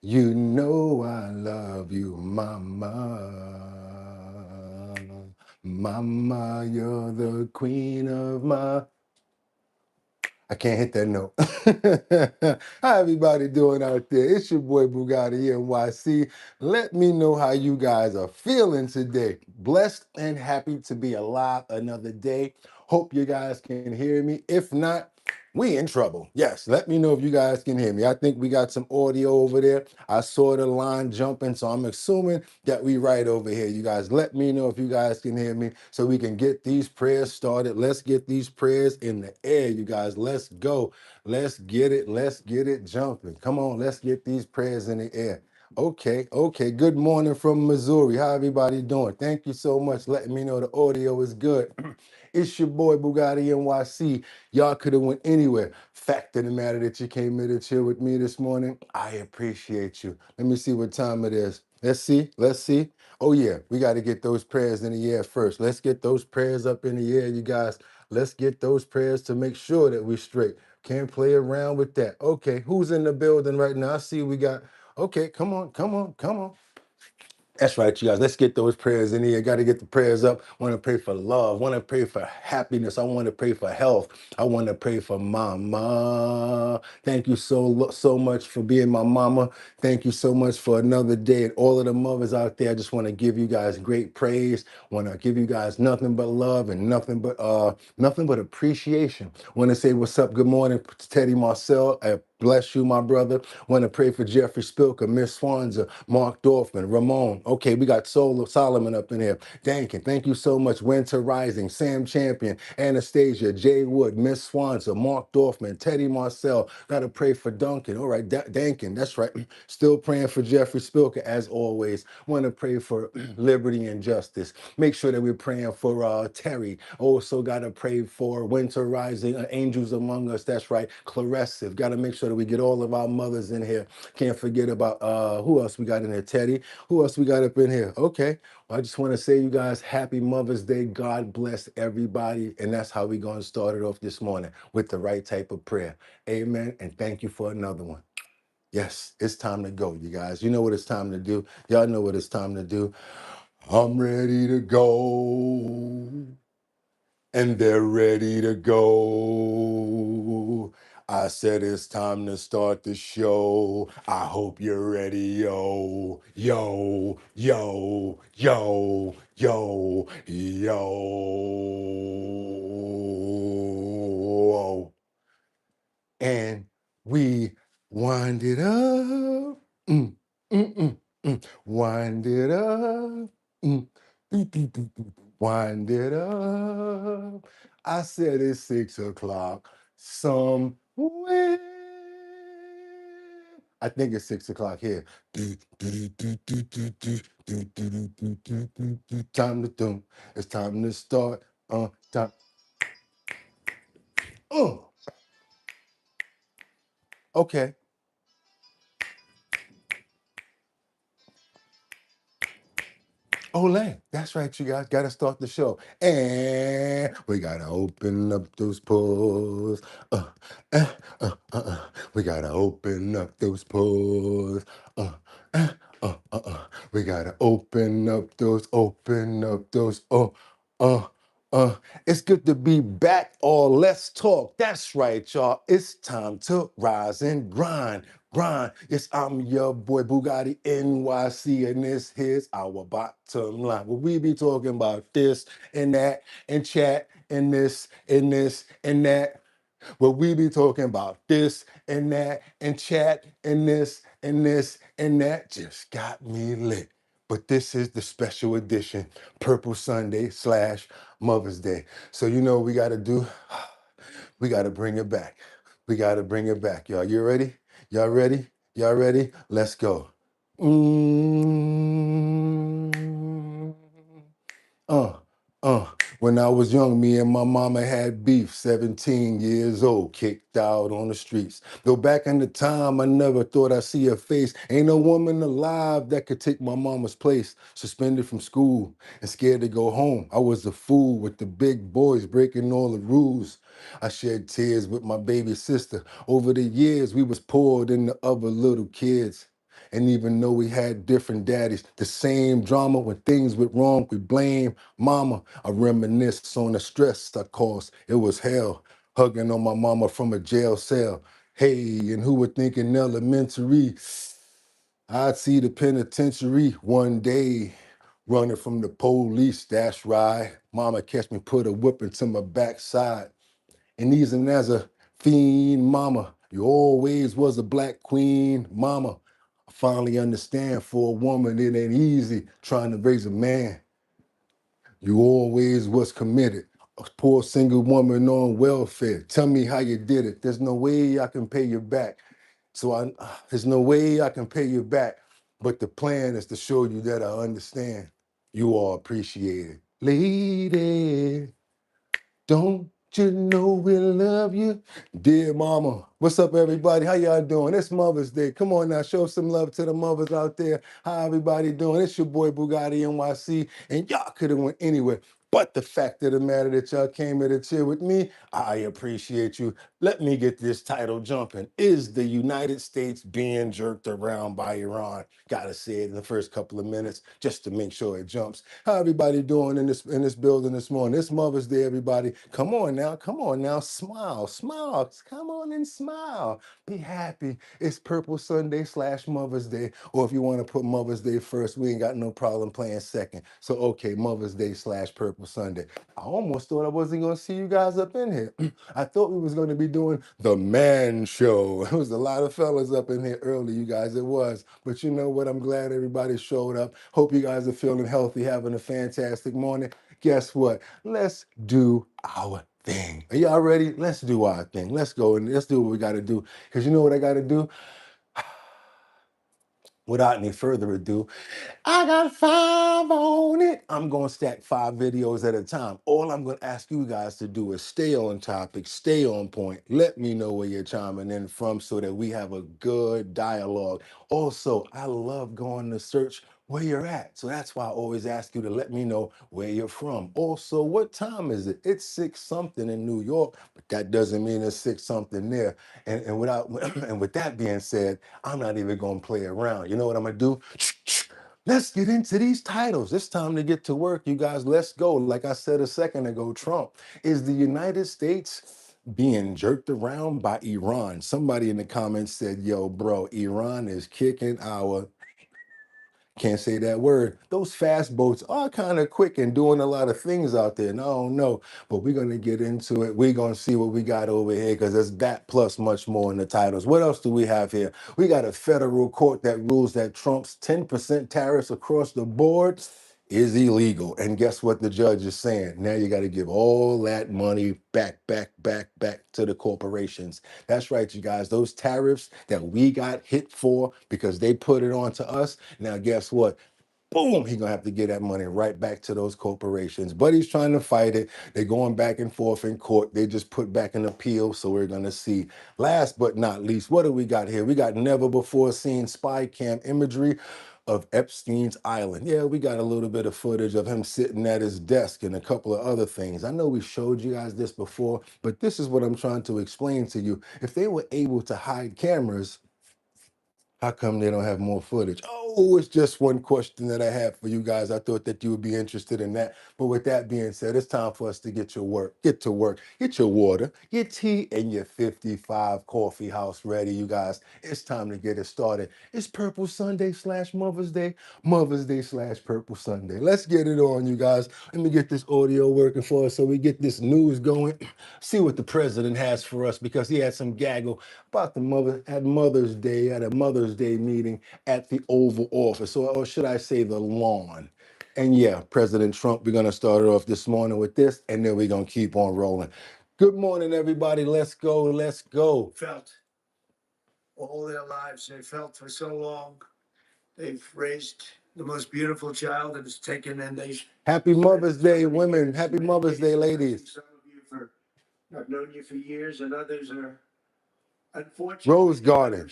You know I love you, mama. Mama, you're the queen of my... I can't hit that note. How everybody doing out there? It's your boy Boogotti NYC. Let me know how you guys are feeling today. Blessed and happy to be alive another day. Hope you guys can hear me. If not, we in trouble. Yes, let me know if you guys can hear me. I think we got some audio over there. I saw the line jumping, so I'm assuming that we right over here. You guys, let me know if you guys can hear me so we can get these prayers started. Let's get these prayers in the air, you guys. Let's go. Let's get it. Let's get it jumping. Come on, let's get these prayers in the air. Okay. Good morning from Missouri. How everybody doing? Thank you so much letting me know the audio is good. It's your boy Boogotti NYC. Y'all could have went anywhere. Fact of the matter that you came here to chill with me this morning, I appreciate you. Let me see what time it is. Let's see. Oh yeah, we got to get those prayers in the air first. Let's get those prayers up in the air, you guys. Let's get those prayers to make sure that we're straight. Can't play around with that. Okay, who's in the building right now? I see we got... Okay, come on. That's right, you guys. Let's get those prayers in here. Got to get the prayers up. Want to pray for love. Want to pray for happiness. I want to pray for health. I want to pray for mama. Thank you so much for being my mama. Thank you so much for another day. And all of the mothers out there, I just want to give you guys great praise. Want to give you guys nothing but love and nothing but appreciation. Want to say what's up. Good morning to Teddy Marcel. Bless you, my brother. Want to pray for Jeffrey Spilker, Miss Swanza, Mark Dorfman, Ramon. Okay, we got Solomon up in here. Dankin, thank you so much. Winter Rising, Sam Champion, Anastasia, Jay Wood, Miss Swanza, Mark Dorfman, Teddy Marcel. Got to pray for Duncan. All right, Dankin, that's right. Still praying for Jeffrey Spilker, as always. Want to pray for liberty and justice. Make sure that we're praying for Terry. Also got to pray for Winter Rising, Angels Among Us. That's right. Claressive. Got to make sure that we get all of our mothers in here. Can't forget about who else we got in here? Teddy. Who else we got up in here? Okay. Well, I just want to say, you guys, happy Mother's Day. God bless everybody. And that's how we're going to start it off this morning, with the right type of prayer. Amen. And thank you for another one. Yes, it's time to go, you guys. You know what it's time to do. Y'all know what it's time to do. I'm ready to go, and they're ready to go. I said it's time to start the show. I hope you're ready, yo, yo, yo, yo, yo, yo. And we wind it up. Mm, mm, mm, mm. Wind it up. Mm, do, do, do, do. Wind it up. I said it's 6 o'clock somewhere. I think it's 6 o'clock here. Do, do, do, do, do, do, do, do, do, do, do, do, do. Time to do. It's time to start. Time. Okay. Olay, that's right, you guys got to start the show. And we got to open up those pores. Uh, uh, uh. We got to open up those pores. Uh, uh, We got to open up those. Uh. It's good to be back, or let's talk. That's right, y'all. It's time to rise and grind. Yes, I'm your boy Boogotti NYC, and this here's our bottom line. Where we be talking about this and that and chat and this and this and that. Where we be talking about this and that and chat and this and this and that. Just got me lit. But this is the special edition, Purple Sunday / Mother's Day. So you know what we got to do? We got to bring it back. We got to bring it back, y'all. You ready? Y'all ready? Y'all ready? Let's go. Mm. Uh, uh. When I was young, me and my mama had beef, 17 years old, kicked out on the streets. Though back in the time, I never thought I'd see her face. Ain't no woman alive that could take my mama's place. Suspended from school and scared to go home. I was a fool with the big boys breaking all the rules. I shed tears with my baby sister. Over the years, we was poured into other little kids. And even though we had different daddies, the same drama when things went wrong, we blame mama. I reminisce on the stress I caused. It was hell, hugging on my mama from a jail cell. Hey, and who would think in elementary I'd see the penitentiary one day, running from the police? That's right. Mama catch me, put a whipping to my backside. And even as a fiend mama, you always was a black queen mama. I finally understand, for a woman, it ain't easy trying to raise a man. You always was committed. A poor single woman on welfare. Tell me how you did it. There's no way I can pay you back. There's no way I can pay you back. But the plan is to show you that I understand. You are appreciated. Lady, don't you know we love you? Dear mama. What's up, everybody? How y'all doing? It's Mother's Day. Come on now, show some love to the mothers out there. How everybody doing? It's your boy Boogotti NYC, and y'all could have went anywhere. But the fact of the matter that y'all came here to chill with me, I appreciate you. Let me get this title jumping. Is the United States being jerked around by Iran? Gotta say it in the first couple of minutes just to make sure it jumps. How everybody doing in this building this morning? It's Mother's Day, everybody. Come on now, smile, smile. Come on and smile. Be happy. It's Purple Sunday / Mother's Day. Or if you want to put Mother's Day first, we ain't got no problem playing second. So okay, Mother's Day / Purple Sunday. I almost thought I wasn't gonna see you guys up in here. I thought we was gonna be doing the man show. There was a lot of fellas up in here early, you guys, it was. But you know what? I'm glad everybody showed up. Hope you guys are feeling healthy, having a fantastic morning. Guess what? Let's do our thing. Are y'all ready? Let's do our thing. Let's go and let's do what we gotta do. Because you know what I gotta do? Without any further ado, I got 5 on it. I'm going to stack 5 videos at a time. All I'm going to ask you guys to do is stay on topic, stay on point. Let me know where you're chiming in from so that we have a good dialogue. Also, I love going to search where you're at. So that's why I always ask you to let me know where you're from. Also, what time is it? It's 6 something in New York, but that doesn't mean it's 6 something there. And without and with that being said, I'm not even going to play around. You know what I'm going to do? Let's get into these titles. It's time to get to work, you guys. Let's go. Like I said a second ago, Trump is the United States being jerked around by Iran. Somebody in the comments said, yo, bro, Iran is kicking our, can't say that word. Those fast boats are kind of quick and doing a lot of things out there. And I don't know, but we're going to get into it. We're going to see what we got over here because there's that plus much more in the titles. What else do we have here? We got a federal court that rules that Trump's 10% tariffs across the board is illegal. And guess what the judge is saying? Now you got to give all that money back to the corporations. That's right, you guys. Those tariffs that we got hit for because they put it on to us. Now, guess what? Boom, he's gonna have to get that money right back to those corporations. But he's trying to fight it. They're going back and forth in court. They just put back an appeal, so we're gonna see. Last but not least, what do we got here? We got never before seen spy cam imagery of Epstein's Island. Yeah, we got a little bit of footage of him sitting at his desk and a couple of other things. I know we showed you guys this before, but this is what I'm trying to explain to you. If they were able to hide cameras, how come they don't have more footage? Oh, it's just one question that I have for you guys. I thought that you would be interested in that. But with that being said, it's time for us to get to work, get your water, your tea, and your 55 coffee house ready, you guys. It's time to get it started. It's Purple Sunday / Mother's Day / Purple Sunday. Let's get it on, you guys. Let me get this audio working for us so we get this news going. See what the president has for us because he had some gaggle about the Mother's Day at a Mother's Day meeting at the Oval Office, or should I say the lawn. And yeah, President Trump, we're going to start it off this morning with this, and then we're going to keep on rolling. Good morning, everybody. Let's go. Let's go. Felt all their lives. They felt for so long. They've raised the most beautiful child that has taken, and they. Happy Mother's Day, women. Happy Mother's Day, ladies. Some of you I've known you for years, and others are unfortunately. Rose Garden.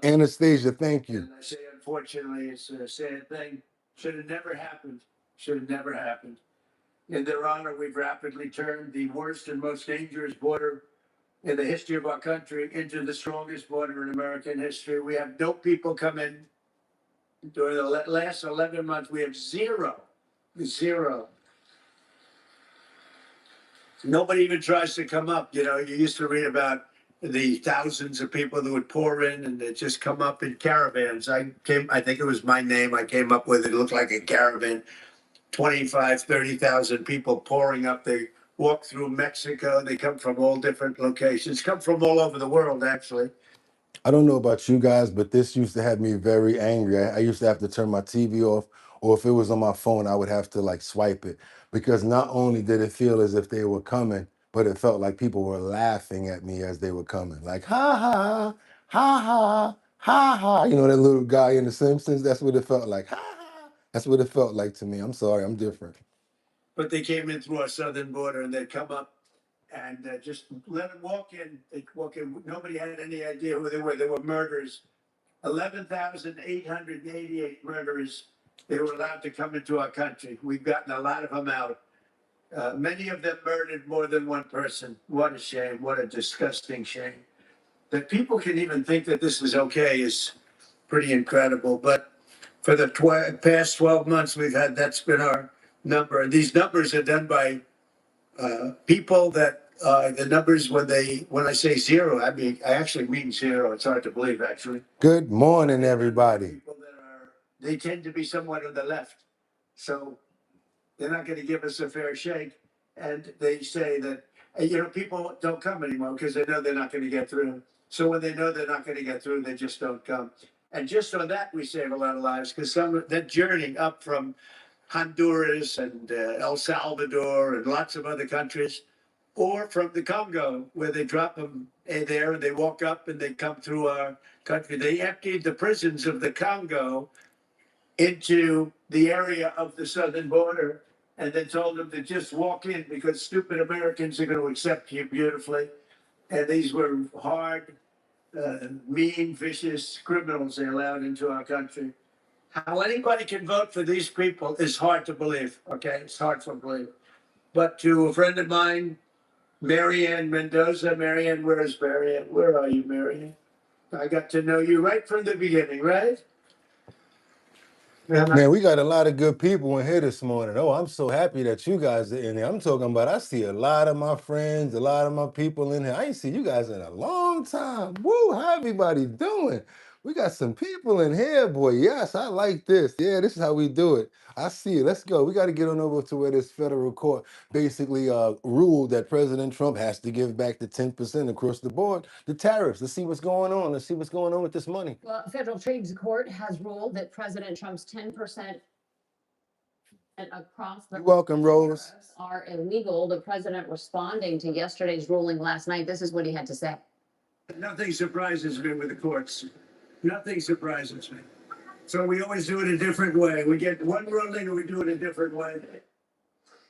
Anastasia, thank you. And I say unfortunately, it's a sad thing. Should have never happened. Should have never happened. In their honor, we've rapidly turned the worst and most dangerous border in the history of our country into the strongest border in American history. We have no people come in during the last 11 months. We have zero. Nobody even tries to come up. You know, you used to read about the thousands of people that would pour in and they just come up in caravans. I think it was my name I came up with. It looked like a caravan, 25, 30,000 people pouring up. They walk through Mexico. They come from all different locations, come from all over the world, actually. I don't know about you guys, but this used to have me very angry. I used to have to turn my TV off, or if it was on my phone, I would have to like swipe it, because not only did it feel as if they were coming, but it felt like people were laughing at me as they were coming. Like, ha ha, ha ha, ha ha. You know that little guy in The Simpsons? That's what it felt like. Ha ha. That's what it felt like to me. I'm sorry, I'm different. But they came in through our southern border and they'd come up and just let them walk in. They'd walk in. Nobody had any idea who they were. They were murderers. 11,888 murderers. They were allowed to come into our country. We've gotten a lot of them out. Many of them murdered more than one person. What a shame. What a disgusting shame. That people can even think that this is okay is pretty incredible. But for the past 12 months, that's been our number. And these numbers are done by people that the numbers when I say zero, I actually mean zero. It's hard to believe, actually. Good morning, everybody. People they tend to be somewhat on the left, so they're not going to give us a fair shake. And they say that people don't come anymore because they know they're not going to get through. So when they know they're not going to get through, they just don't come. And just on that, we save a lot of lives because that journey up from Honduras and El Salvador and lots of other countries, or from the Congo, where they drop them there and they walk up and they come through our country. They emptied the prisons of the Congo into the area of the southern border and then told them to just walk in because stupid Americans are going to accept you beautifully. And these were hard, mean, vicious criminals they allowed into our country. How anybody can vote for these people is hard to believe, okay? It's hard to believe. But to a friend of mine, Marianne Mendoza. Marianne, where is Marianne? Where are you, Marianne? I got to know you right from the beginning, right? Man, we got a lot of good people in here this morning. Oh, I'm so happy that you guys are in here. I'm talking about, I see a lot of my friends, a lot of my people in here. I ain't seen you guys in a long time. Woo, how everybody doing? We got some people in here, boy. Yes, I like this. Yeah, this is how we do it. I see it. Let's go. We got to get on over to where this federal court basically ruled that President Trump has to give back the 10% across the board, the tariffs. Let's see what's going on. Let's see what's going on with this money. Well, federal trade court has ruled that President Trump's 10% across the You're welcome, Rose. are illegal. The president responding to yesterday's ruling last night. This is what he had to say. Nothing surprises me with the courts. Nothing surprises me. So we always do it a different way. We get one ruling and we do it a different way.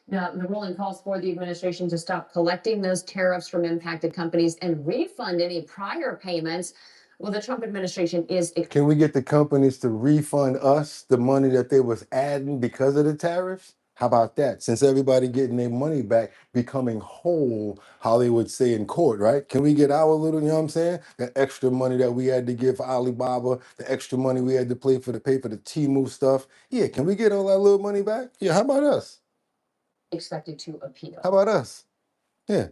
Now, the ruling calls for the administration to stop collecting those tariffs from impacted companies and refund any prior payments. Well, the Trump administration is. Can we get the companies to refund us the money that they was adding because of the tariffs? How about that? Since everybody getting their money back, becoming whole, how they would say in court, right? Can we get our little, you know what I'm saying? That extra money that we had to give for Alibaba, the extra money we had to pay for the Temu stuff. Yeah, can we get all that little money back? Yeah, how about us? Expected to appeal. How about us? Yeah.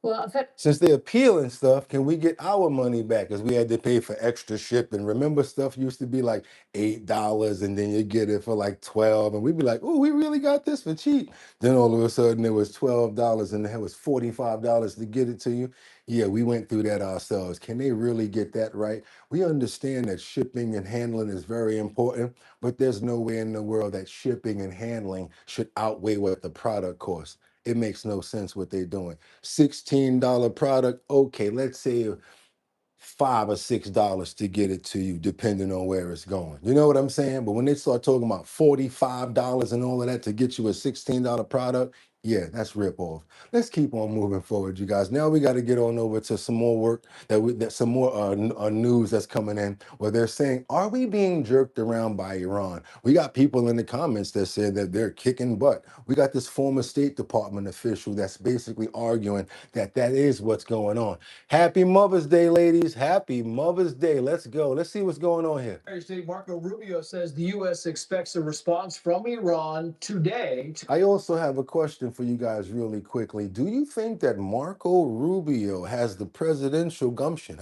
Well, since they're appealing stuff, can we get our money back? Because we had to pay for extra shipping. Remember, stuff used to be like $8 and then you get it for like 12, and we'd be like, oh, we really got this for cheap. Then all of a sudden it was $12 and it was $45 to get it to you. Yeah, we went through that ourselves. Can they really get that right? We understand that shipping and handling is very important, but there's no way in the world that shipping and handling should outweigh what the product costs. It makes no sense what they're doing. $16 product, okay, let's say $5 or $6 to get it to you, depending on where it's going. You know what I'm saying? But when they start talking about $45 and all of that to get you a $16 product, Yeah, that's rip off. Let's keep on moving forward, you guys. Now we got to get on over to some more work that some more news that's coming in where they're saying, are we being jerked around by Iran? We got people in the comments that said that they're kicking butt. We got this former State Department official that's basically arguing that that is what's going on. Happy Mother's Day, ladies. Happy Mother's Day. Let's go. Let's see what's going on here. Thursday, Marco Rubio says the U.S. expects a response from Iran today. I also have a question for you guys really quickly. Do you think that Marco Rubio has the presidential gumption?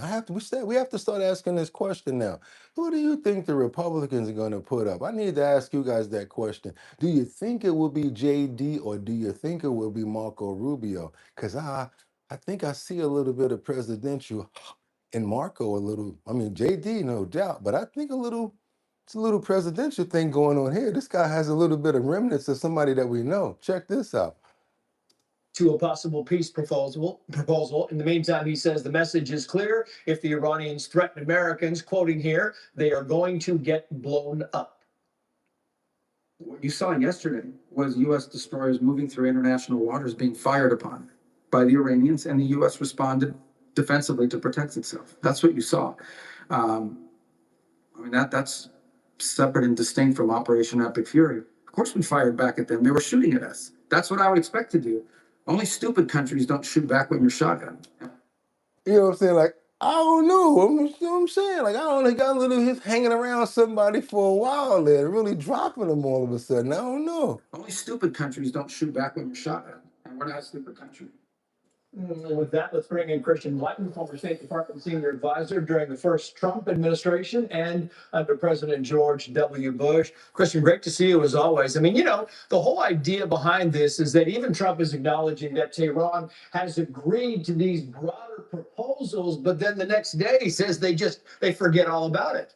We have to start asking this question now. Who do you think the Republicans are going to put up? I need to ask you guys that question. Do you think it will be JD or do you think it will be Marco Rubio? Because I think I see a little bit of presidential in Marco a little. I mean, JD, no doubt, but I think it's a little presidential thing going on here. This guy has a little bit of remnants of somebody that we know. Check this out. To a possible peace proposal. In the meantime, he says the message is clear. If the Iranians threaten Americans, quoting here, they are going to get blown up. What you saw yesterday was U.S. destroyers moving through international waters being fired upon by the Iranians, and the U.S. responded defensively to protect itself. That's what you saw. That's separate and distinct from Operation Epic Fury. Of course, we fired back at them. They were shooting at us. That's what I would expect to do. Only stupid countries don't shoot back when you're shot at. You know what I'm saying? Like, I don't know. You know what I'm saying? Like, I don't know. He got a little his hanging around somebody for a while there, really dropping them all of a sudden. I don't know. Only stupid countries don't shoot back when you're shot at. And we're not a stupid country. With that, let's bring in Christian Whiten, former State Department senior advisor during the first Trump administration and under President George W. Bush. Christian, great to see you as always. I mean, you know, the whole idea behind this is that even Trump is acknowledging that Tehran has agreed to these broader proposals, but then the next day he says they forget all about it.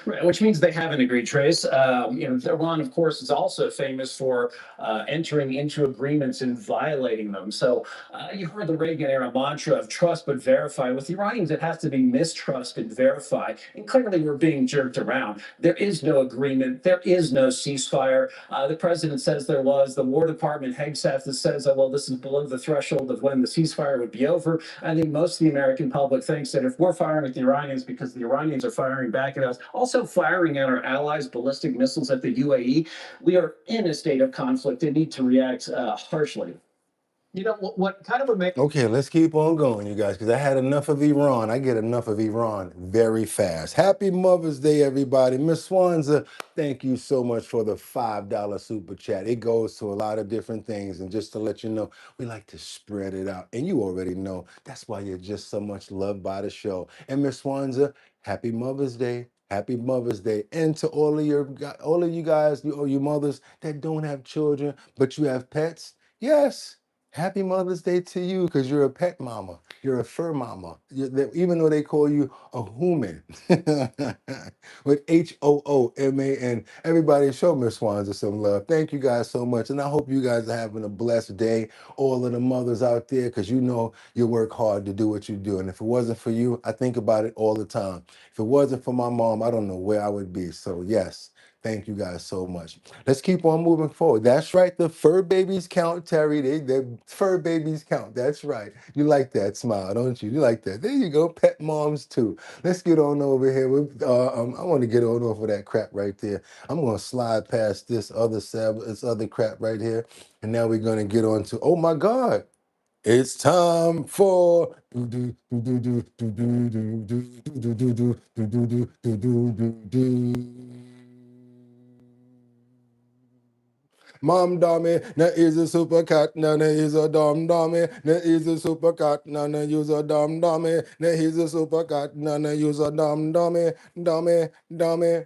Right, which means they haven't agreed, Trace. Iran, of course, is also famous for entering into agreements and violating them. So you heard the Reagan era mantra of trust but verify. With the Iranians, it has to be mistrust and verify. And clearly, we're being jerked around. There is no agreement. There is no ceasefire. The president says there was. The War Department Hegseth says, well, this is below the threshold of when the ceasefire would be over. I think most of the American public thinks that if we're firing at the Iranians because the Iranians are firing back at us, also firing at our allies ballistic missiles at the UAE, we are in a state of conflict and need to react harshly. You know, what kind of amazing. Okay, let's keep on going, you guys, because I had enough of Iran. I get enough of Iran very fast. Happy Mother's Day, everybody. Miss Swanza, thank you so much for the $5 super chat. It goes to a lot of different things. And just to let you know, we like to spread it out. And you already know that's why you're just so much loved by the show. And Miss Swanza, happy Mother's Day. Happy Mother's Day. And to all of you guys, you mothers that don't have children, but you have pets, yes. Happy Mother's Day to you because you're a pet mama. You're a fur mama. Even though they call you a human. With HOOMAN. Everybody show Miss Swanza some love. Thank you guys so much. And I hope you guys are having a blessed day. All of the mothers out there, because you know you work hard to do what you do. And if it wasn't for you, I think about it all the time. If it wasn't for my mom, I don't know where I would be. So yes. Thank you guys so much. Let's keep on moving forward. That's right. The fur babies count, Terry. The fur babies count. That's right. You like that smile, don't you? You like that. There you go. Pet moms too. Let's get on over here. I want to get on off of that crap right there. I'm going to slide past this other crap right here. And now we're going to get on to, oh my God. It's time for Mom dummy, na is a super cat, na is a dumb dummy, na is a super cat, na use a dumb dummy, na is a super cat, na use a dumb dummy, dummy.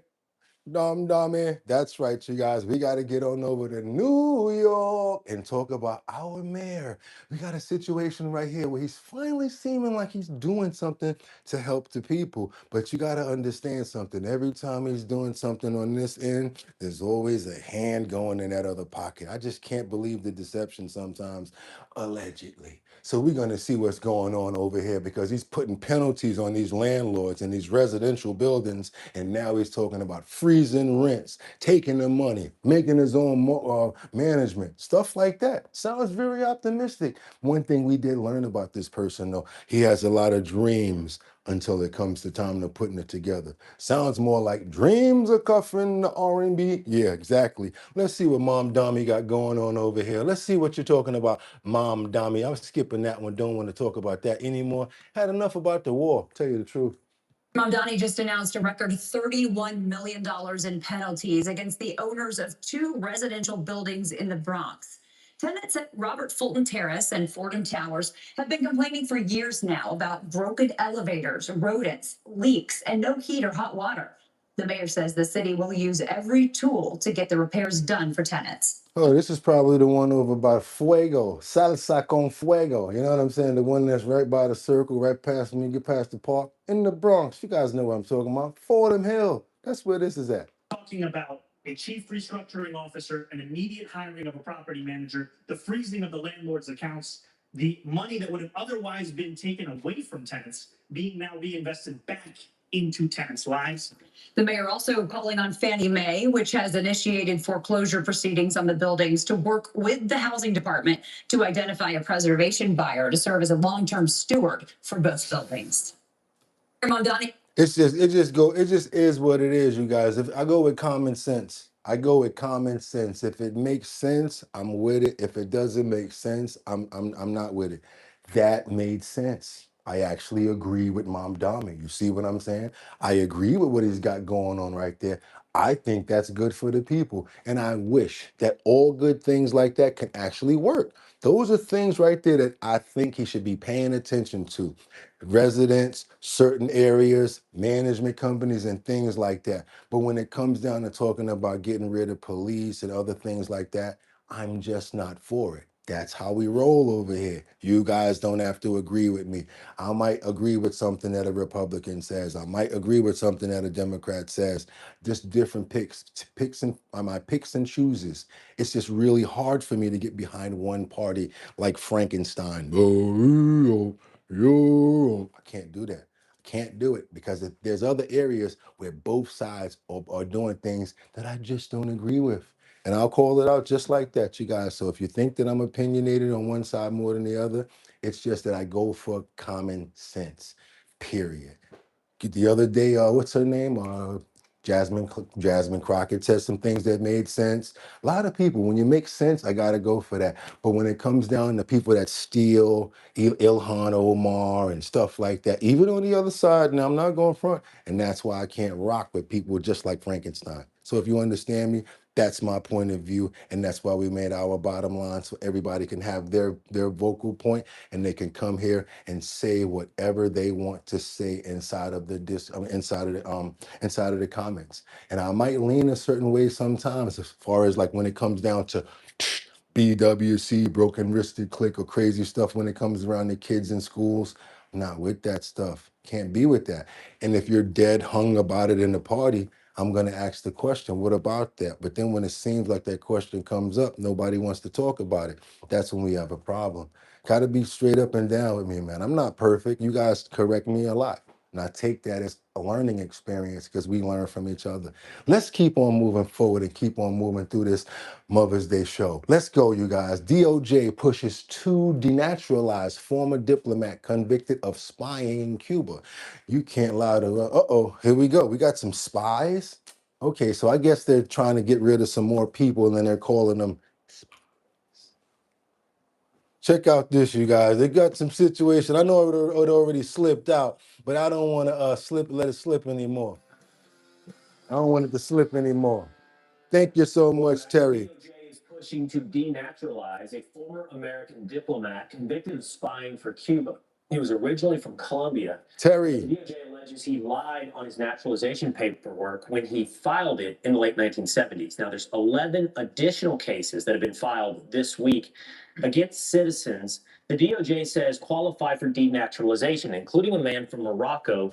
Dummy. That's right, you guys. We got to get on over to New York and talk about our mayor. We got a situation right here where he's finally seeming like he's doing something to help the people. But you got to understand something. Every time he's doing something on this end, there's always a hand going in that other pocket. I just can't believe the deception sometimes, allegedly. So we're going to see what's going on over here because he's putting penalties on these landlords in these residential buildings. And now he's talking about freezing rents, taking the money, making his own management, stuff like that. Sounds very optimistic. One thing we did learn about this person, though, he has a lot of dreams until it comes to time to putting it together. Sounds more like dreams are cuffing the R&B. Yeah, exactly. Let's see what Mom Dami got going on over here. Let's see what you're talking about, Mom Dami. I was skipping that one. Don't want to talk about that anymore. Had enough about the war, tell you the truth. Mamdani just announced a record $31 million in penalties against the owners of 2 residential buildings in the Bronx. Tenants at Robert Fulton Terrace and Fordham Towers have been complaining for years now about broken elevators, rodents, leaks, and no heat or hot water. The mayor says the city will use every tool to get the repairs done for tenants. Oh, this is probably the one over by Fuego, Salsa con Fuego. You know what I'm saying? The one that's right by the circle, right past when you get past the park in the Bronx. You guys know what I'm talking about. Fordham Hill. That's where this is at. Talking about a chief restructuring officer, an immediate hiring of a property manager, the freezing of the landlord's accounts, the money that would have otherwise been taken away from tenants being now reinvested back into tenants' lives. The mayor also calling on Fannie Mae, which has initiated foreclosure proceedings on the buildings, to work with the housing department to identify a preservation buyer to serve as a long-term steward for both buildings. Mamdani. It just is what it is, you guys. If I go with common sense, I go with common sense. If it makes sense, I'm with it. If it doesn't make sense, I'm not with it. That made sense. I actually agree with Mom Dami. You see what I'm saying? I agree with what he's got going on right there. I think that's good for the people. And I wish that all good things like that can actually work. Those are things right there that I think he should be paying attention to. Residents, certain areas, management companies, and things like that. But when it comes down to talking about getting rid of police and other things like that, I'm just not for it. That's how we roll over here. You guys don't have to agree with me. I might agree with something that a Republican says. I might agree with something that a Democrat says. Just different my picks and chooses. It's just really hard for me to get behind one party like Frankenstein. I can't do that. I can't do it because there's other areas where both sides are doing things that I just don't agree with. And I'll call it out just like that, you guys. So if you think that I'm opinionated on one side more than the other, it's just that I go for common sense, period. The other day, what's her name? Jasmine Crockett said some things that made sense. A lot of people, when you make sense, I gotta go for that. But when it comes down to people that steal, Ilhan Omar and stuff like that, even on the other side, now I'm not going front, and that's why I can't rock with people just like Frankenstein. So if you understand me, that's my point of view, and that's why we made our bottom line so everybody can have their vocal point and they can come here and say whatever they want to say inside of the inside of the comments. And I might lean a certain way sometimes as far as like when it comes down to BWC, broken wristed click, or crazy stuff when it comes around the kids in schools. I'm not with that stuff. Can't be with that. And if you're dead hung about it in the party, I'm going to ask the question, what about that? But then when it seems like that question comes up, nobody wants to talk about it. That's when we have a problem. Got to be straight up and down with me, man. I'm not perfect. You guys correct me a lot. And I take that as a learning experience because we learn from each other. Let's keep on moving forward and keep on moving through this Mother's Day show. Let's go, you guys. DOJ pushes to denaturalize former diplomat convicted of spying in Cuba. You can't lie to here we go. We got some spies. Okay, so I guess they're trying to get rid of some more people and then they're calling them. Check out this, you guys. They got some situation. I know it already slipped out, but I don't want to let it slip anymore. I don't want it to slip anymore. Thank you so much, Terry. DOJ is pushing to denaturalize a former American diplomat convicted of spying for Cuba. He was originally from Colombia. Terry. The DOJ alleges he lied on his naturalization paperwork when he filed it in the late 1970s. Now, there's 11 additional cases that have been filed this week against citizens the DOJ says qualify for denaturalization, including a man from Morocco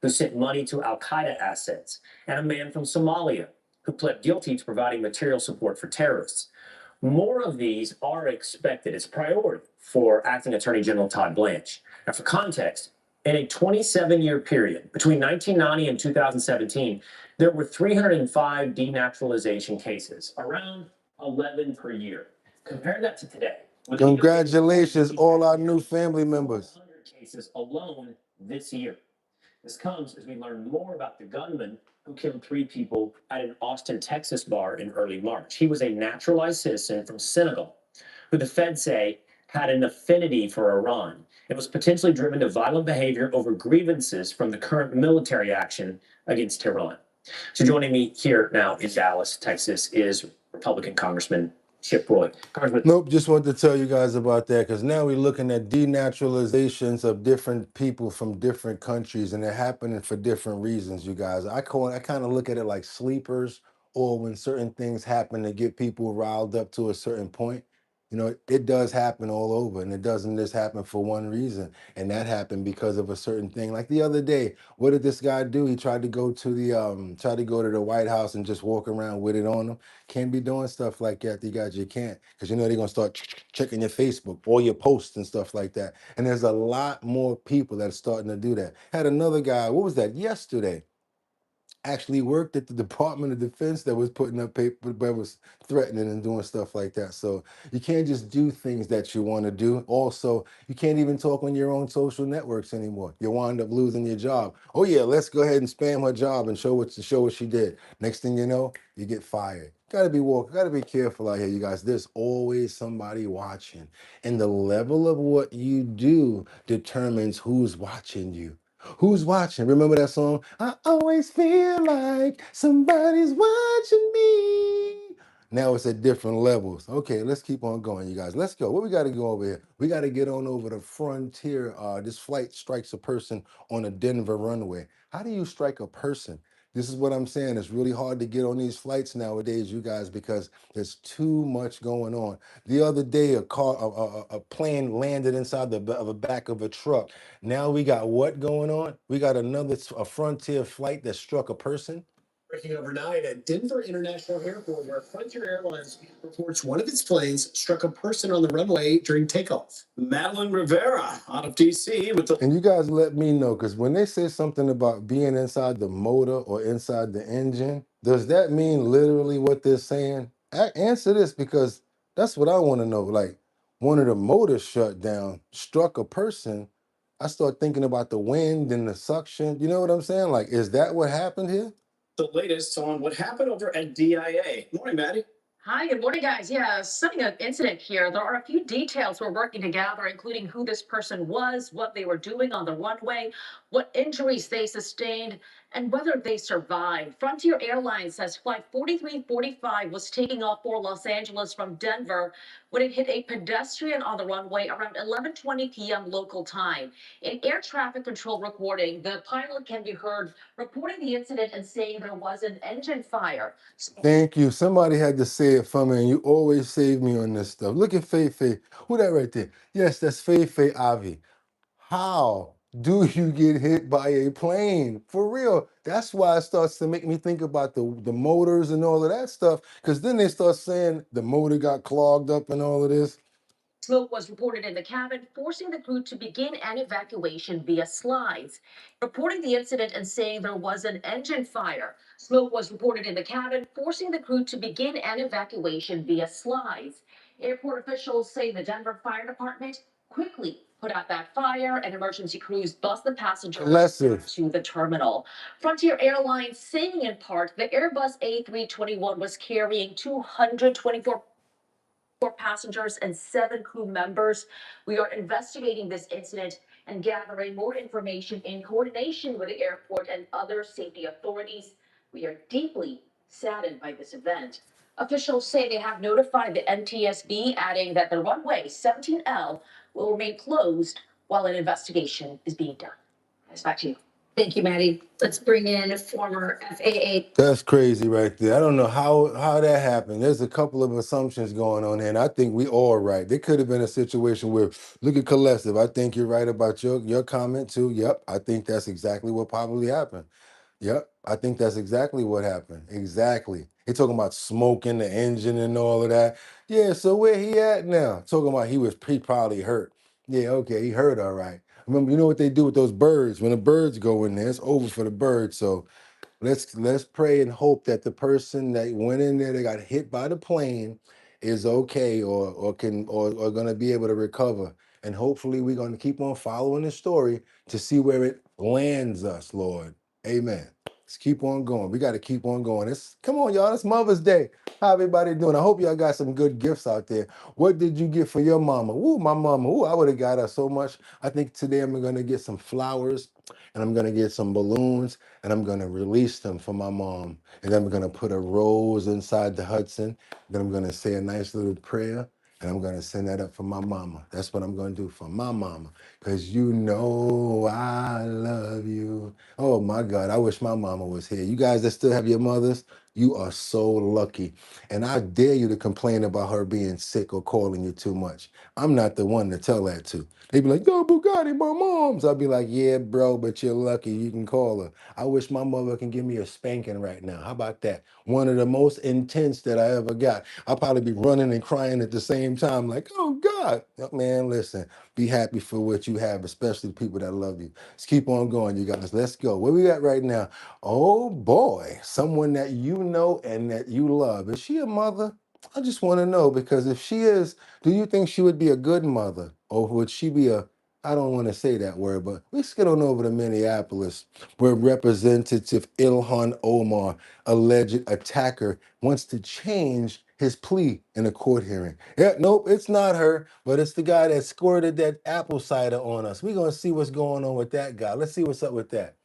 who sent money to al-Qaeda assets, and a man from Somalia who pled guilty to providing material support for terrorists. More of these are expected. It's a priority for Acting Attorney General Todd Blanche. Now, for context, in a 27-year period between 1990 and 2017, there were 305 denaturalization cases, around 11 per year. Compare that to today. Congratulations, all our new family members. 100 cases alone this year. This comes as we learn more about the gunman who killed 3 people at an Austin, Texas bar in early March. He was a naturalized citizen from Senegal who the feds say had an affinity for Iran and was potentially driven to violent behavior over grievances from the current military action against Tehran. So joining me here now in Dallas, Texas, is Republican Congressman Chip Roy. Congressman. Nope, just wanted to tell you guys about that because now we're looking at denaturalizations of different people from different countries, and they're happening for different reasons, you guys. I kind of look at it like sleepers, or when certain things happen to get people riled up to a certain point. You know, it does happen all over, and it doesn't just happen for one reason. And that happened because of a certain thing. Like the other day, what did this guy do? He tried to go to the White House and just walk around with it on him. Can't be doing stuff like that. You guys, you can't, because you know they're gonna start checking your Facebook, all your posts and stuff like that. And there's a lot more people that are starting to do that. Had another guy, what was that, yesterday? Actually worked at the Department of Defense that was putting up paper, but was threatening and doing stuff like that. So you can't just do things that you want to do. Also, you can't even talk on your own social networks anymore. You wind up losing your job. Oh yeah, let's go ahead and spam her job and show what she did. Next thing you know, you get fired. Gotta be careful out here, you guys. There's always somebody watching, and the level of what you do determines who's watching you. Who's watching? Remember that song? I always feel like somebody's watching me. Now it's at different levels. Okay, let's keep on going, you guys. Let's go. What we got to go over here? We got to get on over the frontier. This flight strikes a person on a Denver runway. How do you strike a person? This is what I'm saying. It's really hard to get on these flights nowadays, you guys, because there's too much going on. The other day, a plane landed inside the back of a truck. Now we got what going on? We got a Frontier flight that struck a person. Breaking overnight at Denver International Airport, where Frontier Airlines reports one of its planes struck a person on the runway during takeoff. Madeline Rivera out of DC with the. And you guys let me know, because when they say something about being inside the motor or inside the engine, does that mean literally what they're saying? Answer this, because that's what I want to know. Like, one of the motors shut down, struck a person. I start thinking about the wind and the suction. You know what I'm saying? Like, is that what happened here? The latest on what happened over at DIA. Morning, Maddie. Hi, good morning, guys. Yeah, something of incident here. There are a few details we're working to gather, including who this person was, what they were doing on the runway, what injuries they sustained, and whether they survived. Frontier Airlines says Flight 4345 was taking off for Los Angeles from Denver when it hit a pedestrian on the runway around 11:20 p.m. local time. In air traffic control recording, the pilot can be heard reporting the incident and saying there was an engine fire. Thank you. Somebody had to say it for me, and you always save me on this stuff. Look at Faye Faye. Who that right there? Yes, that's Faye Faye Avi. How do you get hit by a plane? For real. That's why it starts to make me think about the motors and all of that stuff, because then they start saying the motor got clogged up and all of this. Smoke was reported in the cabin, forcing the crew to begin an evacuation via slides. Reporting the incident and saying there was an engine fire. Smoke was reported in the cabin, forcing the crew to begin an evacuation via slides. Airport officials say the Denver Fire Department quickly put out that fire, and emergency crews bus the passengers to the terminal. Frontier Airlines saying in part the Airbus A321 was carrying 224 passengers and 7 crew members. We are investigating this incident and gathering more information in coordination with the airport and other safety authorities. We are deeply saddened by this event. Officials say they have notified the NTSB, adding that the runway 17L will remain closed while an investigation is being done. Guys, back to you. Thank you, Maddie. Let's bring in former FAA. That's crazy right there. I don't know how that happened. There's a couple of assumptions going on here, and I think we all right. There could have been a situation where, look at Collective. I think you're right about your comment too. Yep, I think that's exactly what probably happened. Yep, I think that's exactly what happened. Exactly. They talking about smoking the engine and all of that. Yeah, so where he at now? Talking about he probably hurt. Yeah, okay, he hurt all right. Remember, you know what they do with those birds? When the birds go in there, it's over for the birds. So let's pray and hope that the person that went in there that got hit by the plane is okay or gonna be able to recover. And hopefully we're gonna keep on following the story to see where it lands us, Lord. Amen. Let's keep on going. We got to keep on going. It's come on, y'all. It's Mother's Day. How everybody doing? I hope y'all got some good gifts out there. What did you get for your mama? Ooh, my mama. Ooh, I would have got her so much. I think today I'm gonna get some flowers and I'm gonna get some balloons and I'm gonna release them for my mom. And then I'm gonna put a rose inside the Hudson. Then I'm gonna say a nice little prayer. And I'm gonna send that up for my mama. That's what I'm gonna do for my mama. Cause you know I love you. Oh my God, I wish my mama was here. You guys that still have your mothers, you are so lucky. And I dare you to complain about her being sick or calling you too much. I'm not the one to tell that to. They be like, yo, Boogotti, my mom's. I'll be like, yeah, bro, but you're lucky. You can call her. I wish my mother can give me a spanking right now. How about that? One of the most intense that I ever got. I'll probably be running and crying at the same time, like, oh God. Man, listen, be happy for what you have, especially the people that love you. Let's keep on going, you guys. Let's go. Where we at right now? Oh boy, someone that you know and that you love. Is she a mother? I just want to know, because if she is, do you think she would be a good mother? Or would she be a, I don't want to say that word, but let's get on over to Minneapolis, where Representative Ilhan Omar, alleged attacker, wants to change his plea in a court hearing. Yeah, nope, it's not her, but it's the guy that squirted that apple cider on us. We're going to see what's going on with that guy. Let's see what's up with that.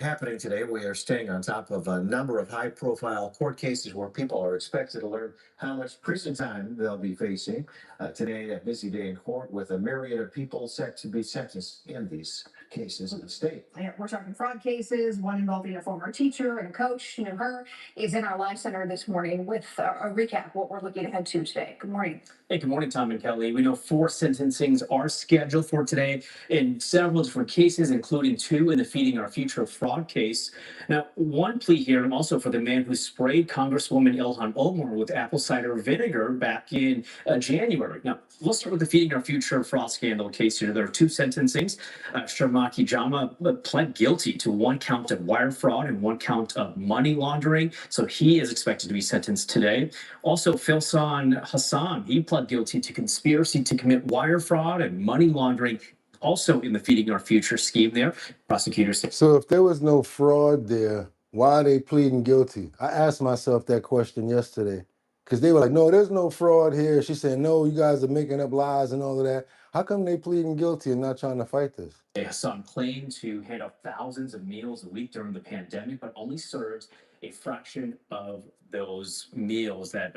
Happening today, we are staying on top of a number of high-profile court cases where people are expected to learn how much prison time they'll be facing. Today, a busy day in court with a myriad of people set to be sentenced in these cases in the state. Yeah, we're talking fraud cases, one involving a former teacher and a coach. You know, her is in our live center this morning with a recap of what we're looking ahead to today. Good morning. Hey, good morning, Tom and Kelly. We know 4 sentencings are scheduled for today in several different cases, including 2 in the Feeding Our Future fraud case. Now, one plea hearing also for the man who sprayed Congresswoman Ilhan Omar with apple cider vinegar back in January. Now, let's start with the Feeding Our Future fraud scandal case here. There are 2 sentencings. Sharmaki Jama pled guilty to 1 count of wire fraud and 1 count of money laundering. So he is expected to be sentenced today. Also, Filsan Hassan, he pled guilty to conspiracy to commit wire fraud and money laundering, also in the Feeding Our Future scheme there. Prosecutors say. So if there was no fraud there, why are they pleading guilty? I asked myself that question yesterday because they were like, no, there's no fraud here. She said, no, you guys are making up lies and all of that. How come they pleading guilty and not trying to fight this? Hassan claimed to hand out thousands of meals a week during the pandemic, but only served a fraction of those meals that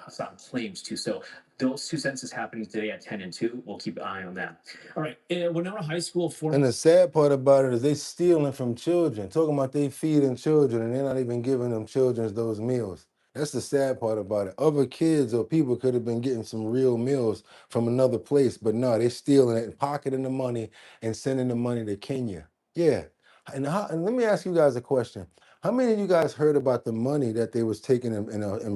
Hassan claims to. So those 2 sentences happening today at 10 and 2. We'll keep an eye on that. All right. Winona High School And the sad part about it is they stealing from children, talking about they feeding children and they're not even giving them children those meals. That's the sad part about it. Other kids or people could have been getting some real meals from another place, but no, they're stealing it, pocketing the money and sending the money to Kenya. Yeah. And let me ask you guys a question. How many of you guys heard about the money that they was taking in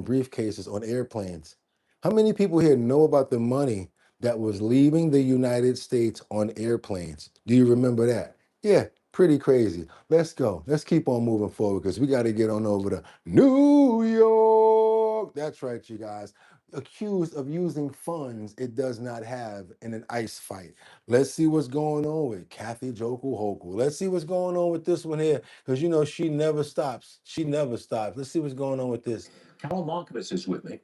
briefcases on airplanes? How many people here know about the money that was leaving the United States on airplanes? Do you remember that? Yeah, pretty crazy. Let's go. Let's keep on moving forward because we got to get on over to New York. That's right, you guys. Accused of using funds it does not have in an ice fight. Let's see what's going on with Kathy Joku Hoku. Let's see what's going on with this one here because you know she never stops. She never stops. Let's see what's going on with this. Carol Markovitz is with me.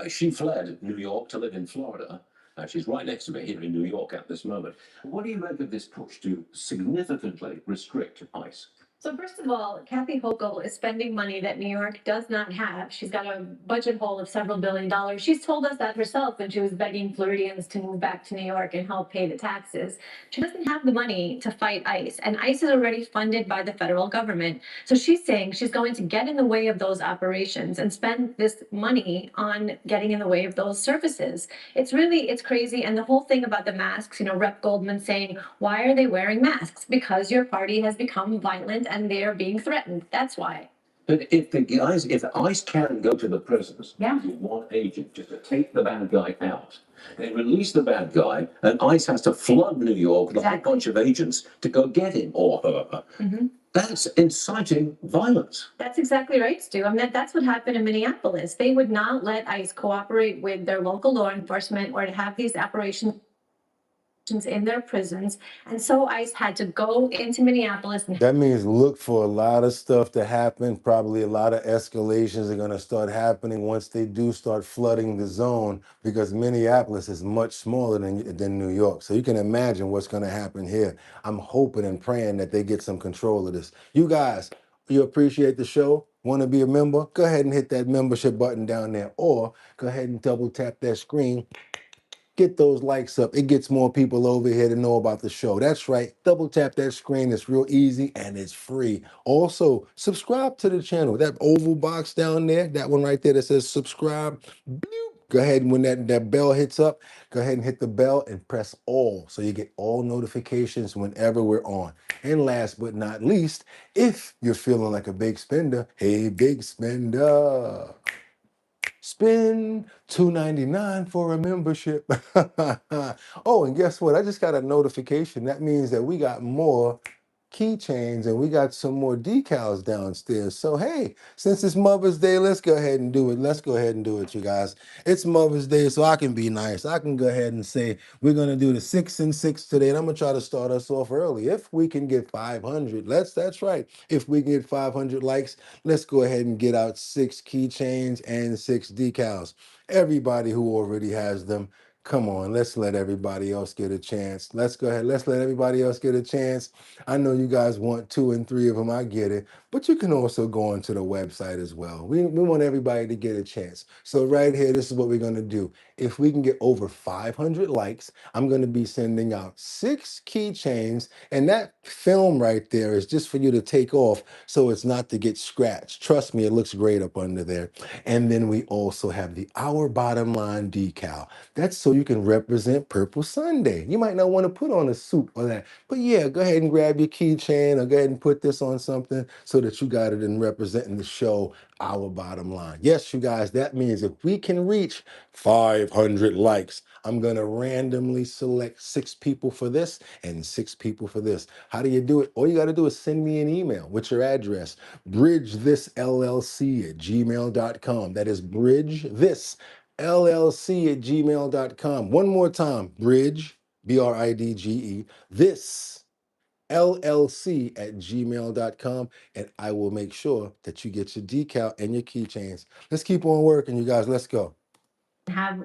She fled New York to live in Florida. She's right next to me here in New York at this moment. What do you make of this push to significantly restrict ICE? So first of all, Kathy Hochul is spending money that New York does not have. She's got a budget hole of several $billions. She's told us that herself when she was begging Floridians to move back to New York and help pay the taxes. She doesn't have the money to fight ICE, and ICE is already funded by the federal government. So she's saying she's going to get in the way of those operations and spend this money on getting in the way of those services. It's crazy. And the whole thing about the masks, you know, Rep. Goldman saying, why are they wearing masks? Because your party has become violent and they're being threatened. That's why. But if ICE can go to the prisons, Yeah. with one agent just to take the bad guy out, they release the bad guy, and ICE has to flood New York with a whole Exactly. bunch of agents to go get him or her. That's inciting violence. That's exactly right, Stu. I mean, that's what happened in Minneapolis. They would not let ICE cooperate with their local law enforcement or to have these operations in their prisons. And so ICE had to go into Minneapolis and That means look for a lot of stuff to happen. Probably a lot of escalations are going to start happening once they do start flooding the zone, because Minneapolis is much smaller than New York. So you can imagine what's going to happen here. I'm hoping and praying that they get some control of this. You guys, you appreciate the show? Want to be a member? Go ahead and hit that membership button down there, or go ahead and double tap that screen. Get those likes up. It gets more people over here to know about the show. That's right. Double tap that screen. It's real easy and it's free. Also, subscribe to the channel. That oval box down there, that one right there that says subscribe. Bloop. Go ahead and when that bell hits up, go ahead and hit the bell and press all so you get all notifications whenever we're on. And last but not least, if you're feeling like a big spender, hey, big spender. Spend $2.99 for a membership. Oh, and guess what? I just got a notification. That means that we got more keychains and we got some more decals downstairs. So hey, since it's Mother's Day, let's go ahead and do it. Let's go ahead and do it, you guys. It's Mother's Day, so I can be nice. I can go ahead and say we're gonna do the 6 and 6 today, and I'm gonna try to start us off early. If we can get 500, that's right. If we can get 500 likes, let's go ahead and get out 6 keychains and 6 decals. Everybody who already has them, come on, let's let everybody else get a chance. Let's go ahead, let's let everybody else get a chance. I know you guys want 2 and 3 of them, I get it, but you can also go onto the website as well. We want everybody to get a chance. So right here, this is what we're gonna do. If we can get over 500 likes, I'm gonna be sending out 6 keychains, and that film right there is just for you to take off so it's not to get scratched. Trust me, it looks great up under there. And then we also have the Our Bottom Line decal. That's so you can represent Purple Sunday. You might not want to put on a suit or that, but yeah, go ahead and grab your keychain or go ahead and put this on something so that you got it in representing the show, Our Bottom Line. Yes, you guys, that means if we can reach 500 likes, I'm going to randomly select 6 people for this and 6 people for this. How do you do it? All you got to do is send me an email with your address, bridgethisllc@gmail.com. That is bridgethisllc@gmail.com. One more time, bridge, BRIDGE, this LLC@gmail.com, and I will make sure that you get your decal and your keychains. Let's keep on working, you guys. Let's go. have,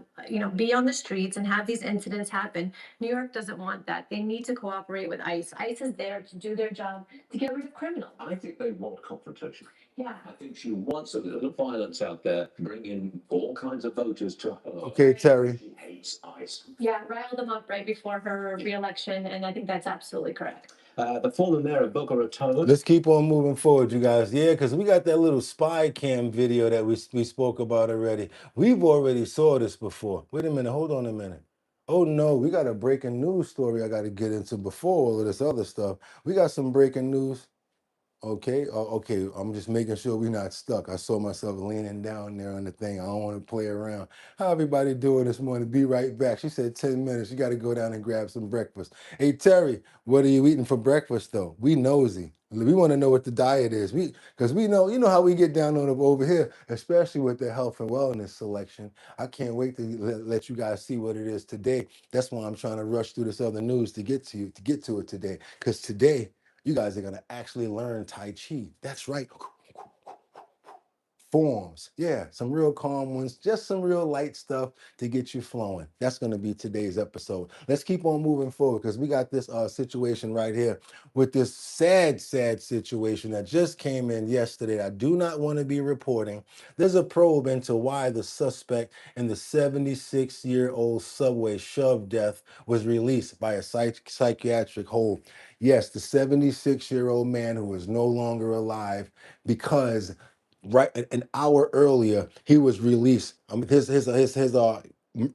be on the streets and have these incidents happen. New York doesn't want that. They need to cooperate with ICE. ICE is there to do their job to get rid of criminals. I think they want confrontation. Yeah. I think she wants a little violence out there, bring in all kinds of voters to her. Okay, Terry. She hates ICE. Yeah, rile them up right before her reelection, and I think that's absolutely correct. The former mayor of Boca Raton. Let's keep on moving forward, you guys. Yeah, because we got that little spy cam video that we spoke about already. We've already saw this before. Wait a minute. Hold on a minute. Oh, no. We got a breaking news story I got to get into before all of this other stuff. We got some breaking news. Okay, okay. I'm just making sure we're not stuck. I saw myself leaning down there on the thing. I don't want to play around. How everybody doing this morning? Be right back. She said 10 minutes. You got to go down and grab some breakfast. Hey, Terry, what are you eating for breakfast, though? We nosy. We want to know what the diet is. Because we know, you know how we get down on it over here, especially with the health and wellness selection. I can't wait to let you guys see what it is today. That's why I'm trying to rush through this other news to get to it today. Because today, you guys are going to actually learn Tai Chi. That's right. Forms. Yeah, some real calm ones, just some real light stuff to get you flowing. That's going to be today's episode. Let's keep on moving forward because we got this situation right here with this sad situation that just came in yesterday. I do not want to be reporting. There's a probe into why the suspect in the 76-year-old subway shove death was released by a psychiatric hold. Yes, the 76-year-old man who is no longer alive because right an hour earlier he was released. His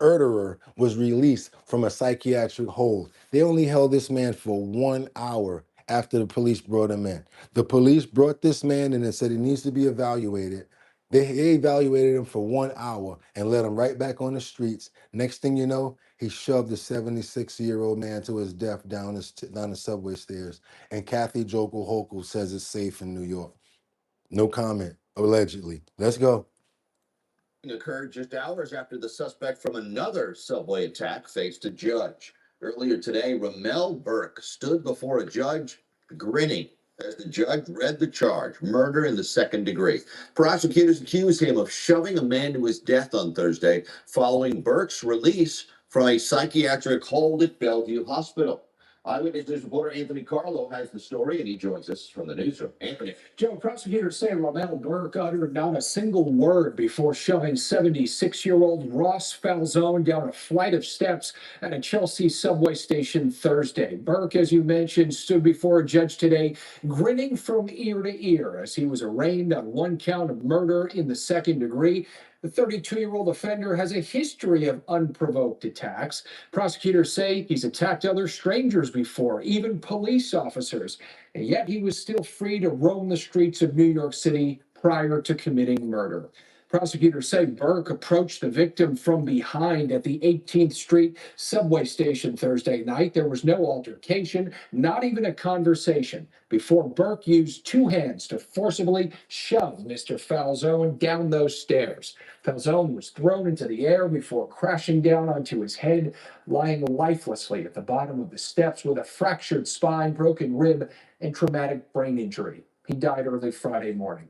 murderer was released from a psychiatric hold. They only held this man for 1 hour after the police brought him in. The police brought this man in and said he needs to be evaluated. They evaluated him for 1 hour and let him right back on the streets. Next thing you know, he shoved a 76-year-old man to his death down the subway stairs. And Kathy Jokel Hochul says it's safe in New York. No comment, allegedly. Let's go. Occurred just hours after the suspect from another subway attack faced a judge. Earlier today, Ramel Burke stood before a judge grinning as the judge read the charge, murder in the second degree. Prosecutors accuse him of shoving a man to his death on Thursday following Burke's release from a psychiatric hold at Bellevue Hospital. Eyewitness News reporter Anthony Carlo has the story, and he joins us from the newsroom. Anthony. Joe, prosecutors say Ramel Burke uttered not a single word before shoving 76-year-old Ross Falzone down a flight of steps at a Chelsea subway station Thursday. Burke, as you mentioned, stood before a judge today, grinning from ear to ear as he was arraigned on one count of murder in the second degree. The 32-year-old offender has a history of unprovoked attacks. Prosecutors say he's attacked other strangers before, even police officers, and yet he was still free to roam the streets of New York City prior to committing murder. Prosecutors say Burke approached the victim from behind at the 18th Street subway station Thursday night. There was no altercation, not even a conversation, before Burke used two hands to forcibly shove Mr. Falzone down those stairs. Falzone was thrown into the air before crashing down onto his head, lying lifelessly at the bottom of the steps with a fractured spine, broken rib, and traumatic brain injury. He died early Friday morning.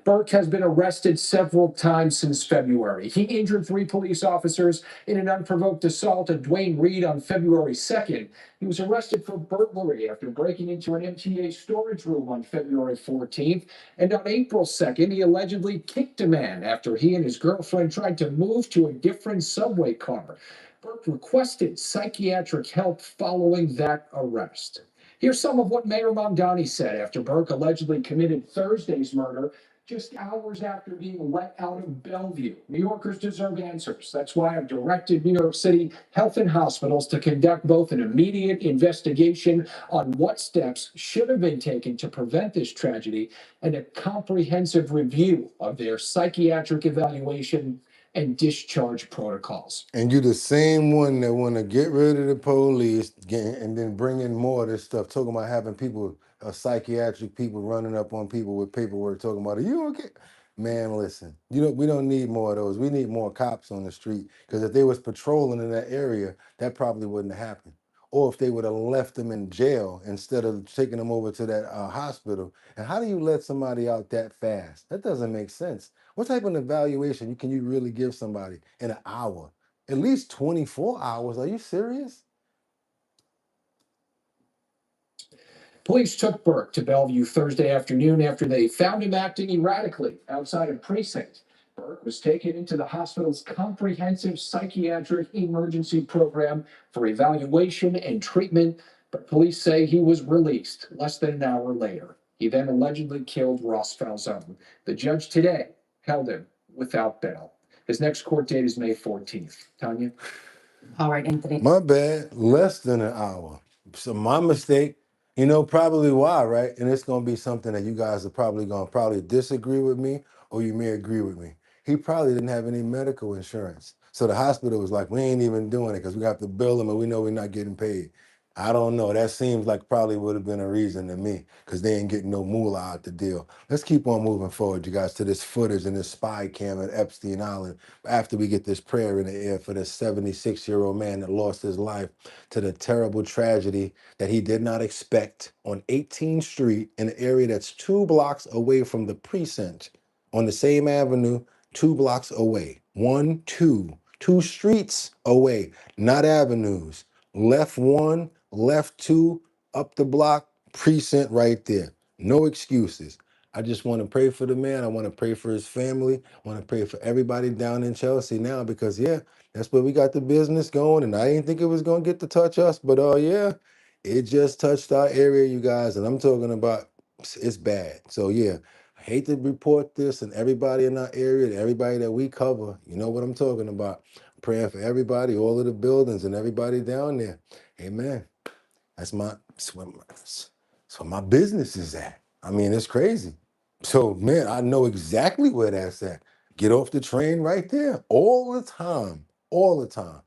Burke has been arrested several times since February. He injured 3 police officers in an unprovoked assault at Duane Reade on February 2nd. He was arrested for burglary after breaking into an MTA storage room on February 14th. And on April 2nd, he allegedly kicked a man after he and his girlfriend tried to move to a different subway car. Burke requested psychiatric help following that arrest. Here's some of what Mayor Mamdani said after Burke allegedly committed Thursday's murder just hours after being let out of Bellevue. New Yorkers deserve answers. That's why I've directed New York City Health and Hospitals to conduct both an immediate investigation on what steps should have been taken to prevent this tragedy and a comprehensive review of their psychiatric evaluation and discharge protocols. And you the same one that want to get rid of the police and then bring in more of this stuff, talking about having people, psychiatric people running up on people with paperwork, talking about, are you okay? Man, listen, we don't need more of those. We need more cops on the street, because if they was patrolling in that area, that probably wouldn't have happened. Or if they would have left them in jail instead of taking them over to that hospital. And how do you let somebody out that fast? That doesn't make sense. What type of evaluation can you really give somebody in an hour? At least 24 hours. Are you serious? Police took Burke to Bellevue Thursday afternoon after they found him acting erratically outside a precinct. Burke was taken into the hospital's comprehensive psychiatric emergency program for evaluation and treatment, but police say he was released less than an hour later. He then allegedly killed Ross Falzone. The judge today held him without bail. His next court date is May 14th. Tanya? All right, Anthony. My bad. Less than an hour. So my mistake. Probably why, right? And it's going to be something that you guys are probably going to disagree with me, or you may agree with me. He probably didn't have any medical insurance. So the hospital was like, we ain't even doing it because we have to bill them and we know we're not getting paid. I don't know. That seems like probably would have been a reason to me, because they ain't getting no moolah out the deal. Let's keep on moving forward, you guys, to this footage and this spy cam at Epstein Island after we get this prayer in the air for this 76-year-old man that lost his life to the terrible tragedy that he did not expect on 18th Street, in an area that's 2 blocks away from the precinct, on the same avenue, 2 blocks away. 2 streets away, not avenues. Left 1, left 2, up the block, precinct right there. No excuses. I just want to pray for the man. I want to pray for his family. I want to pray for everybody down in Chelsea now, because that's where we got the business going, and I didn't think it was going to get to touch us, but it just touched our area, you guys, and I'm talking about it's bad. So I hate to report this, and everybody in our area, and everybody that we cover, you know what I'm talking about. Praying for everybody, all of the buildings, and everybody down there. Amen. That's my So my business is at. I mean, it's crazy. So man, I know exactly where that's at. Get off the train right there all the time, all the time.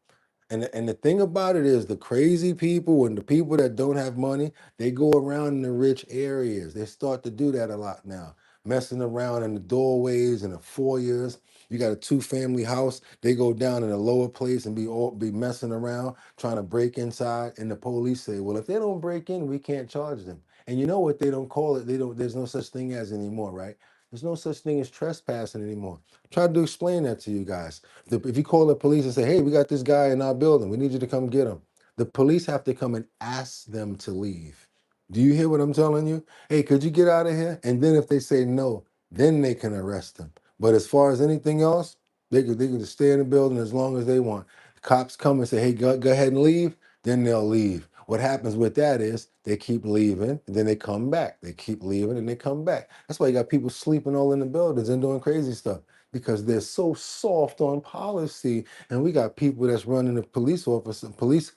And the thing about it is the crazy people and the people that don't have money, they go around in the rich areas. They start to do that a lot now, messing around in the doorways and the foyers. You got a two-family house, they go down in a lower place and be messing around, trying to break inside. And the police say, well, if they don't break in, we can't charge them. And you know what they don't call it? There's no such thing as anymore, right? There's no such thing as trespassing anymore. Try to explain that to you guys. If you call the police and say, hey, we got this guy in our building, we need you to come get him. The police have to come and ask them to leave. Do you hear what I'm telling you? Hey, could you get out of here? And then if they say no, then they can arrest them. But as far as anything else, they can just stay in the building as long as they want. Cops come and say, hey, go ahead and leave, then they'll leave. What happens with that is they keep leaving, and then they come back. They keep leaving, and they come back. That's why you got people sleeping all in the buildings and doing crazy stuff, because they're so soft on policy. And we got people that's running the police office, police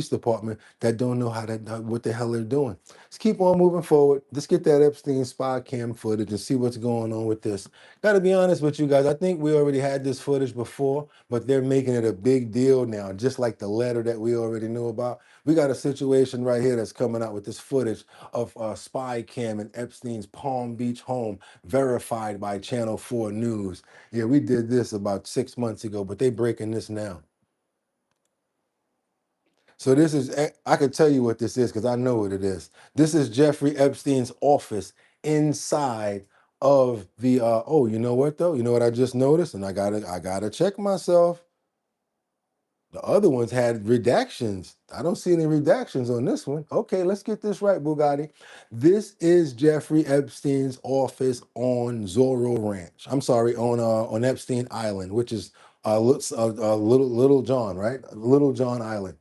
department that don't know what the hell they're doing. Let's keep on moving forward. Let's get that Epstein spy cam footage and see what's going on with this. Got to be honest with you guys. I think we already had this footage before, but they're making it a big deal now, just like the letter that we already knew about. We got a situation right here that's coming out with this footage of spy cam in Epstein's Palm Beach home, verified by Channel 4 News. Yeah, we did this about 6 months ago, but they breaking this now. So this is, I can tell you what this is because I know what it is. This is Jeffrey Epstein's office inside of the, oh, you know what though? You know what I just noticed? And I gotta check myself. The other ones had redactions. I don't see any redactions on this one. Okay, let's get this right, Boogotti. This is Jeffrey Epstein's office on Zorro Ranch. I'm sorry, on Epstein Island, which is Little John, right? Little John Island.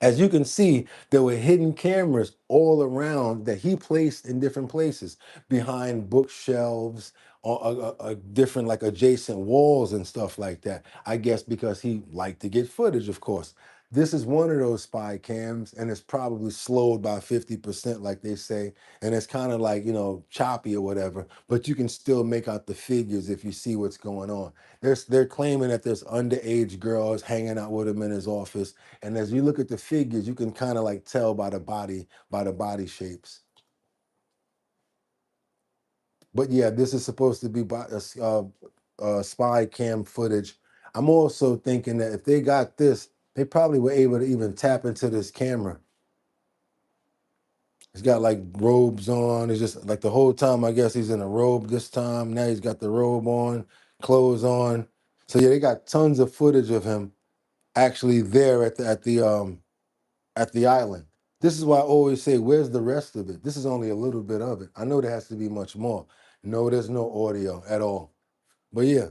As you can see, there were hidden cameras all around that he placed in different places, behind bookshelves, or different like adjacent walls and stuff like that. I guess because he liked to get footage, of course. This is one of those spy cams, and it's probably slowed by 50%, like they say, and it's kind of like, you know, choppy or whatever, but you can still make out the figures if you see what's going on. They're claiming that there's underage girls hanging out with him in his office, and as you look at the figures, you can kind of like tell by the body shapes. But yeah, this is supposed to be spy cam footage. I'm also thinking that if they got this, they probably were able to even tap into this camera. He's got like robes on. It's just like the whole time, I guess he's in a robe this time. Now he's got the robe on, clothes on. So yeah, they got tons of footage of him actually there at the island. This is why I always say, where's the rest of it? This is only a little bit of it. I know there has to be much more. No, there's no audio at all. But yeah.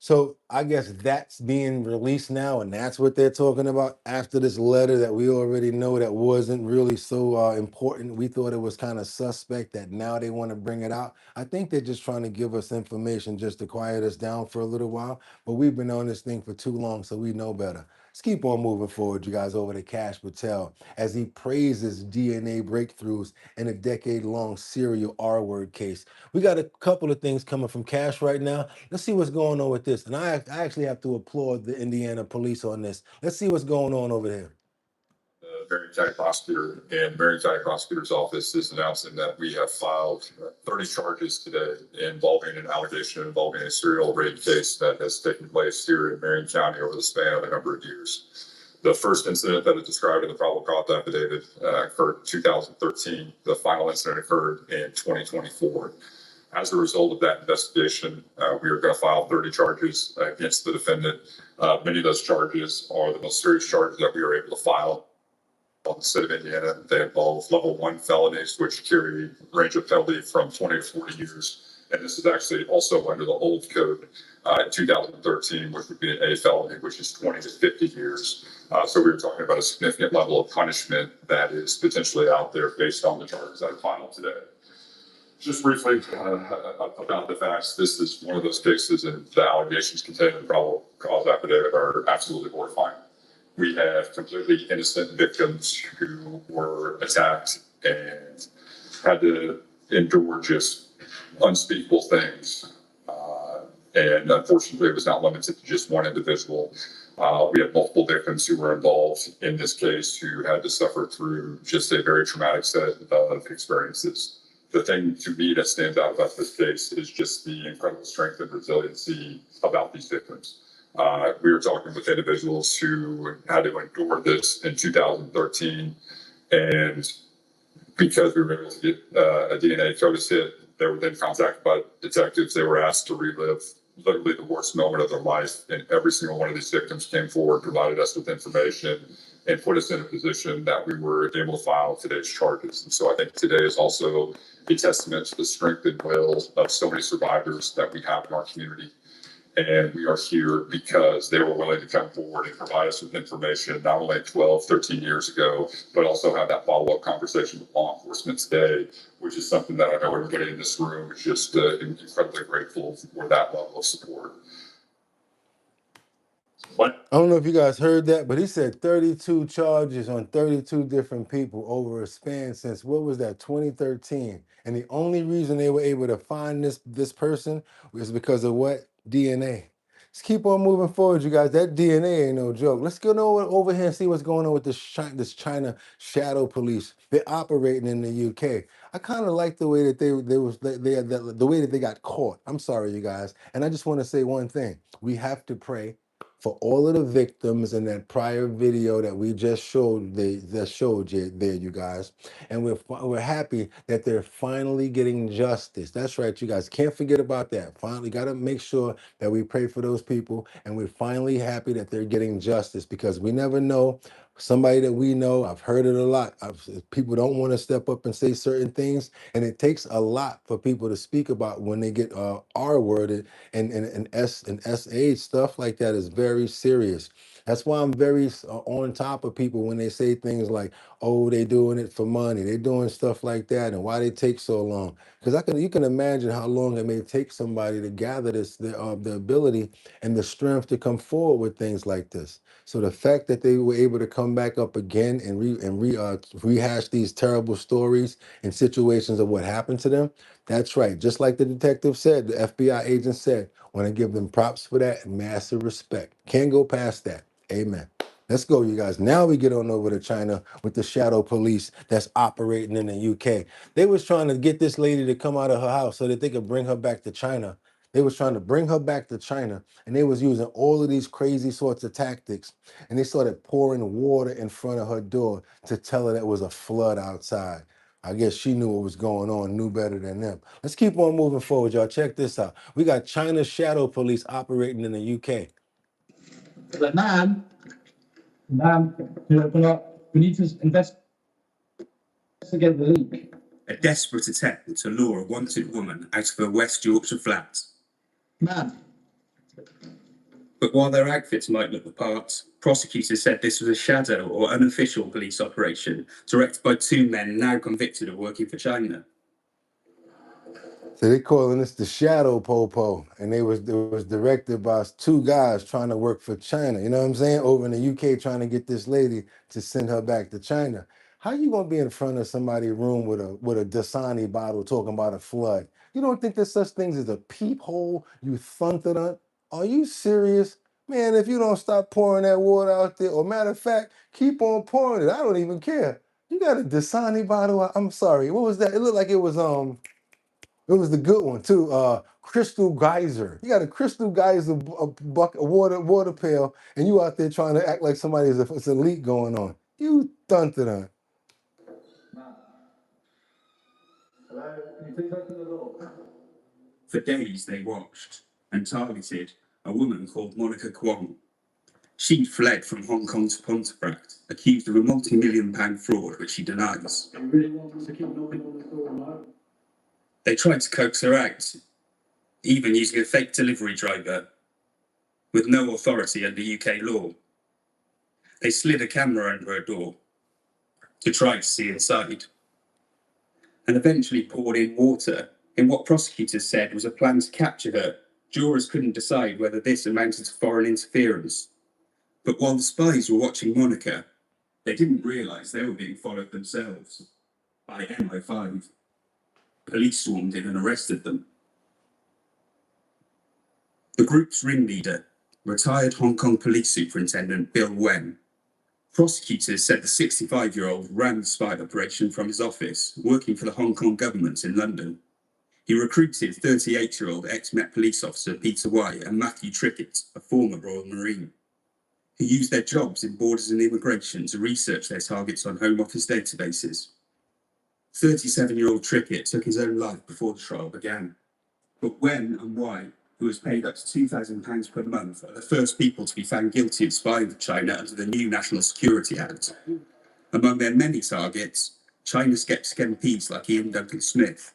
So I guess that's being released now, and that's what they're talking about after this letter that we already know that wasn't really so important. We thought it was kind of suspect that now they want to bring it out. I think they're just trying to give us information just to quiet us down for a little while, but we've been on this thing for too long, so we know better. Let's keep on moving forward, you guys, over to Kash Patel as he praises DNA breakthroughs in a decade-long serial R-word case. We got a couple of things coming from Kash right now. Let's see what's going on with this. And I actually have to applaud the Indiana police on this. Let's see what's going on over there. The Marion County prosecutor and Marion County prosecutor's office is announcing that we have filed 30 charges today involving an allegation involving a serial rape case that has taken place here in Marion County over the span of a number of years. The first incident that is described in the probable cause affidavit occurred in 2013. The final incident occurred in 2024. As a result of that investigation, we are going to file 30 charges against the defendant. Many of those charges are the most serious charges that we are able to file on the state of Indiana. They involve level 1 felonies, which carry range of penalty from 20 to 40 years. And this is actually also under the old code in 2013, which would be an A felony, which is 20 to 50 years. So we were talking about a significant level of punishment that is potentially out there based on the charges I filed today. Just briefly about the facts, this is one of those cases, and the allegations contained in the probable cause affidavit are absolutely horrifying. we have completely innocent victims who were attacked and had to endure just unspeakable things. And unfortunately, it was not limited to just one individual. We had multiple victims who were involved in this case who had to suffer through just a very traumatic set of experiences. The thing to me that stands out about this case is just the incredible strength and resiliency about these victims. We were talking with individuals who had to endure this in 2013, and because we were able to get a DNA CODIS hit, they were then contacted by detectives. They were asked to relive literally the worst moment of their life, and every single one of these victims came forward, provided us with information, and put us in a position that we were able to file today's charges. And so I think today is also a testament to the strength and will of so many survivors that we have in our community. And we are here because they were willing to come forward and provide us with information, not only 12, 13 years ago, but also have that follow-up conversation with law enforcement today, which is something that I know everybody in this room is just incredibly grateful for that level of support. What? I don't know if you guys heard that, but he said 32 charges on 32 different people over a span since, what was that, 2013. And the only reason they were able to find this person was because of what? DNA. Let's keep on moving forward, you guys. That DNA ain't no joke. Let's go over here and see what's going on with this China shadow police. They're operating in the UK. I kind of like the way that the way that they got caught. I'm sorry, you guys. And I just want to say one thing. We have to pray for all of the victims in that prior video that we just showed, there, you guys. And we're happy that they're finally getting justice. That's right, you guys. Can't forget about that. Finally, got to make sure that we pray for those people, and we're finally happy that they're getting justice, because we never know. Somebody that we know, I've heard it a lot. People don't want to step up and say certain things, and it takes a lot for people to speak about when they get R-worded and SA stuff like that is very serious. That's why I'm very on top of people when they say things like, "Oh, they doing it for money. They're doing stuff like that, and why they take so long?" Because you can imagine how long it may take somebody to gather the ability and the strength to come forward with things like this. So the fact that they were able to come back up again and rehash these terrible stories and situations of what happened to them, that's right. Just like the detective said, the FBI agent said, want to give them props for that and massive respect. Can't go past that. Amen. Let's go, you guys. Now we get on over to China with the shadow police that's operating in the UK. They was trying to get this lady to come out of her house so that they could bring her back to China. They was trying to bring her back to China, and they was using all of these crazy sorts of tactics. And they started pouring water in front of her door to tell her that it was a flood outside. I guess she knew what was going on, knew better than them. Let's keep on moving forward, y'all. Check this out. We got China's shadow police operating in the UK. Like, ma'am, we need to investigate the leak. A desperate attempt to lure a wanted woman out of a West Yorkshire flat. Ma'am. But while their outfits might look the part, prosecutors said this was a shadow or unofficial police operation directed by two men now convicted of working for China. So they calling this the shadow popo, and it was directed by two guys trying to work for China. You know what I'm saying? Over in the UK, trying to get this lady to send her back to China. How you gonna be in front of somebody's room with a Dasani bottle talking about a flood? You don't think there's such things as a peephole? You thundered. Are you serious? Man, if you don't stop pouring that water out there, or matter of fact, keep on pouring it. I don't even care. You got a Dasani bottle. I'm sorry. What was that? It looked like it was it was the good one too. Crystal Geyser. You got a Crystal Geyser bucket water pail, and you out there trying to act like somebody's it's a leak going on. You thunted on. For days they watched and targeted a woman called Monica Kwong. She fled from Hong Kong to Pontefract, accused of a multi-million-pound fraud, which she denies. You really want us to keep knocking on the door, no? They tried to coax her out, even using a fake delivery driver with no authority under UK law. They slid a camera under her door to try to see inside, and eventually poured in water in what prosecutors said was a plan to capture her. Jurors couldn't decide whether this amounted to foreign interference But while the spies were watching Monica, they didn't realise they were being followed themselves by MI5. Police swarmed in and arrested them. The group's ringleader, retired Hong Kong Police Superintendent Bill Wen. Prosecutors said the 65-year-old ran the spy operation from his office, working for the Hong Kong government in London. He recruited 38-year-old ex-Met police officer Peter White and Matthew Trickett, a former Royal Marine, who used their jobs in borders and immigration to research their targets on Home Office databases. 37-year-old Trickett took his own life before the trial began. But Wen and White, who was paid up to £2,000 per month, are the first people to be found guilty of spying for China under the new National Security Act. Among their many targets, China skeptic MPs like Ian Duncan Smith.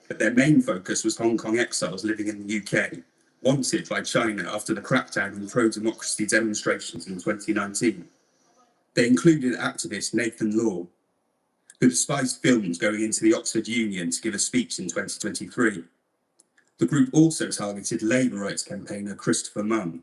But their main focus was Hong Kong exiles living in the UK, wanted by China after the crackdown on pro-democracy demonstrations in 2019. They included activist Nathan Law, who despised films going into the Oxford Union to give a speech in 2023. The group also targeted Labour rights campaigner Christopher Munn.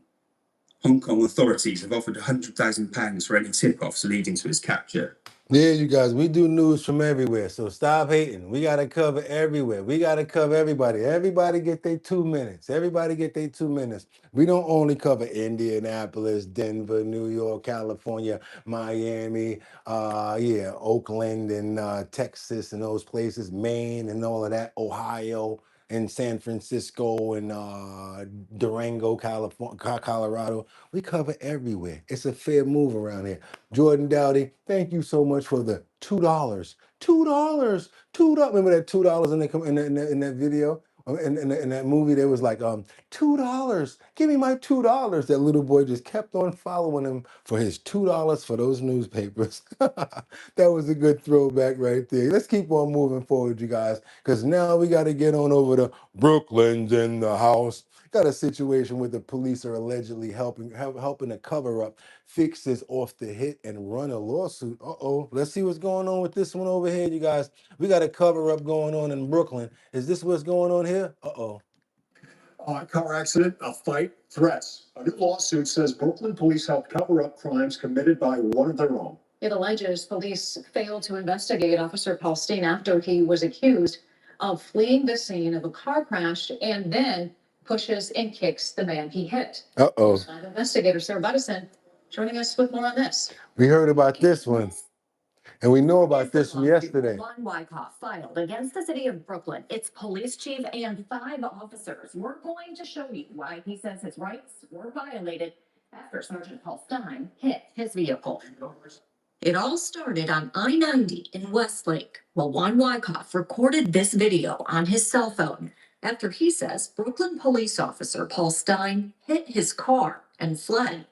Hong Kong authorities have offered £100,000 for any tip-offs leading to his capture. Yeah, you guys, we do news from everywhere, so stop hating. We got to cover everywhere. We got to cover everybody. Everybody get their 2 minutes. Everybody get their 2 minutes. We don't only cover Indianapolis, Denver, New York, California, Miami, Oakland and Texas and those places, Maine and all of that, Ohio and San Francisco and Durango, California, Colorado. We cover everywhere. It's a fair move around here. Jordan Dowdy, thank you so much for the $2. $2. Remember that $2 in that video? In that movie, there was like $2. Give me my $2. That little boy just kept on following him for his $2 for those newspapers. That was a good throwback right there. Let's keep on moving forward, you guys, because now we got to get on over to Brooklyn's in the house. Got a situation where the police are allegedly helping to cover up, fix this off the hit, and run a lawsuit. Let's see what's going on with this one over here, you guys. We got a cover up going on in Brooklyn. Is this what's going on here? Car accident, a fight, threats. A new lawsuit says Brooklyn police helped cover up crimes committed by one of their own. It alleges police failed to investigate Officer Paul Steen after he was accused of fleeing the scene of a car crash and then pushes and kicks the man he hit. Investigator Sarah Buttison joining us with more on this. We heard about this one. And we know about this from yesterday. Von Wyckoff filed against the city of Brooklyn, its police chief, and 5 officers. We're going to show you why he says his rights were violated after Sergeant Paul Stein hit his vehicle. It all started on I-90 in Westlake, while Von Wyckoff recorded this video on his cell phone after he says Brooklyn police officer Paul Stein hit his car and fled.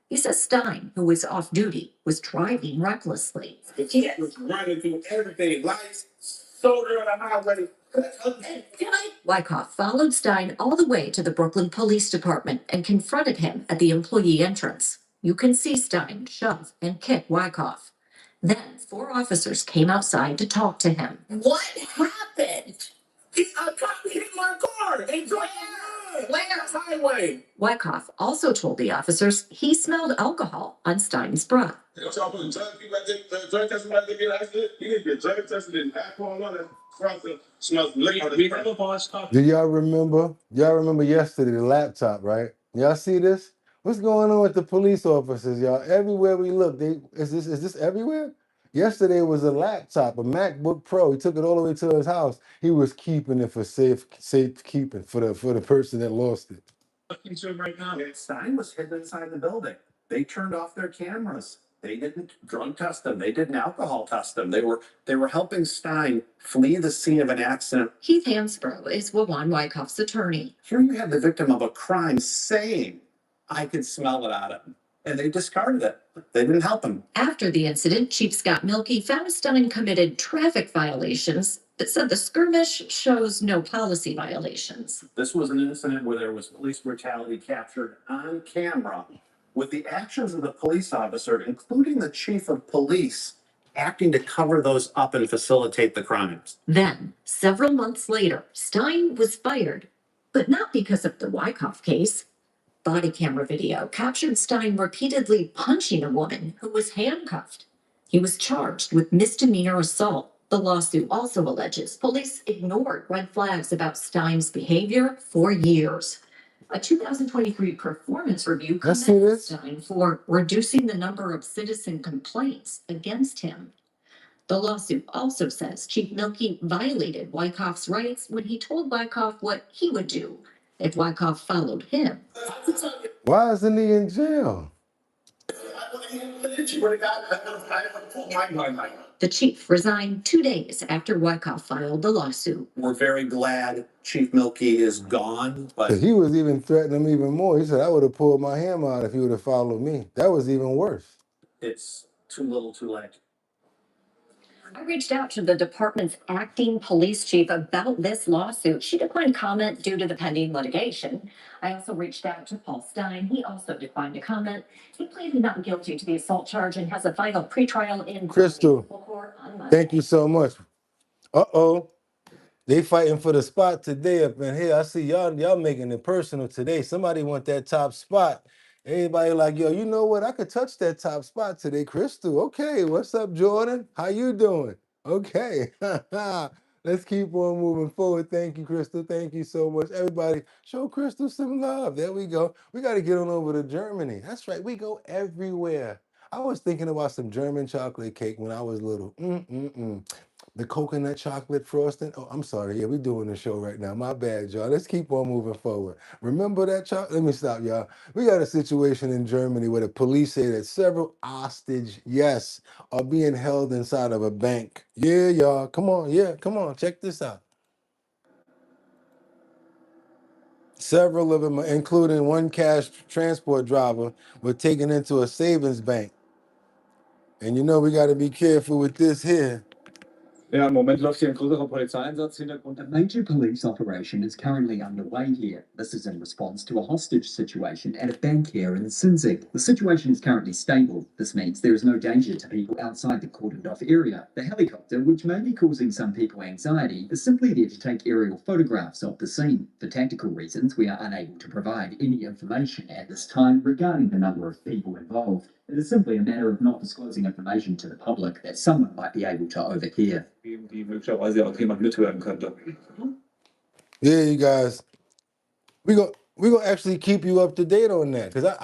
He says Stein, who was off duty, was driving recklessly. The kid was running through everything, lights, shoulder on the highway. Wyckoff followed Stein all the way to the Brooklyn Police Department and confronted him at the employee entrance. You can see Stein shove and kick Wyckoff. Then 4 officers came outside to talk to him. What happened? A cop hit my car and drove the highway. Wyckoff also told the officers he smelled alcohol on Stein's breath. Did y'all remember yesterday the laptop, right? Y'all see this? What's going on with the police officers, y'all? Everywhere we look, is this everywhere? Yesterday was a laptop, a MacBook Pro. He took it all the way to his house. He was keeping it for safe keeping for the person that lost it. Looking to him right now. Stein was hidden inside the building. They turned off their cameras. They didn't drug test them. They didn't alcohol test them. They were helping Stein flee the scene of an accident. Keith Hansbrough is Von Wyckoff's attorney. Here you have the victim of a crime saying, I could smell it out of him. And they discarded it. They didn't help him. After the incident, Chief Scott Milkey found Stein committed traffic violations, but said the skirmish shows no policy violations. This was an incident where there was police brutality captured on camera with the actions of the police officer, including the chief of police, acting to cover those up and facilitate the crimes. Then, several months later, Stein was fired, but not because of the Wyckoff case. Body camera video captured Stein repeatedly punching a woman who was handcuffed. He was charged with misdemeanor assault. The lawsuit also alleges police ignored red flags about Stein's behavior for years. A 2023 performance review Let's see commended this. Stein for reducing the number of citizen complaints against him. The lawsuit also says Chief Milkey violated Wyckoff's rights when he told Wyckoff what he would do if Wyckoff followed him. Why isn't he in jail? The chief resigned 2 days after Wyckoff filed the lawsuit. We're very glad Chief Milkey is gone, but 'Cause he was even threatening him even more. He said, I would have pulled my hammer out if he would have followed me. That was even worse. it's too little too late. I reached out to the department's acting police chief about this lawsuit. She declined comment due to the pending litigation. I also reached out to Paul Stein. He also declined to comment. He pleaded not guilty to the assault charge and has a final pretrial in Crystal, court on Monday. thank you so much. Uh-oh. They fighting for the spot today up in here. I see y'all making it personal today. Somebody want that top spot. Everybody like, yo, you know what? I could touch that top spot today. Crystal, okay. What's up, Jordan? How you doing? Okay. Let's keep on moving forward. Thank you, Crystal. Thank you so much. Everybody, show Crystal some love. There we go. We got to get on over to Germany. That's right. We go everywhere. I was thinking about some German chocolate cake when I was little. The coconut chocolate frosting. Oh, I'm sorry. Yeah, we're doing the show right now. My bad, y'all. Let's keep on moving forward. Remember that chocolate? Let me stop, y'all. We got a situation in Germany where the police say that several hostage, yes, are being held inside of a bank. Yeah, y'all. Come on. Yeah, come on. Check this out. Several of them, including one cash transport driver, were taken into a savings bank. And you know we got to be careful with this here. Ja, im Moment läuft hier ein größerer Polizeieinsatz. Hintergrund. A major police operation is currently underway here. This is in response to a hostage situation at a bank here in Sinzig. The situation is currently stable. This means there is no danger to people outside the cordoned off area. The helicopter, which may be causing some people anxiety, is simply there to take aerial photographs of the scene. For tactical reasons, we are unable to provide any information at this time regarding the number of people involved. It is simply a matter of not disclosing information to the public that someone might be able to overhear. Die möglicherweise auch jemand mithören könnte. Yeah, you guys. We gonna actually keep you up to date on that because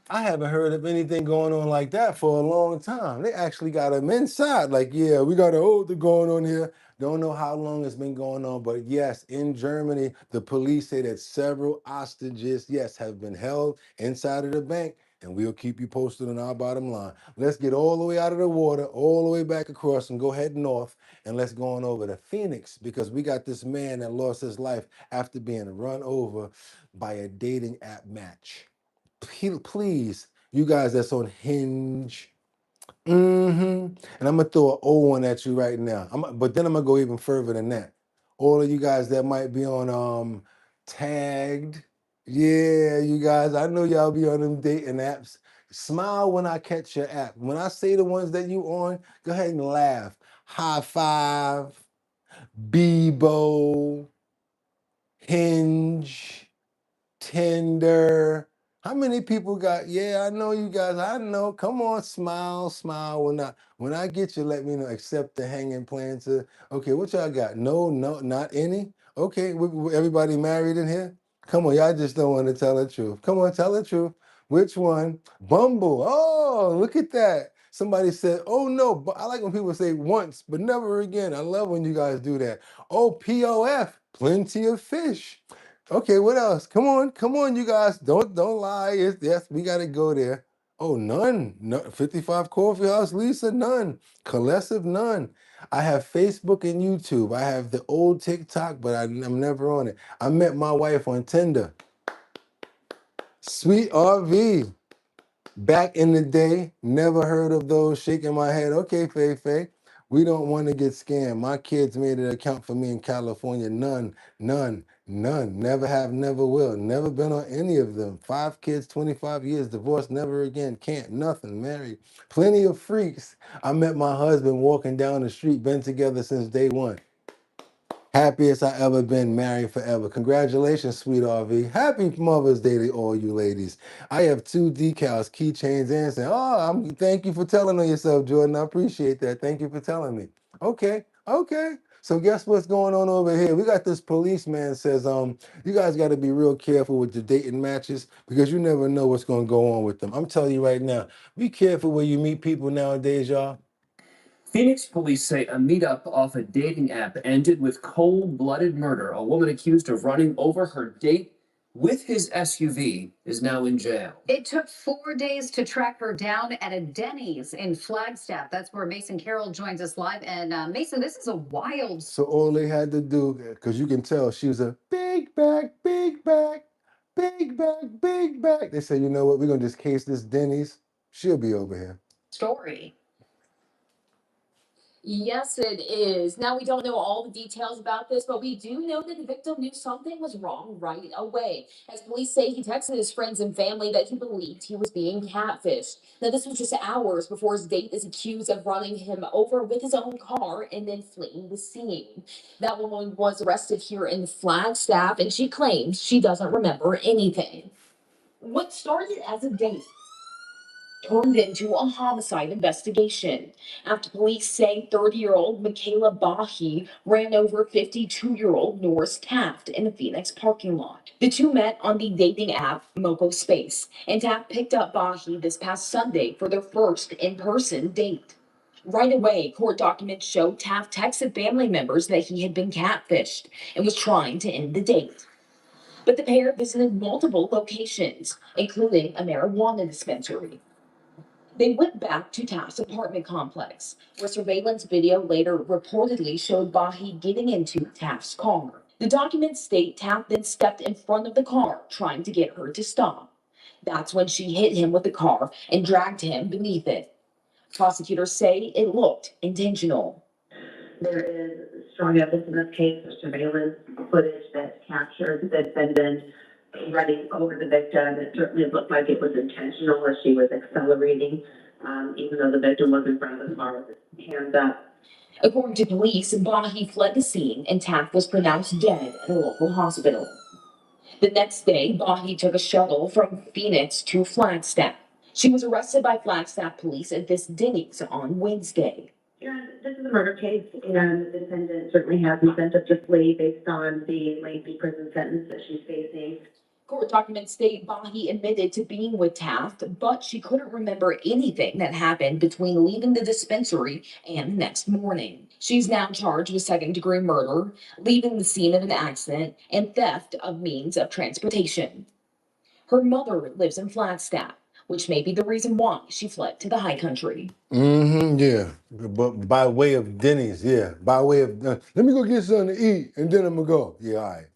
I haven't heard of anything going on like that for a long time. They actually got them inside. Like, yeah, we got a hold going on here. Don't know how long it's been going on, but yes, in Germany, the police say that several hostages, yes, have been held inside of the bank, and we'll keep you posted on our bottom line. Let's get all the way out of the water, all the way back across, and go head north, and let's go on over to Phoenix because we got this man that lost his life after being run over by a dating app match. Please, you guys that's on Hinge, and I'm gonna throw an O one at you right now. But then I'm gonna go even further than that. All of you guys that might be on Tagged, yeah, you guys, I know y'all be on them dating apps. Smile when I catch your app. When I say the ones that you on, go ahead and laugh. High Five, Bebo, Hinge, Tinder. How many people got? Yeah, I know you guys. I know. Come on, smile, smile. When I get you, let me know. Accept the hanging plans. Okay, what y'all got? No, not any. Okay, everybody married in here? Come on, y'all just don't want to tell the truth. Come on, tell the truth. Which one? Bumble. Oh, look at that. Somebody said, oh no, but I like when people say once, but never again. I love when you guys do that. Oh, POF, plenty of fish. Okay, what else? Come on, you guys. Don't lie. Yes, we gotta go there. Oh, none. No, 55 Coffee House, Lisa, none. Colessive, none. I have Facebook and YouTube. I have the old TikTok, but I'm never on it. I met my wife on Tinder. Sweet RV. Back in the day, never heard of those. Shaking my head. Okay, Faye. We don't want to get scammed. My kids made an account for me in California. None. Never have, never will. Never been on any of them. 5 kids, 25 years, divorced, never again. Can't, nothing, married. Plenty of freaks. I met my husband walking down the street, been together since day one. Happiest I ever been, married forever. Congratulations, sweet RV. Happy Mother's Day to all you ladies. I have 2 decals, keychains, and saying, thank you for telling on yourself, Jordan. I appreciate that. Thank you for telling me. Okay, okay. So guess what's going on over here? We got this policeman says, you guys got to be real careful with your dating matches because you never know what's going to go on with them. I'm telling you right now, be careful where you meet people nowadays, y'all. Phoenix police say a meetup off a dating app ended with cold-blooded murder. A woman accused of running over her date with his SUV is now in jail. It took 4 days to track her down at a Denny's in Flagstaff. That's where Mason Carroll joins us live. And Mason, this is a wild. So all they had to do, because you can tell she was a big bag, big bag, big bag, big bag. They said, you know what, we're going to just case this Denny's. She'll be over here. Story. Yes, it is. Now, we don't know all the details about this, but we do know that the victim knew something was wrong right away. As police say, he texted his friends and family that he believed he was being catfished. Now, this was just hours before his date is accused of running him over with his own car and then fleeing the scene. That woman was arrested here in Flagstaff, and she claims she doesn't remember anything. What started as a date turned into a homicide investigation after police say 30-year-old Michaela Bahi ran over 52-year-old Norris Taft in a Phoenix parking lot. The two met on the dating app Moco Space, and Taft picked up Bahi this past Sunday for their first in-person date. Right away, court documents show Taft texted family members that he had been catfished and was trying to end the date. But the pair visited multiple locations, including a marijuana dispensary. They went back to Taft's apartment complex, where surveillance video later reportedly showed Bahi getting into Taft's car. The documents state Taft then stepped in front of the car, trying to get her to stop. That's when she hit him with the car and dragged him beneath it. Prosecutors say it looked intentional. There is strong evidence in this case of surveillance footage that captured the defendant running over the victim. It certainly looked like it was intentional as she was accelerating, even though the victim was in front of the car with his hands up. According to police, Bahi fled the scene and Taft was pronounced dead at a local hospital. The next day, Bahi took a shuttle from Phoenix to Flagstaff. She was arrested by Flagstaff police at this Denny's on Wednesday. And this is a murder case, and the defendant certainly has incentive to flee based on the lengthy prison sentence that she's facing. Court documents state Bahi admitted to being with Taft, but she couldn't remember anything that happened between leaving the dispensary and the next morning. She's now charged with second-degree murder, leaving the scene of an accident, and theft of means of transportation. Her mother lives in Flagstaff, which may be the reason why she fled to the high country. Yeah. But by way of Denny's, yeah. By way of, let me go get something to eat and then I'm going to go. Yeah, all right.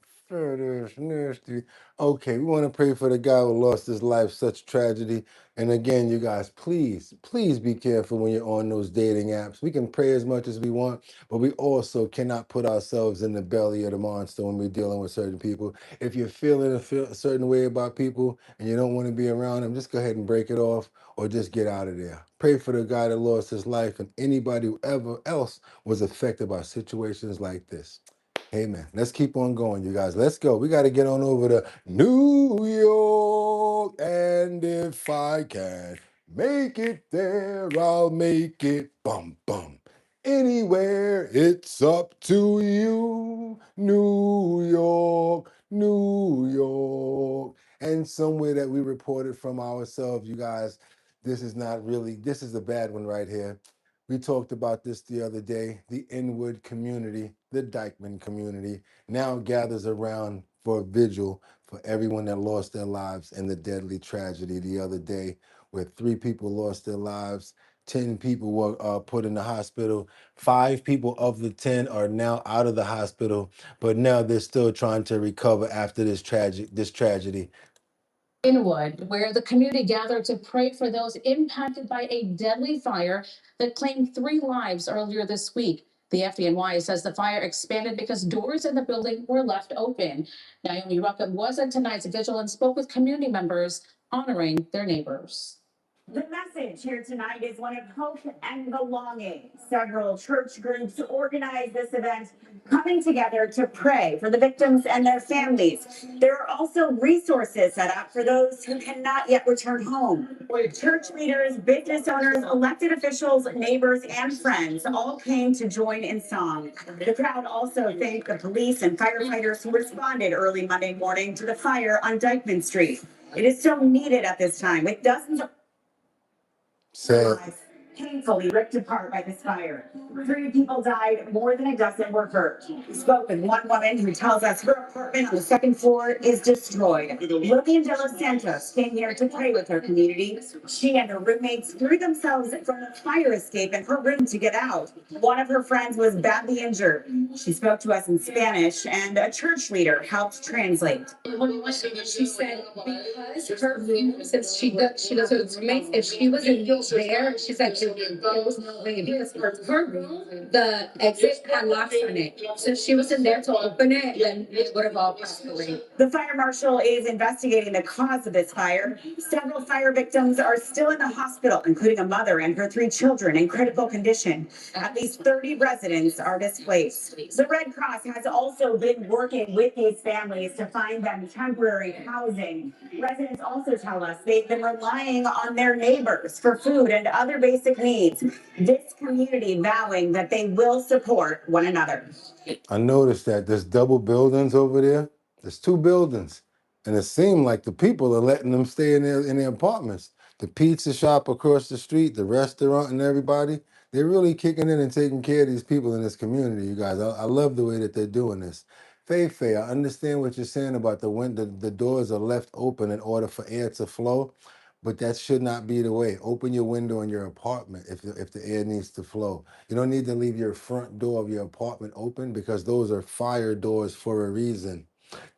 Nasty. Okay, we want to pray for the guy who lost his life, such tragedy. And again, you guys, please, please be careful when you're on those dating apps. We can pray as much as we want, but we also cannot put ourselves in the belly of the monster when we're dealing with certain people. If you're feeling a certain way about people and you don't want to be around them, just go ahead and break it off or just get out of there. Pray for the guy that lost his life and anybody who ever else was affected by situations like this. Amen. Let's keep on going, you guys. Let's go. We got to get on over to New York. And if I can make it there, I'll make it. Bum, bum. Anywhere, it's up to you. New York, New York. And somewhere that we reported from ourselves, you guys, this is not really, this is the bad one right here. We talked about this the other day. The Inwood community, the Dykeman community, now gathers around for a vigil for everyone that lost their lives in the deadly tragedy the other day, where 3 people lost their lives, 10 people were put in the hospital. 5 people of the 10 are now out of the hospital, but now they're still trying to recover after this tragedy. Inwood, where the community gathered to pray for those impacted by a deadly fire that claimed 3 lives earlier this week. The FDNY says the fire expanded because doors in the building were left open. Naomi Ruckup was at tonight's vigil and spoke with community members honoring their neighbors. The message here tonight is one of hope and belonging. Several church groups organized this event, coming together to pray for the victims and their families. There are also resources set up for those who cannot yet return home. Church leaders, business owners, elected officials, neighbors, and friends all came to join in song. The crowd also thanked the police and firefighters who responded early Monday morning to the fire on Dyckman Street. It is so needed at this time, with dozens of Sad. lives painfully ripped apart by this fire. 3 people died, more than a dozen were hurt. We spoke with one woman who tells us her apartment on the second floor is destroyed. Lillian De Los Santos came here to pray with her community. She and her roommates threw themselves from the fire escape in her room to get out. One of her friends was badly injured. She spoke to us in Spanish, and a church leader helped translate. She said because her room, since she does her roommates, if she wasn't there, she said there was no way because her room, the exit had locks on it. So she wasn't there to open it, then it would have all passed away. The fire marshal is investigating the cause of this fire. Several fire victims are still in the hospital, including a mother and her 3 children in critical condition. At least 30 residents are displaced. The Red Cross has also been working with these families to find them temporary housing. Residents also tell us they've been relying on their neighbors for food and other basic needs. This community vowing that they will support one another. I noticed that there's double buildings over there. There's 2 buildings. And it seemed like the people are letting them stay in their apartments. The pizza shop across the street, the restaurant and everybody, they're really kicking in and taking care of these people in this community, you guys. I love the way that they're doing this. Faye, I understand what you're saying about the doors are left open in order for air to flow, but that should not be the way. Open your window in your apartment if the air needs to flow. You don't need to leave your front door of your apartment open because those are fire doors for a reason.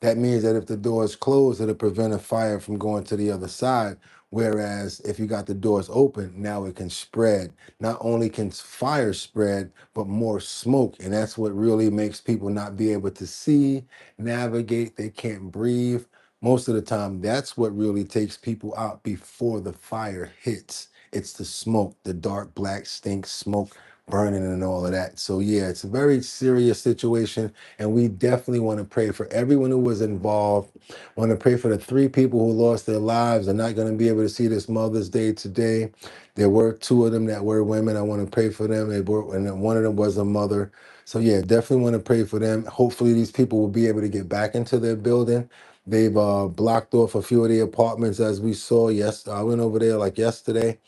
That means that if the door is closed, it'll prevent a fire from going to the other side. Whereas if you got the doors open, now it can spread. Not only can fire spread, but more smoke. And that's what really makes people not be able to see, navigate. They can't breathe. Most of the time, that's what really takes people out before the fire hits. It's the smoke, the dark black stink smoke burning and all of that. So yeah, it's a very serious situation. And we definitely want to pray for everyone who was involved. Want to pray for the 3 people who lost their lives and not going to be able to see this Mother's Day today. There were 2 of them that were women. I want to pray for them. And then one of them was a mother. So yeah, definitely want to pray for them. Hopefully these people will be able to get back into their building. They've blocked off a few of the apartments as we saw. Yes, I went over there like yesterday.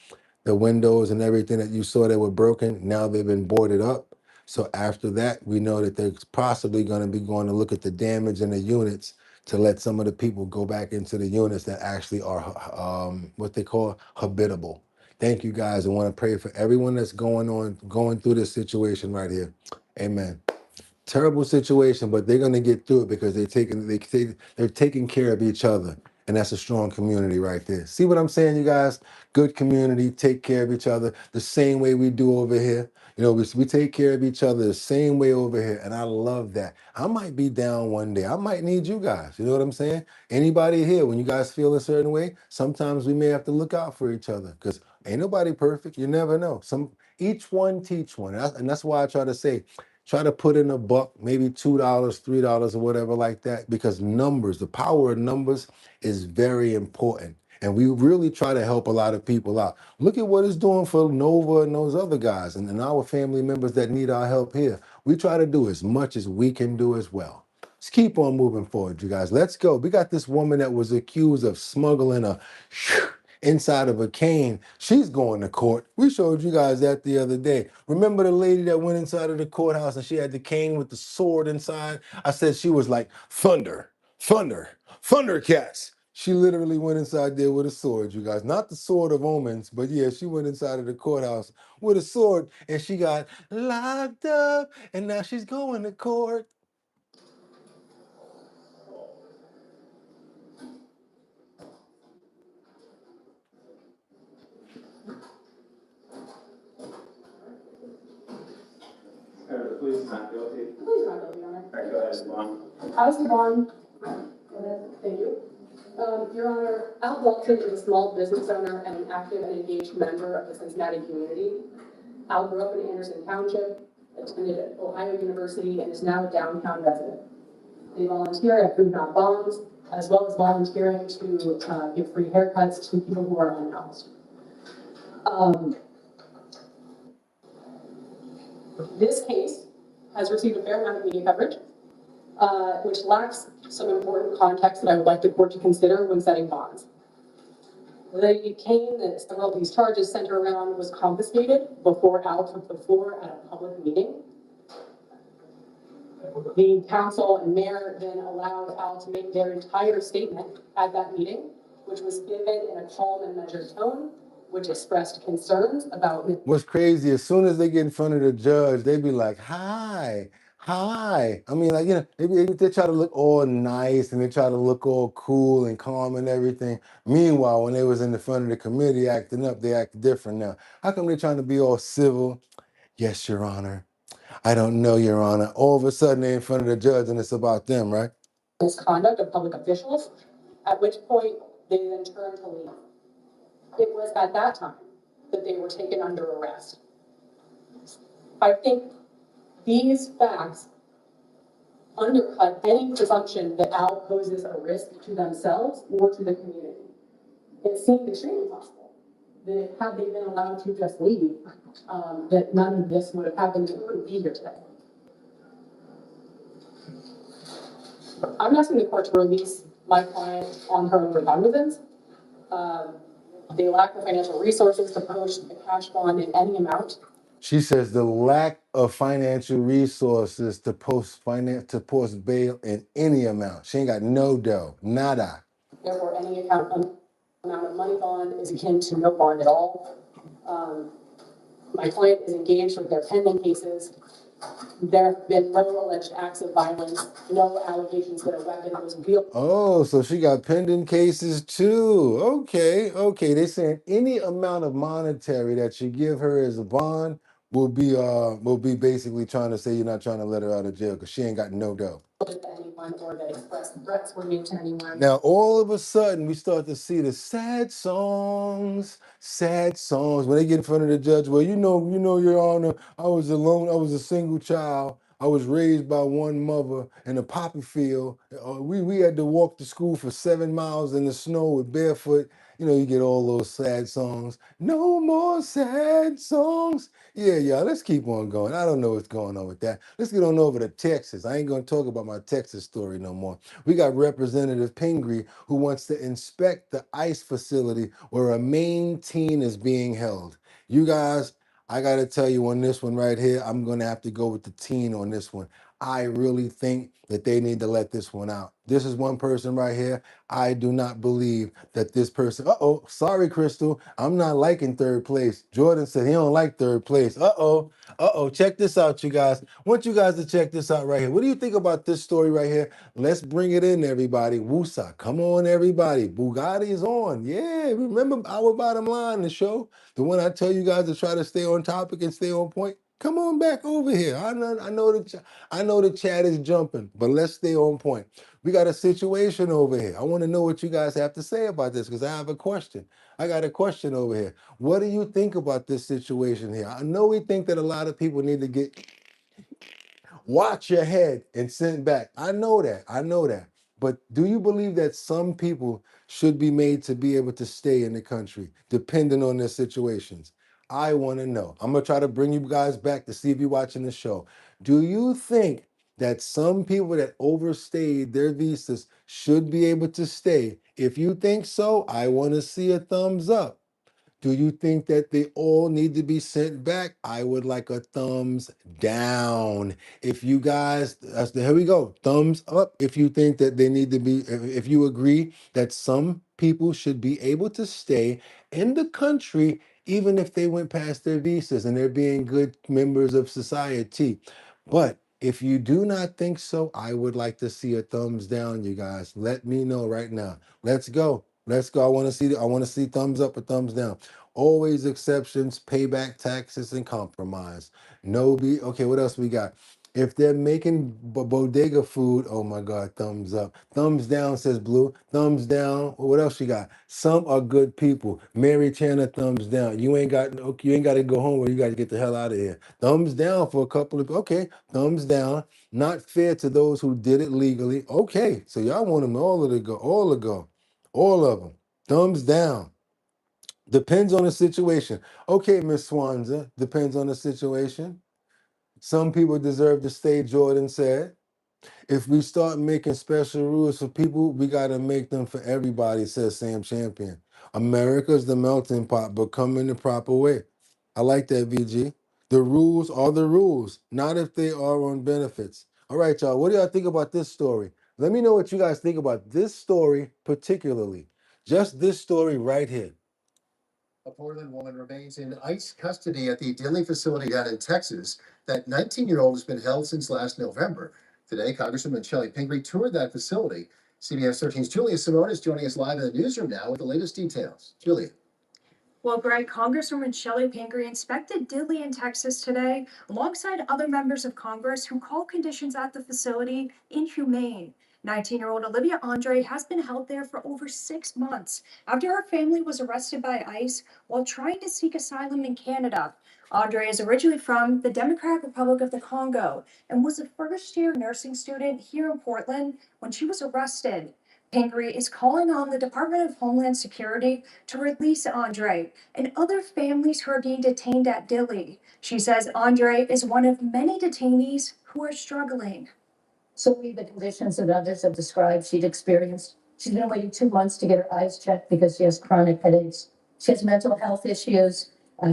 The windows and everything that you saw that were broken, now they've been boarded up. So after that, we know that they're possibly going to be going to look at the damage in the units to let some of the people go back into the units that actually are what they call habitable. Thank you guys. I want to pray for everyone that's going through this situation right here. Amen. Terrible situation, but they're gonna get through it because they're taking care of each other, and that's a strong community right there. See what I'm saying, you guys? Good community, take care of each other the same way we do over here. You know, we take care of each other the same way over here, and I love that. I might be down one day. I might need you guys. You know what I'm saying? Anybody here, when you guys feel a certain way, sometimes we may have to look out for each other because ain't nobody perfect. You never know. Each one teach one, and that's why I try to say. Try to put in a buck, maybe $2, $3 or whatever like that, because numbers, the power of numbers is very important. And we really try to help a lot of people out. Look at what it's doing for Nova and those other guys and our family members that need our help here. We try to do as much as we can do as well. Let's keep on moving forward, you guys. Let's go. We got this woman that was accused of smuggling a inside of a cane. She's going to court. We showed you guys that the other day. Remember the lady that went inside of the courthouse and she had the cane with the sword inside? I said she was like thunder, thunder, thundercats. She literally went inside there with a sword, you guys. Not the sword of omens, but yeah, she went inside of the courthouse with a sword and she got locked up and now she's going to court. Please not guilty. Please not guilty on it. All right, go ahead, Mom. I was born. Thank you. Your Honor, Al Dalton is a small business owner and an active and engaged member of the Cincinnati community. Al grew up in Anderson Township, attended Ohio University, and is now a downtown resident. They volunteer at Food Not Bombs, as well as volunteering to give free haircuts to people who are unhoused. This case has received a fair amount of media coverage, which lacks some important context that I would like the court to consider when setting bonds. The cane that several of these charges center around was confiscated before Al took the floor at a public meeting. The council and mayor then allowed Al to make their entire statement at that meeting, which was given in a calm and measured tone, which expressed concerns about. What's crazy, as soon as they get in front of the judge, they be like, hi, hi. I mean, like, you know, they try to look all nice and they try to look all cool and calm and everything. Meanwhile, when they was in the front of the committee acting up, they act different now. How come they're trying to be all civil? Yes, Your Honor. I don't know, Your Honor. All of a sudden, they're in front of the judge and it's about them, right? Misconduct of public officials, at which point they then turned to leave. It was at that time that they were taken under arrest. I think these facts undercut any presumption that Al poses a risk to themselves or to the community. It seemed extremely possible that had they been allowed to just leave, that none of this would have happened and we wouldn't be here today. I'm asking the court to release my client on her own cognizance. They lack the financial resources to post a cash bond in any amount. She says the lack of financial resources to post bail in any amount. She ain't got no dough, nada. Therefore, any amount of money bond is akin to no bond at all. My client is engaged with their pending cases. There have been no alleged acts of violence, no allegations that a weapon was wielded. Oh, so she got pending cases too. Okay. They saying any amount of monetary that you give her as a bond will be basically trying to say you're not trying to let her out of jail because she ain't got no dough. Anyone or that expressed threats were made to anyone. Now all of a sudden we start to see the sad songs when they get in front of the judge. Well, you know, Your Honor, I was alone. I was a single child. I was raised by one mother in a poppy field. We had to walk to school for 7 miles in the snow with barefoot. You know, you get all those sad songs. No more sad songs. Yeah, let's keep on going. I don't know what's going on with that. Let's get on over to Texas. I ain't gonna talk about my Texas story no more. We got Representative Pingree who wants to inspect the ICE facility where a Maine teen is being held. You guys, I got to tell you on this one right here, I'm going to have to go with the teen on this one. I really think that they need to let this one out. This is one person right here. I do not believe that this person, sorry, Crystal, I'm not liking third place. Jordan said he don't like third place. Check this out, you guys. I want you guys to check this out right here. What do you think about this story right here? Let's bring it in, everybody. Woosah, come on, everybody. Boogotti is on. Yeah, remember our bottom line, the show? The one I tell you guys to try to stay on topic and stay on point. Come on back over here. I know the chat is jumping, but let's stay on point. We got a situation over here. I want to know what you guys have to say about this because I have a question. I got a question over here. What do you think about this situation here? I know we think that a lot of people need to watch your head and sent back. I know that. But do you believe that some people should be made to be able to stay in the country, depending on their situations? I want to know. I'm going to try to bring you guys back to see if you're watching the show. Do you think that some people that overstayed their visas should be able to stay? If you think so, I want to see a thumbs up. Do you think that they all need to be sent back? I would like a thumbs down. If you guys, here we go. Thumbs up if you think that they need to be, if you agree that some people should be able to stay in the country even if they went past their visas and they're being good members of society. But if you do not think so, I would like to see a thumbs down, you guys. Let me know right now. Let's go. I want to see thumbs up or thumbs down. Always exceptions, payback taxes, and compromise. Okay, what else we got? If they're making bodega food, oh my God, thumbs up. Thumbs down, says Blue. Thumbs down. What else you got? Some are good people. Mary Chandler, thumbs down. You ain't got to go home, or you got to get the hell out of here. Thumbs down for a couple of, okay, thumbs down. Not fair to those who did it legally. Okay, so y'all want them all to go, all of them. Thumbs down. Depends on the situation. Okay, Miss Swanza, depends on the situation. Some people deserve to stay, Jordan said. If we start making special rules for people, we got to make them for everybody, says Sam Champion. America's the melting pot, but come in the proper way. I like that, VG. The rules are the rules, not if they are on benefits. All right, y'all, what do y'all think about this story? Let me know what you guys think about this story particularly. Just this story right here. A Portland woman remains in ICE custody at the Dilley facility down in Texas. That 19-year-old has been held since last November. Today, Congresswoman Shelley Pingree toured that facility. CBS 13's Julia Simone is joining us live in the newsroom now with the latest details. Julia. Well, Greg, Congresswoman Shelley Pingree inspected Dilley in Texas today, alongside other members of Congress who called conditions at the facility inhumane. 19-year-old Olivia Andre has been held there for over 6 months after her family was arrested by ICE while trying to seek asylum in Canada. Andre is originally from the Democratic Republic of the Congo and was a first-year nursing student here in Portland when she was arrested. Pingree is calling on the Department of Homeland Security to release Andre and other families who are being detained at Dilley. She says Andre is one of many detainees who are struggling. So the conditions that others have described she'd experienced. She's been waiting 2 months to get her eyes checked because she has chronic headaches. She has mental health issues.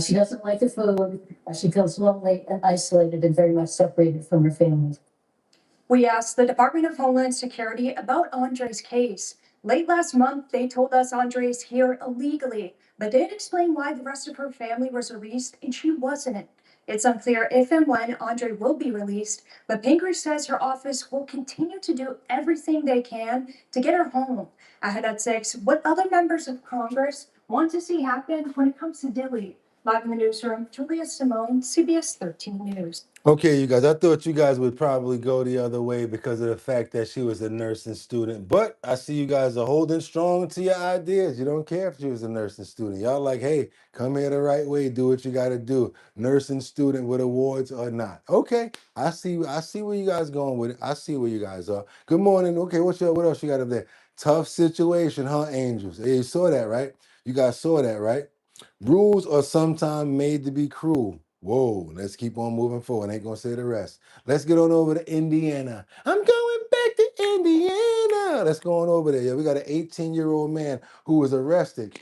She doesn't like the food. She feels lonely and isolated and very much separated from her family. We asked the Department of Homeland Security about Andre's case. Late last month, they told us Andre is here illegally, but didn't explain why the rest of her family was released and she wasn't. It's unclear if and when Andre will be released, but Pingree says her office will continue to do everything they can to get her home. Ahead at 6, what other members of Congress want to see happen when it comes to Dilley? Live in the newsroom, Julia Simone, CBS 13 News. Okay, you guys, I thought you guys would probably go the other way because of the fact that she was a nursing student. But I see you guys are holding strong to your ideas. You don't care if she was a nursing student. Y'all like, hey, come here the right way, do what you got to do. Nursing student with awards or not. Okay, I see where you guys going with it. I see where you guys are. Good morning. Okay, what else you got up there? Tough situation, huh, Angels? Hey, you saw that, right? You guys saw that, right? Rules are sometimes made to be cruel. Whoa, let's keep on moving forward. I ain't gonna say the rest. Let's get on over to Indiana. I'm going back to Indiana. Let's go on over there. Yeah, we got an 18-year-old man who was arrested,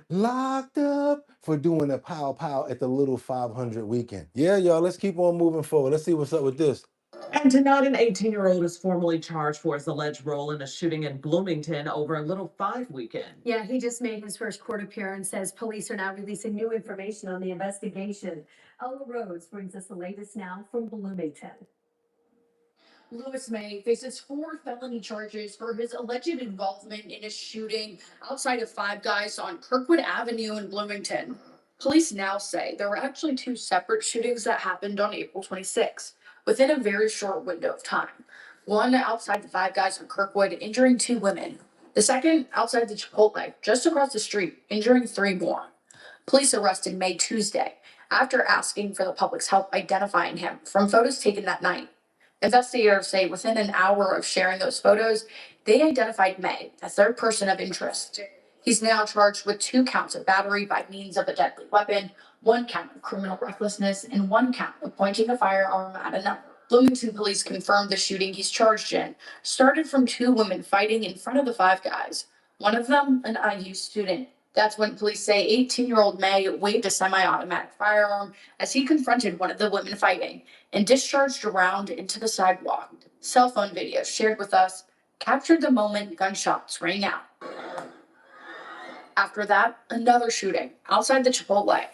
locked up for doing a pow pow at the Little 500 weekend. Yeah, y'all, let's keep on moving forward. Let's see what's up with this. And tonight, an 18-year-old is formally charged for his alleged role in a shooting in Bloomington over a Little 5 weekend. Yeah, he just made his first court appearance as police are now releasing new information on the investigation. Ella Rhodes brings us the latest now from Bloomington. Lewis May faces 4 felony charges for his alleged involvement in a shooting outside of Five Guys on Kirkwood Avenue in Bloomington. Police now say there were actually 2 separate shootings that happened on April 26, within a very short window of time. One outside the Five Guys on Kirkwood, injuring 2 women. The second outside the Chipotle, just across the street, injuring 3 more. Police arrested May Tuesday after asking for the public's help identifying him from photos taken that night. Investigators say within an hour of sharing those photos, they identified May, a third person of interest. He's now charged with 2 counts of battery by means of a deadly weapon, 1 count of criminal recklessness, and 1 count of pointing a firearm at another. Bloomington police confirmed the shooting he's charged in started from 2 women fighting in front of the Five Guys, one of them an IU student. That's when police say 18-year-old May waved a semi-automatic firearm as he confronted one of the women fighting and discharged a round into the sidewalk. Cell phone video shared with us captured the moment gunshots rang out. After that, another shooting outside the Chipotle.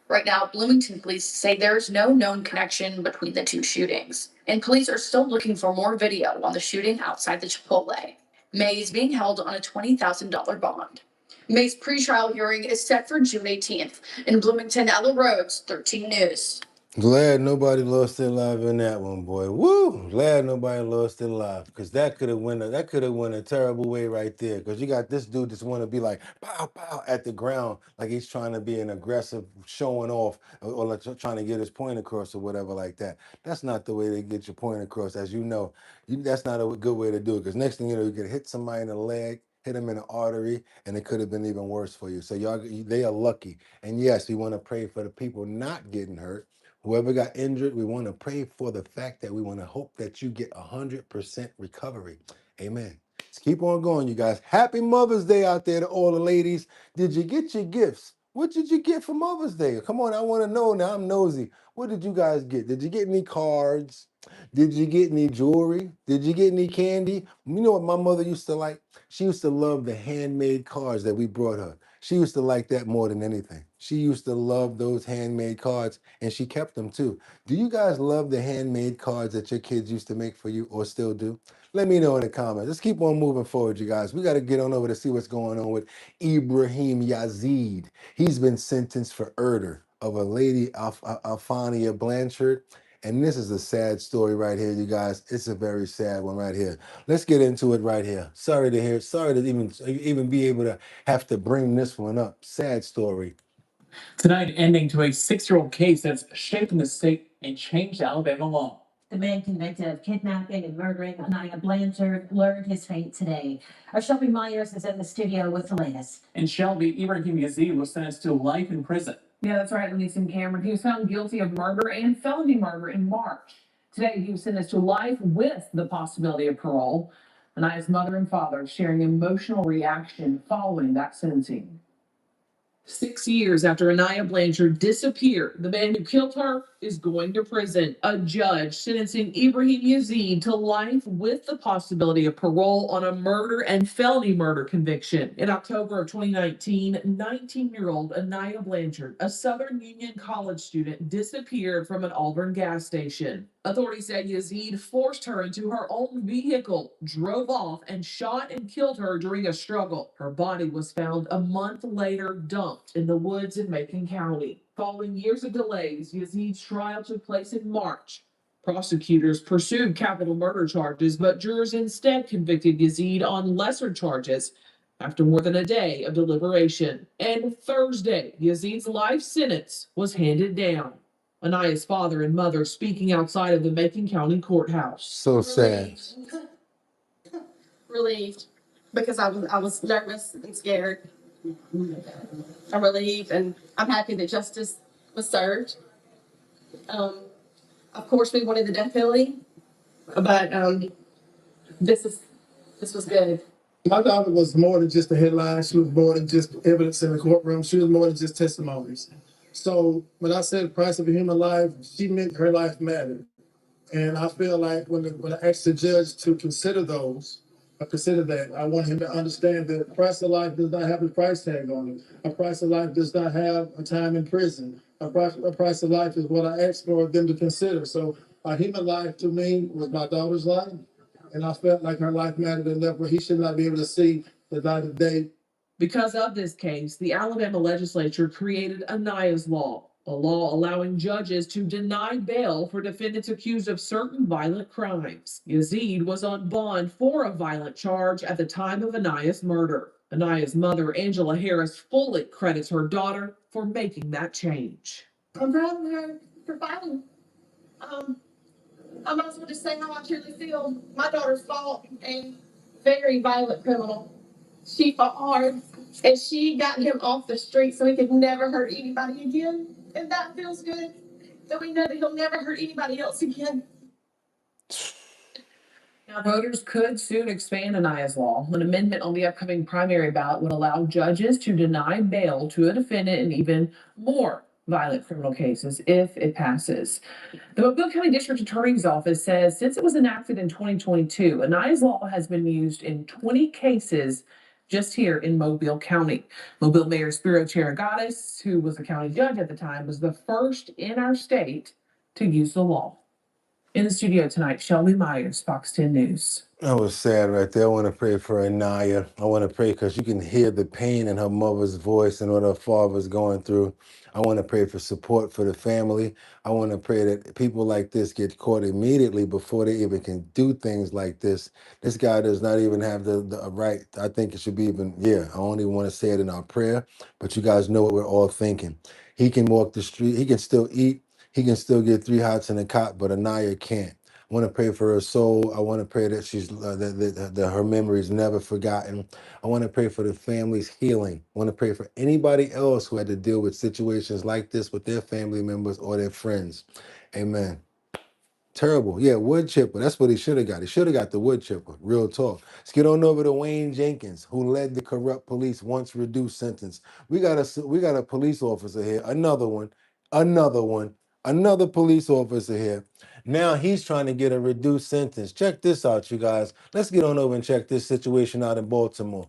Right now, Bloomington police say there's no known connection between the 2 shootings, and police are still looking for more video on the shooting outside the Chipotle. May is being held on a $20,000 bond. May's pretrial hearing is set for June 18th. In Bloomington, Ella Rhodes, 13 News. Glad nobody lost their life in that one, boy. Woo! Glad nobody lost their life, because that could have went a terrible way right there. Because you got this dude just want to be like pow pow at the ground, like he's trying to be an aggressive, showing off, or like trying to get his point across or whatever like that. That's not the way to get your point across, as you know. That's not a good way to do it. Because next thing you know, you could hit somebody in the leg, hit him in the artery, and it could have been even worse for you. So they are lucky. And yes, we want to pray for the people not getting hurt. Whoever got injured, we want to pray for the fact that we want to hope that you get 100% recovery. Amen. Let's keep on going, you guys. Happy Mother's Day out there to all the ladies. Did you get your gifts? What did you get for Mother's Day? Come on, I want to know now. I'm nosy. What did you guys get? Did you get any cards? Did you get any jewelry? Did you get any candy? You know what my mother used to like? She used to love the handmade cards that we brought her. She used to like that more than anything. She used to love those handmade cards, and she kept them too. Do you guys love the handmade cards that your kids used to make for you or still do? Let me know in the comments. Let's keep on moving forward, you guys. We got to get on over to see what's going on with Ibrahim Yazid. He's been sentenced for murder of a lady, Alfania Blanchard. And this is a sad story right here, you guys. It's a very sad one right here. Let's get into it right here. Sorry to hear. Sorry to even be able to have to bring this one up. Sad story. Tonight, ending to a 6-year-old case that's shaken the state and changed Alabama law. The man convicted of kidnapping and murdering Anaya Blanchard learned his fate today. Our Shelby Myers is in the studio with the latest. In Shelby, Ibrahim Yazid was sentenced to life in prison. Yeah, that's right, Lisa and Cameron. He was found guilty of murder and felony murder in March. Today, he was sentenced to life with the possibility of parole. Anaya's mother and father sharing emotional reaction following that sentencing. 6 years after Anaya Blanchard disappeared, the man who killed her is going to prison. A judge sentencing Ibrahim Yazid to life with the possibility of parole on a murder and felony murder conviction. In October of 2019, 19-year-old Anaya Blanchard, a Southern Union College student, disappeared from an Auburn gas station. Authorities said Yazid forced her into her own vehicle, drove off, and shot and killed her during a struggle. Her body was found a month later dumped in the woods in Macon County. Following years of delays, Yazid's trial took place in March. Prosecutors pursued capital murder charges, but jurors instead convicted Yazid on lesser charges after more than a day of deliberation. And Thursday, Yazid's life sentence was handed down. Anaya's father and mother speaking outside of the Macon County courthouse. So sad. Relieved because I was nervous and scared. I'm relieved and I'm happy that justice was served. Of course, we wanted the death penalty, but this was good. My daughter was more than just a headline. She was more than just evidence in the courtroom. She was more than just testimonies. So when I said the price of a human life, she meant her life mattered. And I feel like when I asked the judge to consider that, I want him to understand that the price of life does not have a price tag on it. A price of life does not have a time in prison. A price of life is what I asked for them to consider. So a human life to me was my daughter's life. And I felt like her life mattered enough where he should not be able to see the light of day. Because of this case, the Alabama legislature created Anaya's Law, a law allowing judges to deny bail for defendants accused of certain violent crimes. Yazid was on bond for a violent charge at the time of Anaya's murder. Anaya's mother, Angela Harris, fully credits her daughter for making that change. I'm proud of her for fighting. I might as well just say how I truly feel. My daughter fought a very violent criminal. She fought hard, and she got him off the street so he could never hurt anybody again. And that feels good, that we know that he'll never hurt anybody else again. Now, voters could soon expand Anaya's Law. An amendment on the upcoming primary ballot would allow judges to deny bail to a defendant in even more violent criminal cases if it passes. The Mobile County District Attorney's Office says since it was enacted in 2022, Anaya's Law has been used in 20 cases just here in Mobile County. Mobile Mayor Spiro Cherigatis, who was a county judge at the time, was the first in our state to use the law. In the studio tonight, Shelby Myers, Fox 10 News. That was sad right there. I want to pray for Anaya. I want to pray because you can hear the pain in her mother's voice and what her father's going through. I want to pray for support for the family. I want to pray that people like this get caught immediately before they even can do things like this. This guy does not even have the right. I think it should be even, yeah, I don't even want to say it in our prayer, but you guys know what we're all thinking. He can walk the street. He can still eat. He can still get 3 hots in a cot, but Anaya can't. I want to pray for her soul. I want to pray that she's that her memory is never forgotten. I want to pray for the family's healing. I want to pray for anybody else who had to deal with situations like this with their family members or their friends. Amen. Terrible. Yeah, wood chipper. That's what he should have got. He should have got the wood chipper. Real talk. Let's get on over to Wayne Jenkins, who led the corrupt police once reduced sentence. We got a police officer here. Another one, another police officer here. Now he's trying to get a reduced sentence. Check this out, you guys. Let's get on over and check this situation out in Baltimore.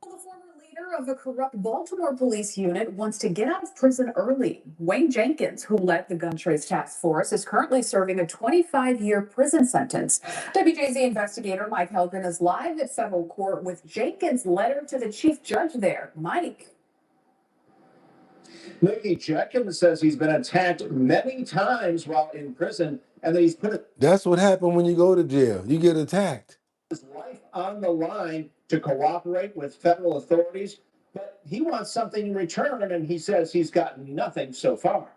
The former leader of a corrupt Baltimore police unit wants to get out of prison early. Wayne Jenkins, who led the gun trace task force, is currently serving a 25-year prison sentence. WJZ investigator Mike Helgen is live at federal court with Jenkins' letter to the chief judge there. Mike. Mickey Jenkins says he's been attacked many times while in prison and that he's put That's what happened when you go to jail. You get attacked. his life on the line to cooperate with federal authorities, but he wants something in return, and he says he's gotten nothing so far.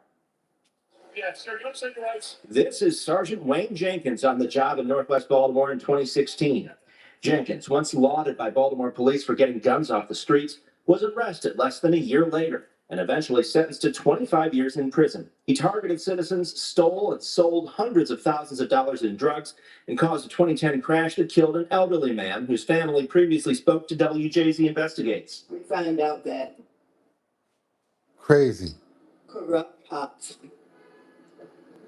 Yeah, sir, you want to say your rights? This is Sergeant Wayne Jenkins on the job in Northwest Baltimore in 2016. Jenkins, once lauded by Baltimore police for getting guns off the streets, was arrested less than a year later and eventually sentenced to 25 years in prison. He targeted citizens, stole and sold hundreds of thousands of dollars in drugs, and caused a 2010 crash that killed an elderly man whose family previously spoke to WJZ Investigates. We find out that Crazy. corrupt cops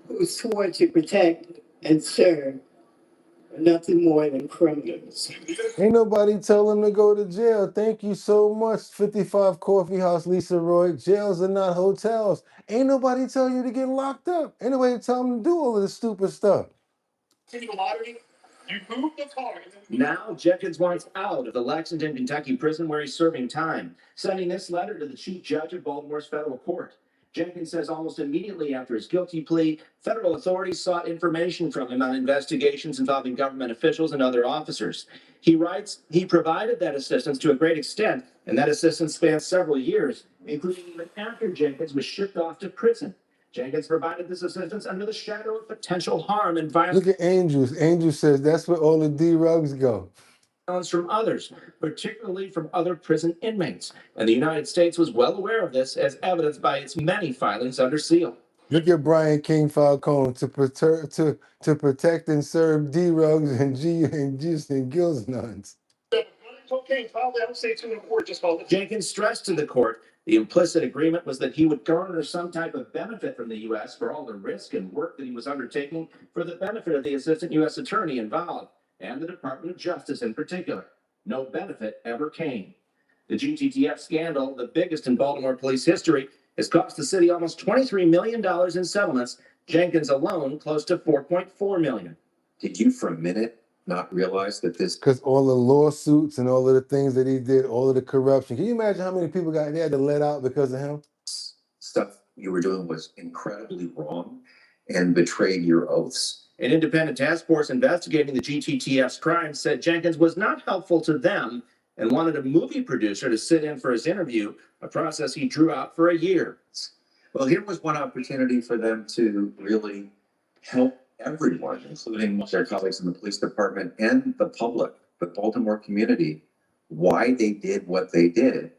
who swore to protect and serve are nothing more than criminals. Ain't nobody tell him to go to jail. Thank you so much, 55 Coffee House, Lisa Roy. Jails are not hotels. Ain't nobody tell you to get locked up. Ain't nobody tell him to do all of this stupid stuff. Now Jenkins wants out of the Lexington, Kentucky prison where he's serving time, sending this letter to the chief judge of Baltimore's federal court. Jenkins says almost immediately after his guilty plea, federal authorities sought information from him on investigations involving government officials and other officers. He writes, he provided that assistance to a great extent, and that assistance spans several years, including even after Jenkins was shipped off to prison. Jenkins provided this assistance under the shadow of potential harm and violence. Look at Angels. Angel says that's where all the D-Rugs go. From others, particularly from other prison inmates. And the United States was well aware of this, as evidenced by its many filings under seal. Look at Brian King Falcone to protect and serve D-Rugs and Gills nuns. Jenkins stressed to the court the implicit agreement was that he would garner some type of benefit from the U.S. for all the risk and work that he was undertaking for the benefit of the assistant U.S. attorney involved and the Department of Justice in particular. No benefit ever came. The GTTF scandal, the biggest in Baltimore police history, has cost the city almost $23 million in settlements. Jenkins alone close to $4.4 million. Did you for a minute not realize that this? Because all the lawsuits and all of the things that he did, all of the corruption. Can you imagine how many people they had to let out because of him? Stuff you were doing was incredibly wrong and betrayed your oaths. An independent task force investigating the GTTF's crimes said Jenkins was not helpful to them and wanted a movie producer to sit in for his interview, a process he drew out for a year. Well, here was one opportunity for them to really help everyone, including their colleagues in the police department and the public, the Baltimore community, why they did what they did.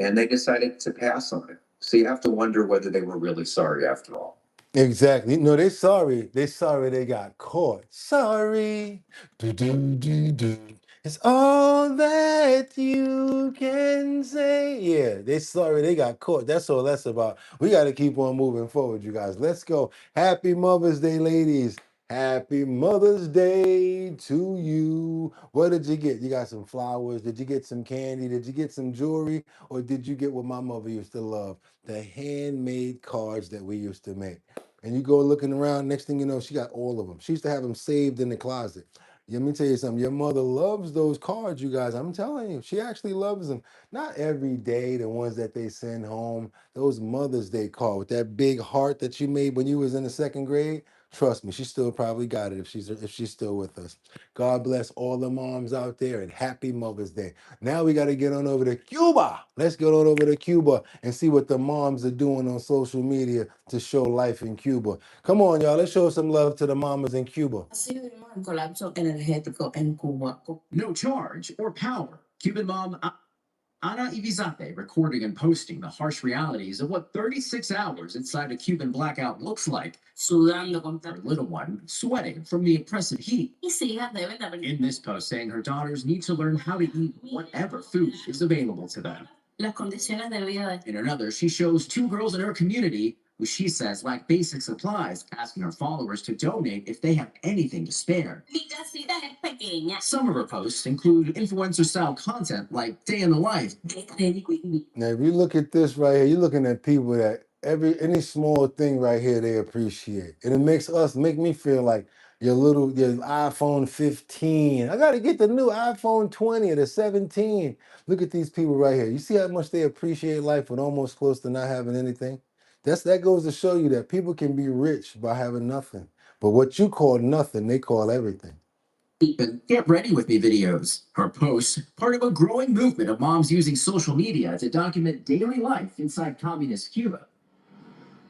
And they decided to pass on it. So you have to wonder whether they were really sorry after all. Exactly. No, they sorry. They sorry they got caught. Sorry. Do, do, do, do. It's all that you can say. Yeah, they sorry they got caught. That's all that's about. We got to keep on moving forward, you guys. Let's go. Happy Mother's Day, ladies. Happy Mother's Day to you. What did you get? You got some flowers? Did you get some candy? Did you get some jewelry? Or did you get what my mother used to love? The handmade cards that we used to make. And you go looking around, next thing you know, she got all of them. She used to have them saved in the closet. Let me tell you something. Your mother loves those cards, you guys. I'm telling you, she actually loves them. Not every day, the ones that they send home. Those Mother's Day card with that big heart that you made when you was in the second grade. Trust me, she still probably got it if she's still with us. God bless all the moms out there and happy Mother's Day. Now we got to get on over to Cuba. Let's get on over to Cuba and see what the moms are doing on social media to show life in Cuba. Come on, y'all. Let's show some love to the mamas in Cuba. No charge or power. Cuban mom Ana Ibizate recording and posting the harsh realities of what 36 hours inside a Cuban blackout looks like. Her little one sweating from the oppressive heat. In this post saying her daughters need to learn how to eat whatever food is available to them. In another, she shows two girls in her community who she says lack basic supplies, asking her followers to donate if they have anything to spare. Some of her posts include influencer-style content like day in the life. Now, if you look at this right here, you're looking at people that any small thing right here they appreciate, and it make me feel like your iPhone 15. I got to get the new iPhone 20 or the 17. Look at these people right here. You see how much they appreciate life when almost close to not having anything. That goes to show you that people can be rich by having nothing, but what you call nothing, they call everything. Get ready with me videos. Her posts, part of a growing movement of moms using social media to document daily life inside communist Cuba.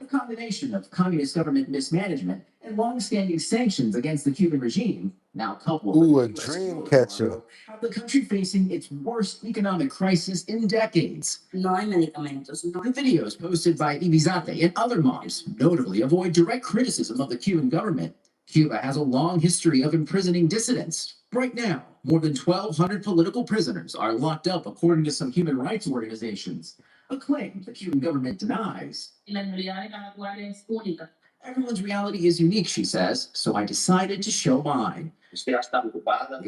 A combination of communist government mismanagement and long-standing sanctions against the Cuban regime, now coupled with A dream catcher. have the country facing its worst economic crisis in decades. The videos posted by Ibizate and other moms notably avoid direct criticism of the Cuban government. Cuba has a long history of imprisoning dissidents. Right now, more than 1,200 political prisoners are locked up according to some human rights organizations, a claim the Cuban government denies. Everyone's reality is unique, she says, so I decided to show mine. We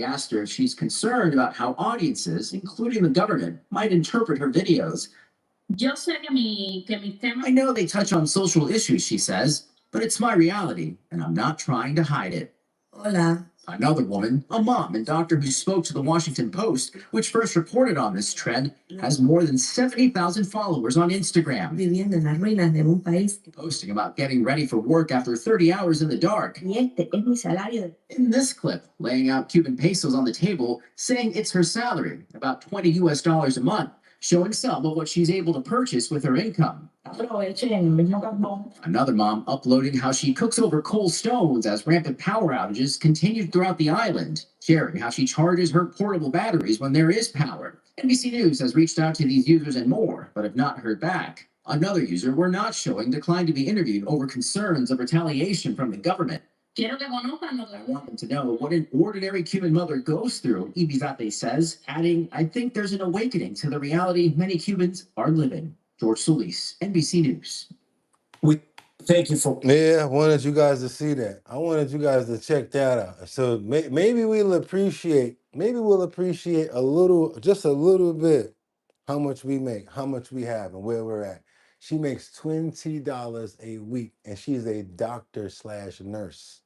asked her if she's concerned about how audiences, including the government, might interpret her videos. I know they touch on social issues, she says, but it's my reality, and I'm not trying to hide it. Hola. Another woman, a mom and doctor who spoke to the Washington Post, which first reported on this trend, has more than 70,000 followers on Instagram. Posting about getting ready for work after 30 hours in the dark. In this clip, laying out Cuban pesos on the table, saying it's her salary, about $20 US a month, showing some of what she's able to purchase with her income. Another mom uploading how she cooks over coal stones as rampant power outages continued throughout the island, sharing how she charges her portable batteries when there is power. NBC News has reached out to these users and more, but have not heard back. Another user we're not showing declined to be interviewed over concerns of retaliation from the government. I want them to know what an ordinary Cuban mother goes through, Ibizate says, adding, I think there's an awakening to the reality many Cubans are living. George Solis, NBC News. Thank you for. Yeah, I wanted you guys to see that. I wanted you guys to check that out. So maybe we'll appreciate just a little bit, how much we make, how much we have, and where we're at. She makes $20 a week, and she's a doctor/nurse.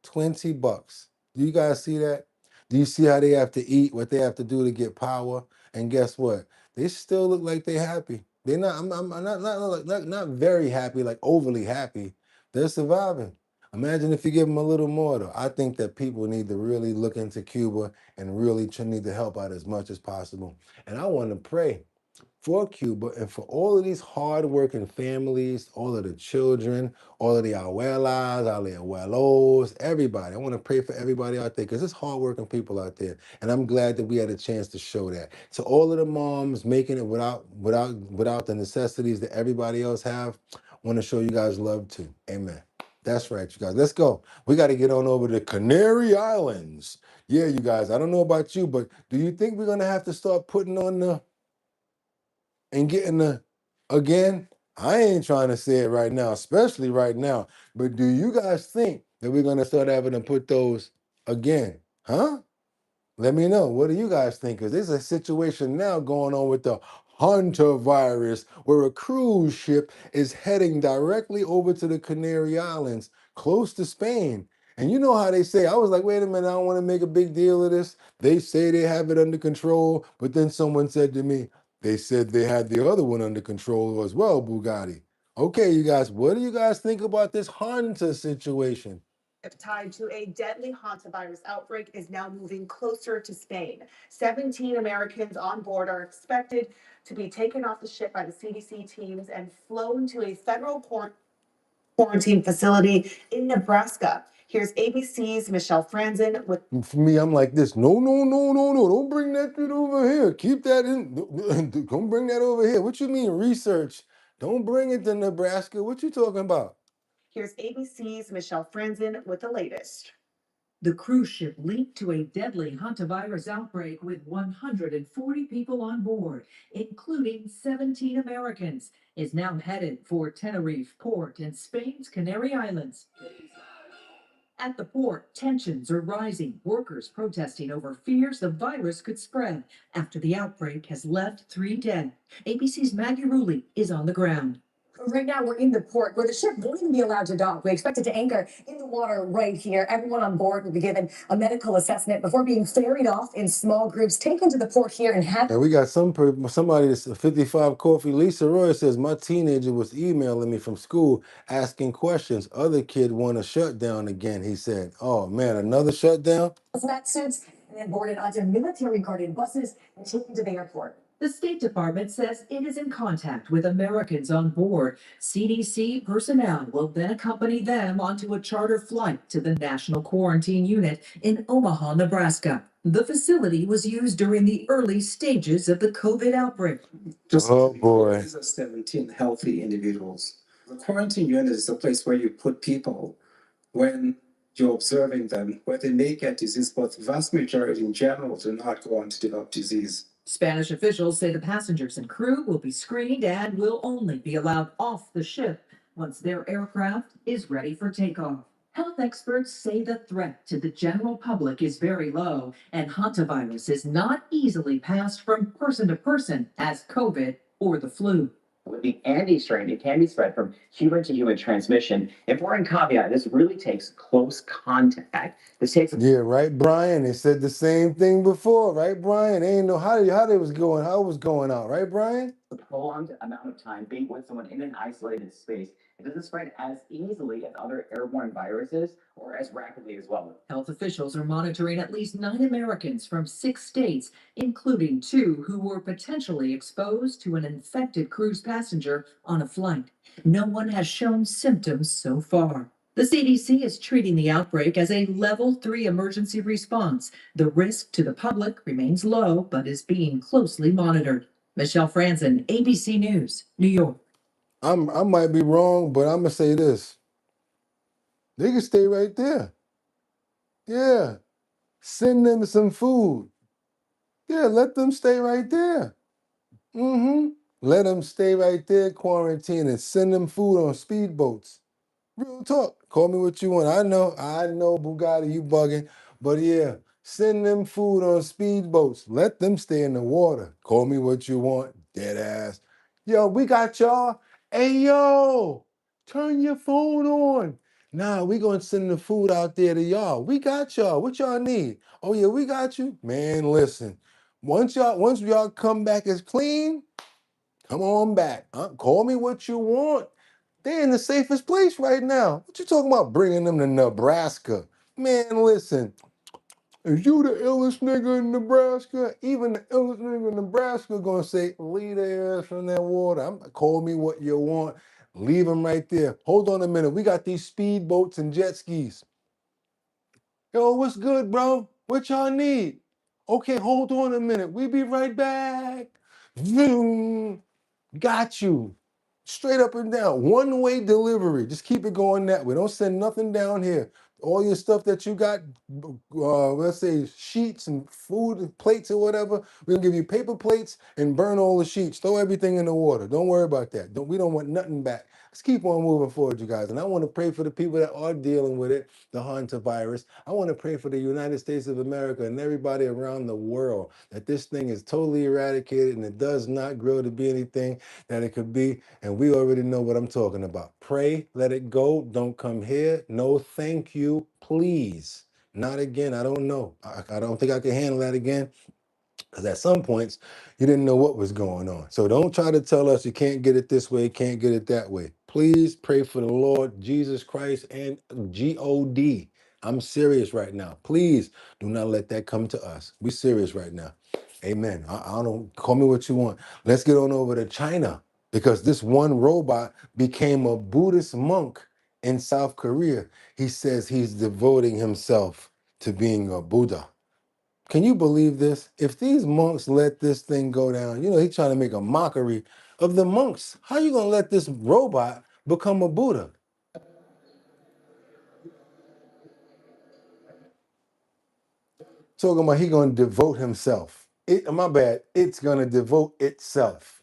$20. Do you guys see that? Do you see how they have to eat, what they have to do to get power? And guess what? They still look like they're happy. They're not. I'm not very happy, like overly happy. They're surviving. Imagine if you give them a little more, though. I think that people need to really look into Cuba and really need to help out as much as possible. And I want to pray for Cuba and for all of these hardworking families, all of the children, all of the abuelas, all the abuelos, everybody. I want to pray for everybody out there because there's hardworking people out there. And I'm glad that we had a chance to show that. To all of the moms making it without the necessities that everybody else have, I want to show you guys love too. Amen. That's right, you guys. Let's go. We got to get on over to Canary Islands. Yeah, you guys, I don't know about you, but do you think we're going to have to start putting on and getting again? I ain't trying to say it right now, especially right now, but do you guys think that we're going to start having to put those again? Huh? Let me know. What do you guys think? Because there's a situation now going on with the Hunter virus where a cruise ship is heading directly over to the Canary Islands, close to Spain. And you know how they say, I was like, wait a minute, I don't want to make a big deal of this. They say they have it under control, but then someone said to me, they said they had the other one under control as well, Boogotti. Okay, you guys, what do you guys think about this Honda situation? Tied to a deadly hantavirus outbreak is now moving closer to Spain. 17 Americans on board are expected to be taken off the ship by the CDC teams and flown to a federal quarantine facility in Nebraska. Here's ABC's Michelle Franzen with. For me, I'm like this. No, no, no, no, no. Don't bring that shit over here. Keep that in. Don't bring that over here. What you mean research? Don't bring it to Nebraska. What you talking about? Here's ABC's Michelle Franzen with the latest. The cruise ship leaked to a deadly hantavirus outbreak with 140 people on board, including 17 Americans, is now headed for Tenerife port in Spain's Canary Islands. At the port, tensions are rising, workers protesting over fears the virus could spread after the outbreak has left 3 dead. ABC's Maggie Rulli is on the ground. Right now, we're in the port where the ship won't even be allowed to dock. We expect it to anchor in the water right here. Everyone on board will be given a medical assessment before being ferried off in small groups, taken to the port here and And we got somebody that's 55 Coffee. Lisa Roy says, my teenager was emailing me from school asking questions. Other kid want a shutdown again, he said. Oh, man, another shutdown? hazmat suits and then boarded onto military guarded buses and taken to the airport. The State Department says it is in contact with Americans on board. CDC personnel will then accompany them onto a charter flight to the National Quarantine Unit in Omaha, Nebraska. The facility was used during the early stages of the COVID outbreak. Oh, boy. These are 17 healthy individuals. The quarantine unit is a place where you put people when you're observing them, where they may get disease, but the vast majority in general do not go on to develop disease. Spanish officials say the passengers and crew will be screened and will only be allowed off the ship once their aircraft is ready for takeoff. Health experts say the threat to the general public is very low, and hantavirus is not easily passed from person to person as COVID or the flu. With the Andes strain, it can be spread from human to human transmission. Important caveat, this really takes close contact. This takes. Yeah, right, Brian. They said the same thing before, right, Brian? They ain't know how it was going out, right, Brian? A prolonged amount of time being with someone in an isolated space. It doesn't spread as easily as other airborne viruses or as rapidly as well. Health officials are monitoring at least 9 Americans from 6 states, including 2 who were potentially exposed to an infected cruise passenger on a flight. No one has shown symptoms so far. The CDC is treating the outbreak as a level 3 emergency response. The risk to the public remains low, but is being closely monitored. Michelle Franzen, ABC News, New York. I might be wrong, but I'm gonna say this. They can stay right there. Yeah. Send them some food. Yeah, let them stay right there. Let them stay right there, quarantine, and send them food on speedboats. Real talk. Call me what you want. I know, Boogotti, you bugging. But yeah, send them food on speedboats. Let them stay in the water. Call me what you want, dead ass. Yo, we got y'all. Hey, yo, turn your phone on. Nah, we gonna send the food out there to y'all. We got y'all. What y'all need? Oh yeah, we got you. Man, listen. Once y'all come back as clean, come on back. Call me what you want. They're in the safest place right now. What you talking about bringing them to Nebraska? Man, listen. If you the illest nigga in Nebraska, even the illest nigga in Nebraska gonna say, leave their ass from that water. Call me what you want. Leave them right there. Hold on a minute. We got these speedboats and jet skis. Yo, what's good, bro? What y'all need? Okay, hold on a minute. We be right back. Vroom. Got you. Straight up and down. One-way delivery. Just keep it going that way. Don't send nothing down here. All your stuff that you got, let's say sheets and food and plates or whatever, we're gonna give you paper plates and burn all the sheets. Throw everything in the water. Don't worry about that. We don't want nothing back. Let's keep on moving forward, you guys. And I want to pray for the people that are dealing with it, the hantavirus. I want to pray for the United States of America and everybody around the world that this thing is totally eradicated and it does not grow to be anything that it could be. And we already know what I'm talking about. Pray, let it go. Don't come here. No, thank you. you, please. Not again. I don't know. I don't think I can handle that again. Because at some points, you didn't know what was going on. So don't try to tell us you can't get it this way, can't get it that way. Please pray for the Lord Jesus Christ and God. I'm serious right now. Please do not let that come to us. We're serious right now. Amen. I don't call me what you want. Let's get on over to China because this one robot became a Buddhist monk in South Korea. He says he's devoting himself to being a Buddha. Can you believe this? If these monks let this thing go down, he's trying to make a mockery of the monks. How you gonna let this robot become a Buddha? Talking about he gonna devote himself. My bad, it's gonna devote itself.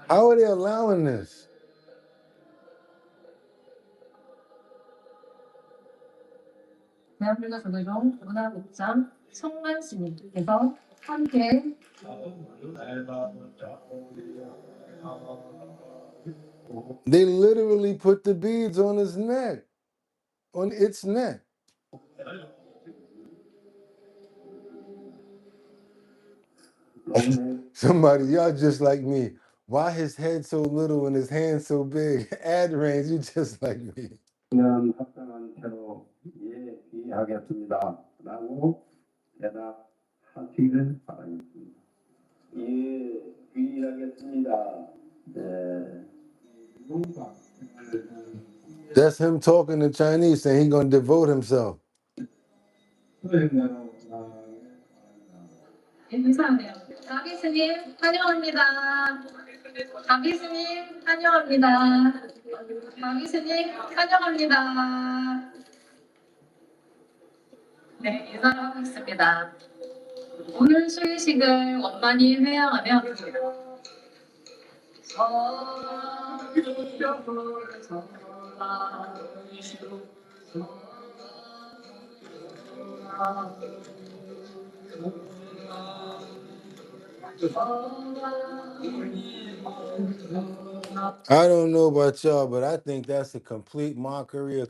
How are they allowing this? 대한민국 조계종 문화국장 성만스님께서 함께 They literally put the beads on his neck, on its neck. Somebody, y'all just like me. Why his head so little and his hand so big? Ad range, you just like me. 합당한 태로 이해하겠습니다. 라고 대답하시기를 바라겠습니다. 이해하겠습니다. 네. That's him talking to Chinese, saying he's gonna devote himself. 인사하네요. 가비스님 환영합니다. 가비스님 환영합니다. 가비스님 환영합니다. 네, 인사를 하고 있습니다. 오늘 수의식을 원만히 회양하며 I don't know about y'all, but I think that's a complete mockery, I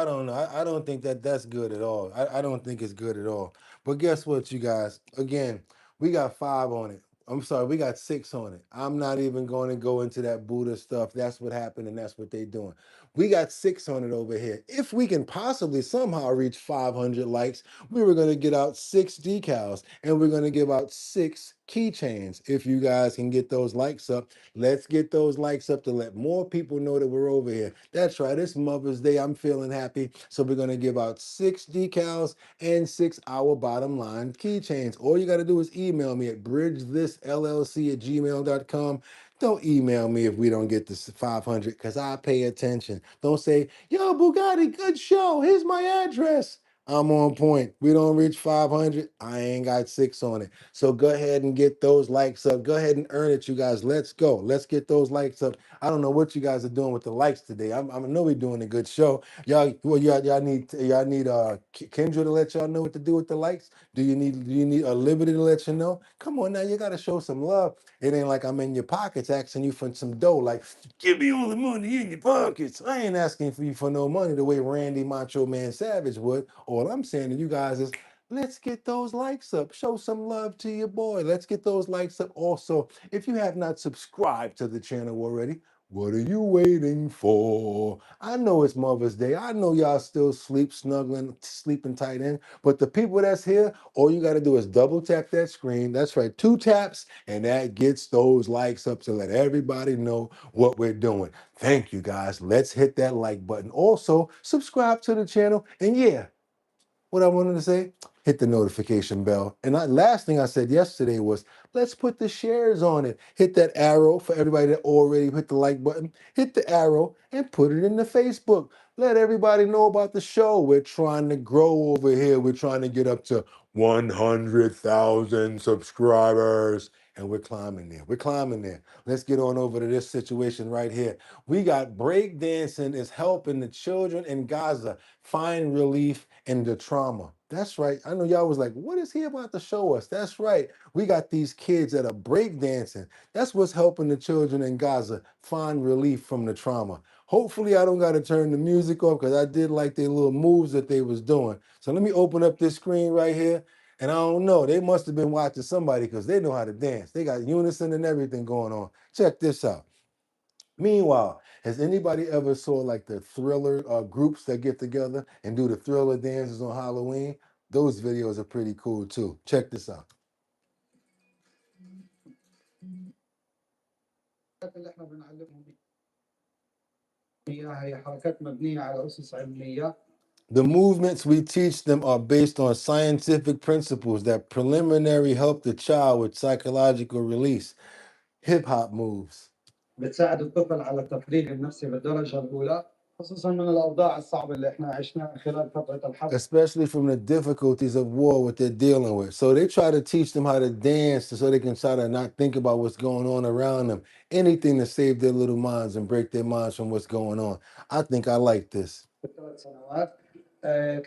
don't know. I don't think that's good at all. I don't think it's good at all. But guess what, you guys? Again, we got 5 on it. I'm sorry, we got 6 on it. I'm not even going to go into that Buddha stuff. That's what happened and that's what they're doing. We got 6 on it over here. If we can possibly somehow reach 500 likes, we were going to get out 6 decals and we're going to give out 6 keychains. If you guys can get those likes up, let's get those likes up to let more people know that we're over here. That's right, it's Mother's Day. I'm feeling happy. So we're going to give out 6 decals and 6 Our Bottom Line keychains. All you got to do is email me at bridgethisllc@gmail.com. Don't email me if we don't get this 500 because I pay attention. Don't say, yo, Boogotti, good show. Here's my address. I'm on point. We don't reach 500. I ain't got 6 on it. So go ahead and get those likes up. Go ahead and earn it, you guys. Let's go. Let's get those likes up. I don't know what you guys are doing with the likes today. I know we're doing a good show. Y'all need Kendra to let y'all know what to do with the likes. Do you need a Liberty to let you know? Come on now, you got to show some love. It ain't like I'm in your pockets asking you for some dough. Like, give me all the money in your pockets. I ain't asking for you for no money the way Randy Macho Man Savage would. All I'm saying to you guys is, let's get those likes up. Show some love to your boy. Let's get those likes up. Also, if you have not subscribed to the channel already, what are you waiting for? I know it's Mother's Day. I know y'all still sleeping tight in. But the people that's here, all you got to do is double tap that screen. That's right, 2 taps, and that gets those likes up to let everybody know what we're doing. Thank you, guys. Let's hit that like button. Also, subscribe to the channel. And yeah, what I wanted to say, hit the notification bell. And last thing I said yesterday was, let's put the shares on it. Hit that arrow for everybody that already hit the like button. Hit the arrow and put it in the Facebook. Let everybody know about the show. We're trying to grow over here. We're trying to get up to 100,000 subscribers. And we're climbing there. We're climbing there. Let's get on over to this situation right here. We got breakdancing is helping the children in Gaza find relief in the trauma. That's right. I know y'all was like, what is he about to show us? That's right. We got these kids that are breakdancing. That's what's helping the children in Gaza find relief from the trauma. Hopefully I don't got to turn the music off because I did like their little moves that they was doing. So let me open up this screen right here. And I don't know, they must have been watching somebody because they know how to dance. They got unison and everything going on. Check this out. Meanwhile, has anybody ever saw like the Thriller groups that get together and do the Thriller dances on Halloween? Those videos are pretty cool too. Check this out. اللي احنا بنعلمهم اياها هي حركات مبنيه على اسس علميه. The movements we teach them are based on scientific principles that preliminary help the child with psychological release. Hip hop moves. بتساعد الطفل على التفريغ النفسي بالدرجه الاولى خصوصا من الاوضاع الصعبه اللي احنا عشناها خلال فتره الحرب. Especially from the difficulties of war, what they're dealing with. So they try to teach them how to dance so they can try to not think about what's going on around them. Anything to save their little minds and break their minds from what's going on. I think I like this. The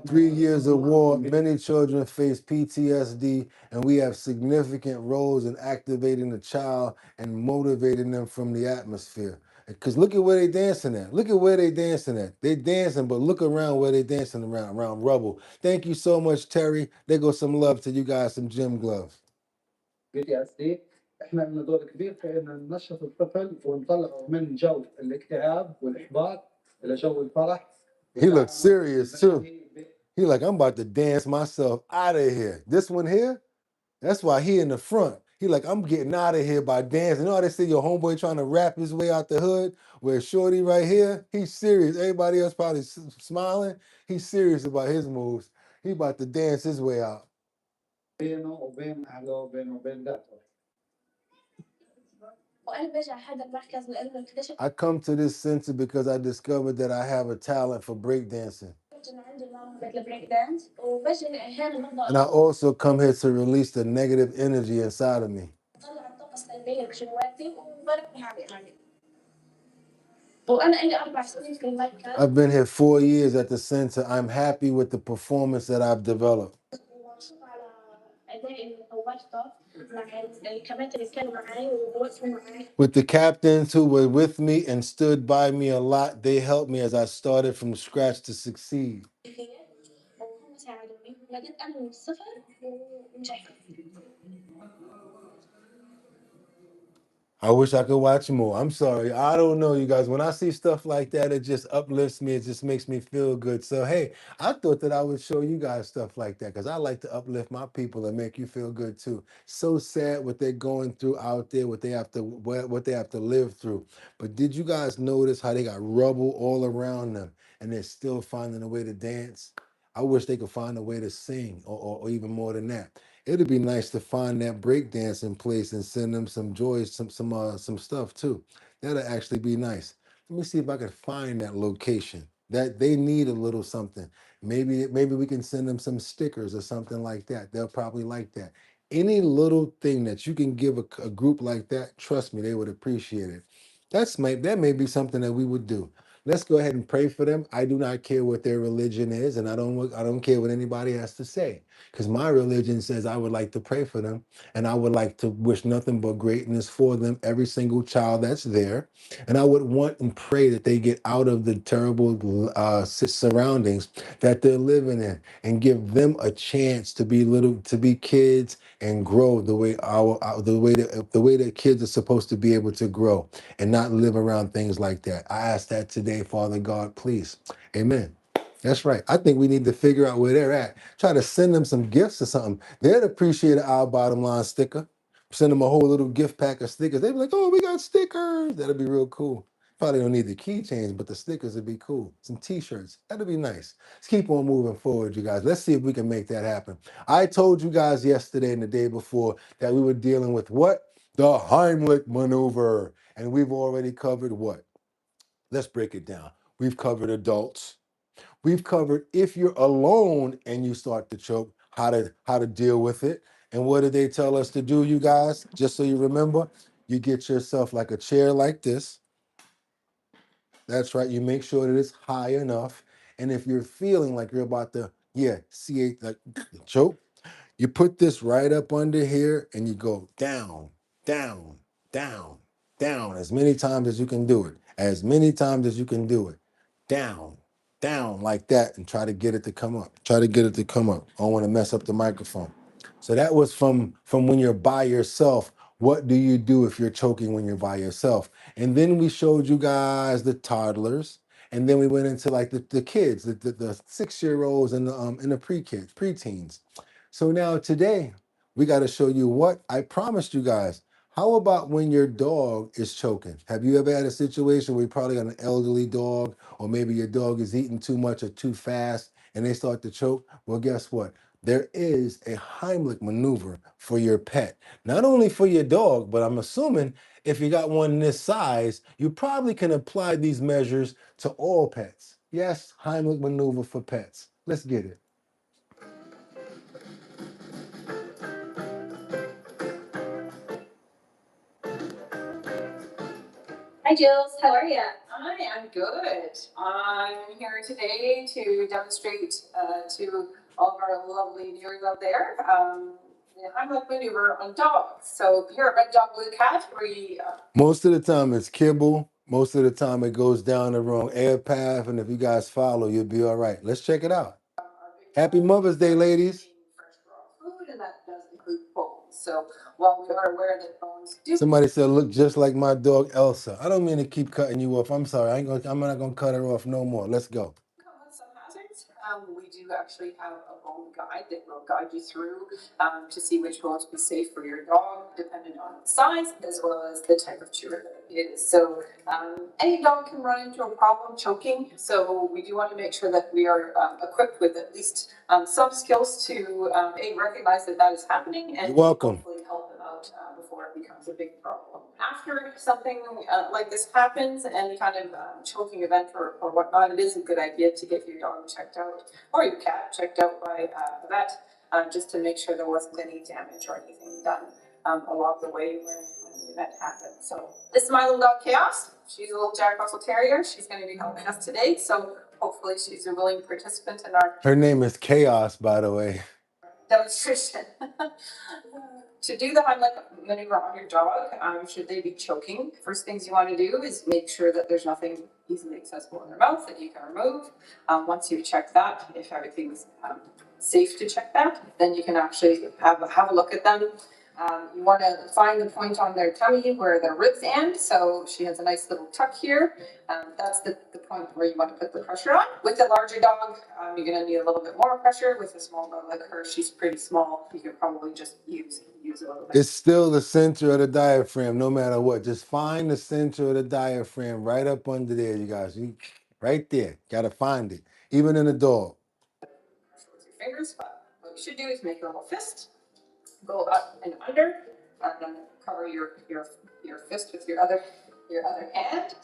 3 years of war, many children face PTSD, and we have significant roles in activating the child and motivating them from the atmosphere. Because look at where they dancing at. Look at where they dancing at. They dancing, but look around where they dancing around rubble. Thank you so much, Terry. There goes some love to you guys, some gym gloves. PTSD. احنا لنا دور كبير في ان ننشط الطفل ونطلعه من جو الاكتئاب والاحباط الى جو الفرح. He looks serious too. He like, I'm about to dance myself out of here. This one here, that's why he in the front. He like, I'm getting out of here by dancing. You know how they say your homeboy trying to rap his way out the hood? Where Shorty right here, he's serious. Everybody else probably smiling. He's serious about his moves. He about to dance his way out. I come to this center because I discovered that I have a talent for breakdancing. And I also come here to release the negative energy inside of me. I've been here 4 years at the center. I'm happy with the performance that I've developed. With the captains who were with me and stood by me a lot, they helped me as I started from scratch to succeed. I wish I could watch more. I'm sorry. I don't know, you guys. When I see stuff like that, it just uplifts me. It just makes me feel good. So, hey, I thought that I would show you guys stuff like that because I like to uplift my people and make you feel good too. So sad what they're going through out there, what they have to live through. But did you guys notice how they got rubble all around them and they're still finding a way to dance? I wish they could find a way to sing or even more than that. It'd be nice to find that breakdancing place and send them some joys, some stuff too. That'll actually be nice. Let me see if I can find that location. That they need a little something. Maybe we can send them some stickers or something like that. They'll probably like that. Any little thing that you can give a group like that, trust me, they would appreciate it. That may be something that we would do. Let's go ahead and pray for them. I do not care what their religion is, and I don't care what anybody has to say. Because my religion says I would like to pray for them and I would like to wish nothing but greatness for them, every single child that's there. And I would want and pray that they get out of the terrible surroundings that they're living in and give them a chance to be kids and grow the way the way that kids are supposed to be able to grow and not live around things like that. I ask that today, Father God, please. Amen. That's right. I think we need to figure out where they're at. Try to send them some gifts or something. They'd appreciate our bottom line sticker. Send them a whole little gift pack of stickers. They'd be like, oh, we got stickers. That'd be real cool. Probably don't need the keychains, but the stickers would be cool. Some t-shirts. That'd be nice. Let's keep on moving forward, you guys. Let's see if we can make that happen. I told you guys yesterday and the day before that we were dealing with what? The Heimlich maneuver. And we've already covered what? Let's break it down. We've covered adults. We've covered if you're alone and you start to choke, how to deal with it. And what did they tell us to do, you guys? Just so you remember, you get yourself like a chair like this. That's right. You make sure that it's high enough. And if you're feeling like you're about to, see it like choke, you put this right up under here and you go down, down, down, down as many times as you can do it. As many times as you can do it. Down, down like that, and try to get it to come up. Try to get it to come up. I don't want to mess up the microphone. So that was from when you're by yourself. What do you do if you're choking when you're by yourself? And then we showed you guys the toddlers. And then we went into like the kids, the 6-year-olds and the pre-kids, preteens. So now today, we got to show you what I promised you guys. How about when your dog is choking? Have you ever had a situation where you probably got an elderly dog, or maybe your dog is eating too much or too fast and they start to choke? Well, guess what? There is a Heimlich maneuver for your pet. Not only for your dog, but I'm assuming if you got one this size, you probably can apply these measures to all pets. Yes, Heimlich maneuver for pets. Let's get it. Hi, Jules. How are you? I am good. I'm here today to demonstrate to all of our lovely viewers out there the Heimlich maneuver on dogs. So here at Red Dog Blue Cat, we Most of the time it's kibble. Most of the time it goes down the wrong air path. And if you guys follow, you'll be all right. Let's check it out. Happy Mother's Day, ladies. fresh raw food, and that does include bones. So while we are aware that bones do. Somebody said, look just like my dog Elsa. I don't mean to keep cutting you off. I'm sorry. I'm not gonna cut her off no more. Let's go. Come with some hazards. We do actually have a bone guide that will guide you through to see which bones be safe for your dog, depending on the size as well as the type of chewer that it is. So any dog can run into a problem choking. So we do want to make sure that we are equipped with at least some skills to recognize that that is happening and You're welcome. hopefully help them out before it becomes a big problem. After something like this happens, any kind of choking event or whatnot, it is a good idea to get your dog checked out or your cat checked out by a vet just to make sure there wasn't any damage or anything done along the way when the event happened. So this is my little dog Chaos. She's a little Jack Russell Terrier. She's going to be helping us today. So hopefully she's a willing participant in our Her name is Chaos, by the way. demonstration. To do the Heimlich maneuver on your dog, should they be choking, first things you want to do is make sure that there's nothing easily accessible in their mouth that you can remove. Once you've checked that, if everything's safe to check that, then you can actually have a look at them. You want to find the point on their tummy where their ribs end. So she has a nice little tuck here. That's the point where you want to put the pressure on. With a larger dog, you're going to need a little bit more pressure. With a small dog like her, she's pretty small. You can probably just use a little bit. It's still the center of the diaphragm, no matter what. Just find the center of the diaphragm right up under there, you guys. Right there. Gotta find it. Even in a dog. With your fingers, but what you should do is make a little fist. Go up and under, and then cover your fist with your other hand.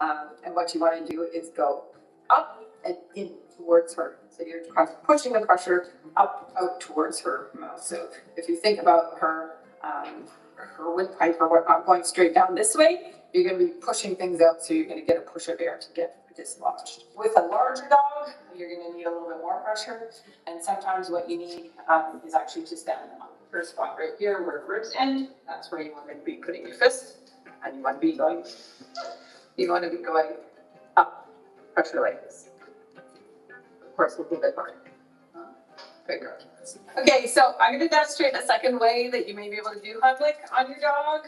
And what you want to do is go up and in towards her. So you're kind of pushing the pressure up out towards her mouth. So if you think about her windpipe or whatnot going straight down this way, you're going to be pushing things out. So you're going to get a push of air to get dislodged. With a larger dog, you're going to need a little bit more pressure. And sometimes what you need is actually to stand on her spot right here where ribs end. That's where you want to be putting your fist, and you want to be going up, pressure like this. Of course, a little bit harder. Bigger. Okay, so I'm going to demonstrate a second way that you may be able to do Heimlich on your dog.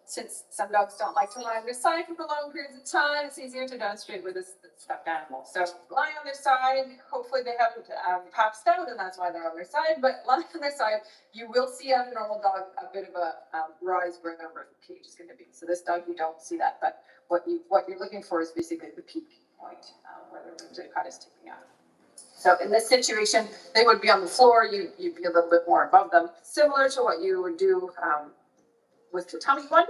Since some dogs don't like to lie on their side for long periods of time, it's easier to demonstrate with a stuffed animal. So lie on their side. Hopefully they haven't passed out, and that's why they're on their side. But lying on their side, you will see on a normal dog a bit of a rise where their rib cage is going to be. So this dog, you don't see that. But what you're looking for is basically the peak point where the ribs are kind of sticking out. So in this situation, they would be on the floor. You'd be a little bit more above them, similar to what you would do with the tummy one.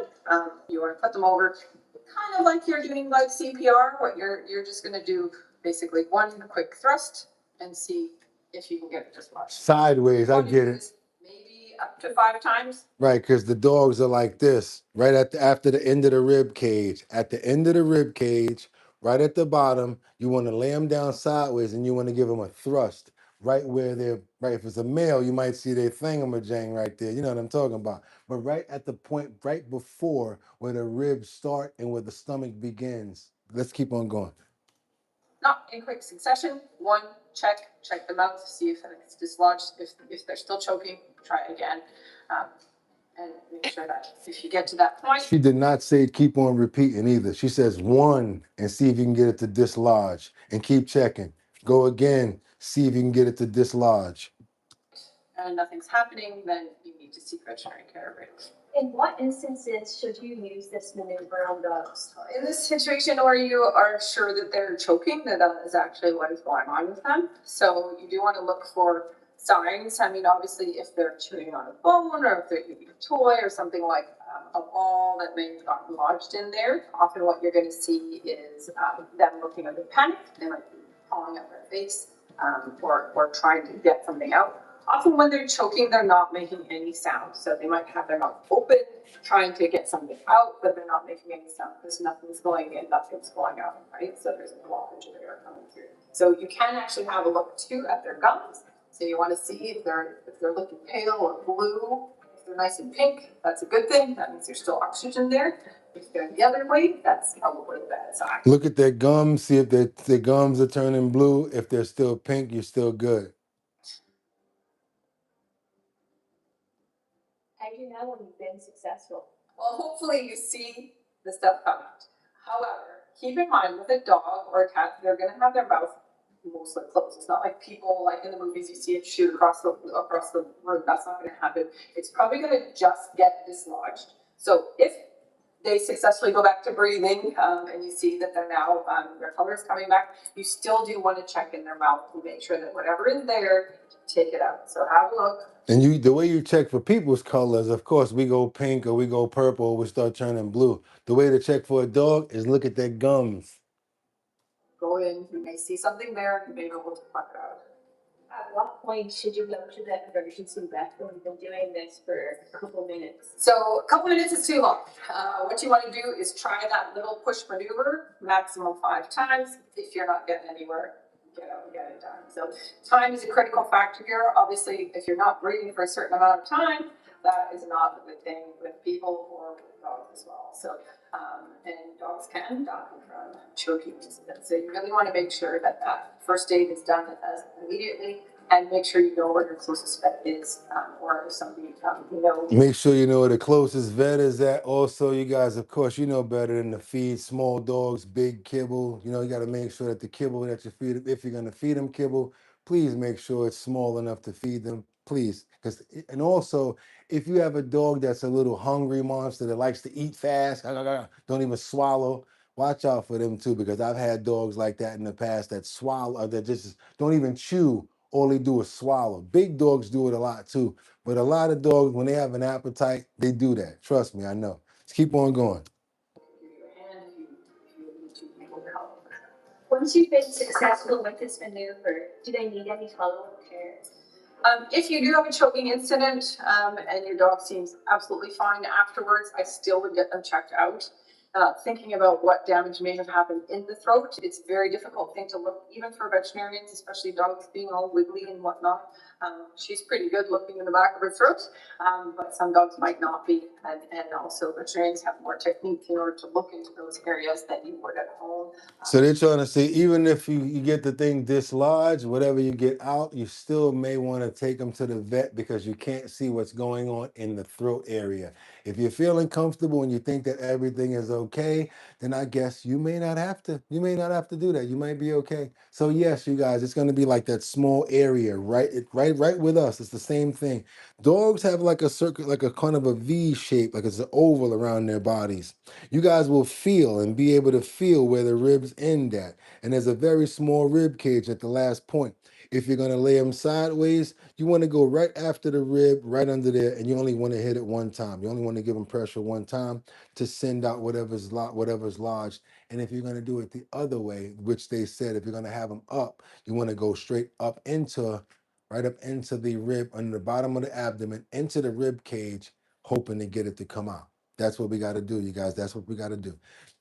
You want to put them over, kind of like you're doing like CPR, what you're just gonna do basically one quick thrust and see if you can get it dislodged. Sideways, I get it. Maybe up to 5 times. Right, because the dogs are like this, right at after the end of the rib cage. At the end of the rib cage, right at the bottom, you want to lay them down sideways and you want to give them a thrust right where they're, right, if it's a male, you might see their thingamajang right there. You know what I'm talking about. But right at the point, right before where the ribs start and where the stomach begins. Let's keep on going. Not in quick succession. One, check the mouth, see if it's dislodged. If they're still choking, try again. And make sure that if you get to that point. She did not say keep on repeating either. She says one and see if you can get it to dislodge and keep checking. Go again, see if you can get it to dislodge. And nothing's happening, then you need to seek veterinary care right away. In what instances should you use this maneuver on dogs? In this situation where you are sure that they're choking, that is actually what is going on with them. So you do want to look for signs. I mean, obviously, if they're chewing on a bone or if they're eating a toy or something like a ball that may have gotten lodged in there, often what you're going to see is them looking a bit panicked. They might be pawing at their face or trying to get something out. Often when they're choking, they're not making any sound. So they might have their mouth open, trying to get something out, but they're not making any sound because nothing's going in, nothing's going out, right? So there's a blockage of air coming through. So you can actually have a look too at their gums. So you want to see if they're looking pale or blue. If they're nice and pink, that's a good thing. That means there's still oxygen there. If they're the other way, that's probably a bad sign. Look at their gums, see if their gums are turning blue. If they're still pink, you're still good. How do you know when you've been successful? Well, hopefully you see the stuff come out. However, keep in mind with a dog or a cat, they're going to have their mouth mostly closed. It's not like people, like in the movies, you see it shoot across the room. That's not going to happen. It's probably going to just get dislodged. So if they successfully go back to breathing and you see that they're now, their color is coming back, you still do want to check in their mouth to make sure that whatever is there, take it out. So have a look. And the way you check for people's colors, of course, we go pink or we go purple or we start turning blue. The way to check for a dog is look at their gums. Go in, you may see something there, you may be able to pluck it out. At what point should you go to the emergency bathroom? You've been doing this for a couple minutes. So a couple minutes is too long. What you want to do is try that little push maneuver, maximum 5 times. If you're not getting anywhere, get out and get it done. So time is a critical factor here. Obviously, if you're not breathing for a certain amount of time, that is not a good thing with people or with dogs as well. So, and dogs can die from choking incidents. So you really want to make sure that that first aid is done as immediately, and make sure you know where your closest vet is, or if somebody you know. Make sure you know where the closest vet is at. Also, you guys, of course, you know better than to feed small dogs big kibble. You know, you got to make sure that the kibble that you feed, if you're going to feed them kibble, please make sure it's small enough to feed them, please. And also, if you have a dog that's a little hungry monster that likes to eat fast, don't even swallow, watch out for them too, because I've had dogs like that in the past that swallow, that just don't even chew. All they do is swallow. Big dogs do it a lot too. But a lot of dogs, when they have an appetite, they do that. Trust me, I know. Let's keep on going. Once you've been successful with this maneuver, do they need any follow-up care? If you do have a choking incident and your dog seems absolutely fine afterwards, I still would get them checked out. Thinking about what damage may have happened in the throat, it's a very difficult thing to look, even for veterinarians, especially dogs being all wiggly and whatnot. She's pretty good looking in the back of her throat, but some dogs might not be. And also veterinarians have more technique in order to look into those areas than you would at home. So they're trying to say, even if you get the thing dislodged, whatever you get out, you still may want to take them to the vet because you can't see what's going on in the throat area. If you're feeling comfortable and you think that everything is okay, then I guess you may not have to. You may not have to do that. You might be okay. So yes, you guys, it's going to be like that small area, right with us. It's the same thing. Dogs have like a circle, like a kind of a V shape, like it's an oval around their bodies. You guys will feel and be able to feel where the ribs end at. And there's a very small rib cage at the last point. If you're going to lay them sideways, you want to go right after the rib, right under there, and you only want to hit it one time. You only want to give them pressure one time to send out whatever whatever's lodged. And if you're going to do it the other way, which they said, if you're going to have them up, you want to go straight up into, right up into the rib, on the bottom of the abdomen, into the rib cage, hoping to get it to come out. That's what we got to do, you guys. That's what we got to do.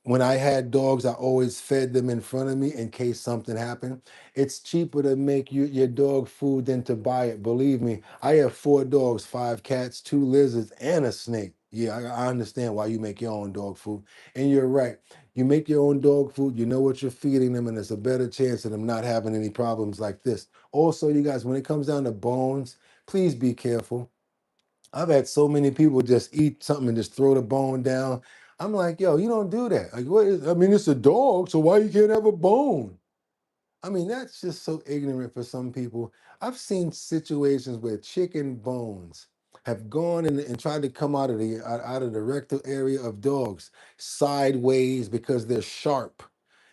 When I had dogs, I always fed them in front of me in case something happened. It's cheaper to make your dog food than to buy it. Believe me, I have 4 dogs, 5 cats, 2 lizards, and a snake. Yeah, I understand why you make your own dog food. And you're right. You make your own dog food, you know what you're feeding them, and there's a better chance of them not having any problems like this. Also, you guys, when it comes down to bones, please be careful. I've had so many people just eat something and just throw the bone down. I'm like, yo, you don't do that. Like, what is, I mean, it's a dog, so why you can't have a bone? I mean, that's just so ignorant for some people. I've seen situations where chicken bones have gone in and tried to come out of the rectal area of dogs sideways because they're sharp.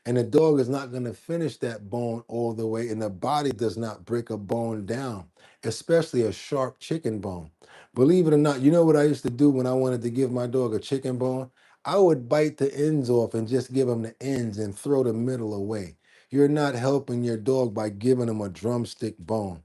And the dog is not going to finish that bone all the way, and the body does not break a bone down, especially a sharp chicken bone. Believe it or not, you know what I used to do when I wanted to give my dog a chicken bone? I would bite the ends off and just give him the ends and throw the middle away. You're not helping your dog by giving them a drumstick bone.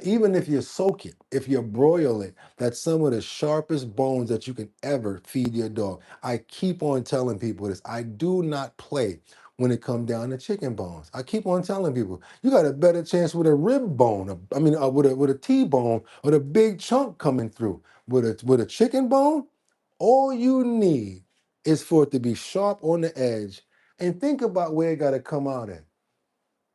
Even if you soak it, if you broil it, that's some of the sharpest bones that you can ever feed your dog. I keep on telling people this. I do not play when it comes down to chicken bones. I keep on telling people, you got a better chance with a rib bone. With a T-bone or the big chunk coming through. With a chicken bone, all you need is for it to be sharp on the edge, and think about where it got to come out at.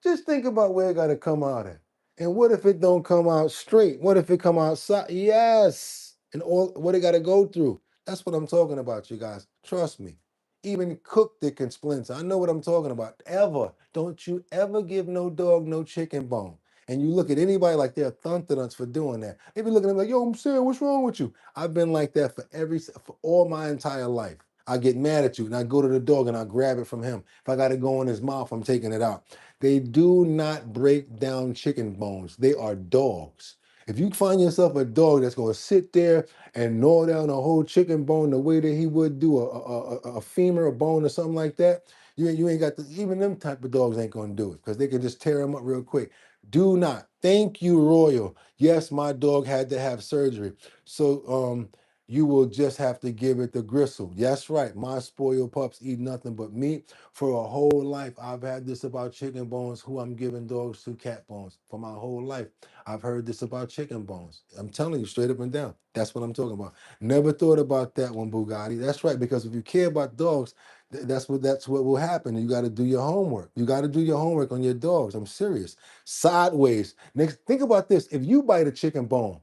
Just think about where it got to come out at. And what if it don't come out straight? What if it come outside? Yes. And all what it got to go through. That's what I'm talking about, you guys. Trust me. Even cooked it can splinter. I know what I'm talking about. Ever. Don't you ever give no dog no chicken bone. And you look at anybody like they're thundernuts for doing that. They be looking at them like, yo, I'm saying, what's wrong with you? I've been like that for all my entire life. I get mad at you and I go to the dog and I grab it from him. If I got to go in his mouth, I'm taking it out. They do not break down chicken bones. They are dogs. If you find yourself a dog that's going to sit there and gnaw down a whole chicken bone the way that he would do a femur, a bone, or something like that, you ain't got even them type of dogs ain't going to do it because they can just tear them up real quick. Do not. Thank you, Royal. Yes, my dog had to have surgery. So you will just have to give it the gristle. That's right. My spoiled pups eat nothing but meat. For a whole life, I've had this about chicken bones, who I'm giving dogs to cat bones. For my whole life, I've heard this about chicken bones. I'm telling you straight up and down. That's what I'm talking about. Never thought about that one, Boogotti. That's right, because if you care about dogs, that's what will happen. You got to do your homework. You got to do your homework on your dogs. I'm serious. Sideways. Next, think about this. If you bite a chicken bone,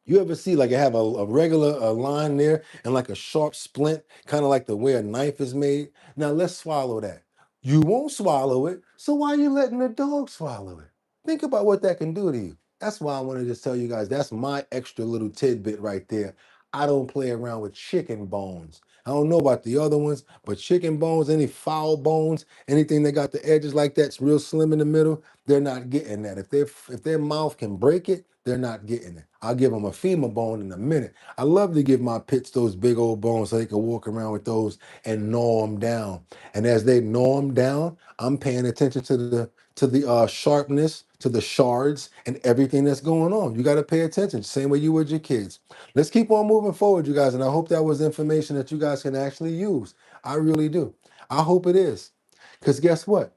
you ever see like I have a regular line there and like a sharp splint, kind of like the way a knife is made? Now let's swallow that. You won't swallow it, so why are you letting the dog swallow it? Think about what that can do to you. That's why I want to just tell you guys, that's my extra little tidbit right there. I don't play around with chicken bones. I don't know about the other ones, but chicken bones, any foul bones, anything that got the edges like that's real slim in the middle, they're not getting that. If their mouth can break it, they're not getting it. I'll give them a femur bone in a minute. I love to give my pits those big old bones so they can walk around with those and gnaw them down. And as they gnaw them down, I'm paying attention to the sharpness, to the shards, and everything that's going on. You got to pay attention, same way you would your kids. Let's keep on moving forward, you guys. And I hope that was information that you guys can actually use. I really do. I hope it is. Because guess what?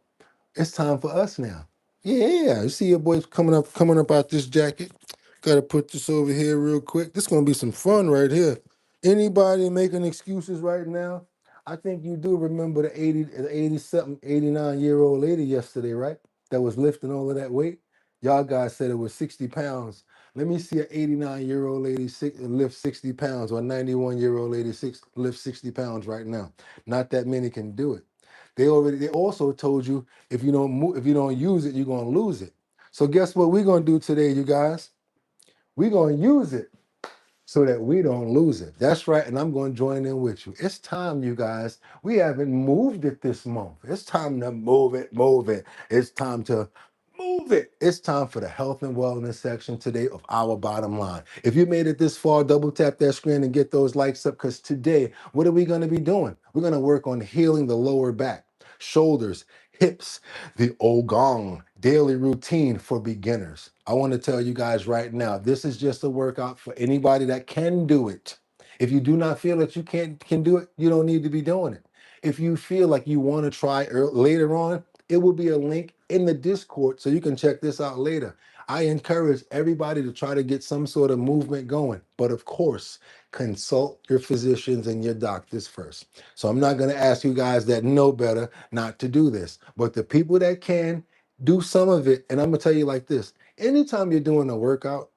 It's time for us now. Yeah, you see your boys coming up out this jacket. Gotta put this over here real quick. This is gonna be some fun right here. Anybody making excuses right now? I think you do remember the 80-something, 89-year-old lady yesterday, right? That was lifting all of that weight. Y'all guys said it was 60 pounds. Let me see an 89-year-old lady lift 60 pounds, or a 91-year-old lady lift 60 pounds right now. Not that many can do it. They also told you if you don't move, if you don't use it, you're gonna lose it. So guess what we're gonna do today, you guys? We're gonna use it so that we don't lose it. That's right, and I'm gonna join in with you. It's time, you guys. We haven't moved it this month. It's time to move it, move it. It's time to move Move it. It's time for the health and wellness section today of Our Bottom Line. If you made it this far, double tap that screen and get those likes up because today, what are we going to be doing? We're going to work on healing the lower back, shoulders, hips, the Ogong daily routine for beginners. I want to tell you guys right now, this is just a workout for anybody that can do it. If you do not feel that you can do it, you don't need to be doing it. If you feel like you want to try later on, it will be a link in the Discord so you can check this out later. I encourage everybody to try to get some sort of movement going. But of course, consult your physicians and your doctors first. So I'm not going to ask you guys that know better not to do this. But the people that can, do some of it. And I'm going to tell you like this. Anytime you're doing a workout,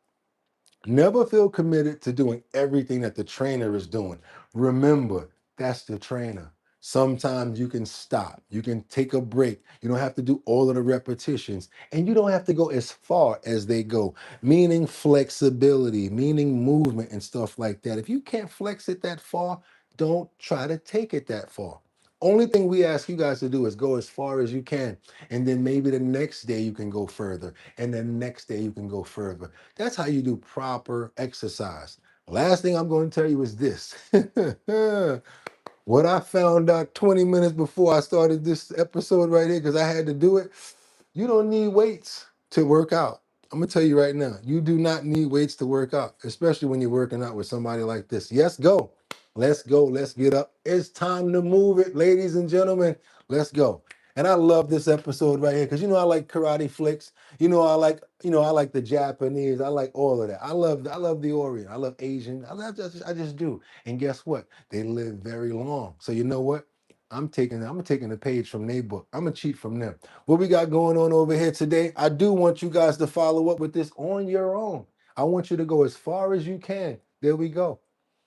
never feel committed to doing everything that the trainer is doing. Remember, that's the trainer. Sometimes you can stop, you can take a break. You don't have to do all of the repetitions, and you don't have to go as far as they go, meaning flexibility, meaning movement and stuff like that. If you can't flex it that far, don't try to take it that far. Only thing we ask you guys to do is go as far as you can, and then maybe the next day you can go further, and the next day you can go further. That's how you do proper exercise. Last thing I'm going to tell you is this. What I found out 20 minutes before I started this episode right here, because I had to do it, you don't need weights to work out. I'm going to tell you right now, you do not need weights to work out, especially when you're working out with somebody like this. Yes, go. Let's go. Let's get up. It's time to move it, ladies and gentlemen. Let's go. And I love this episode right here because you know I like karate flicks. I like the Japanese. I like all of that. I love the Orient. I love Asian. I just do. And guess what? They live very long. So you know what? I'm taking a page from their book. I'm gonna cheat from them. What we got going on over here today? I do want you guys to follow up with this on your own. I want you to go as far as you can. There we go.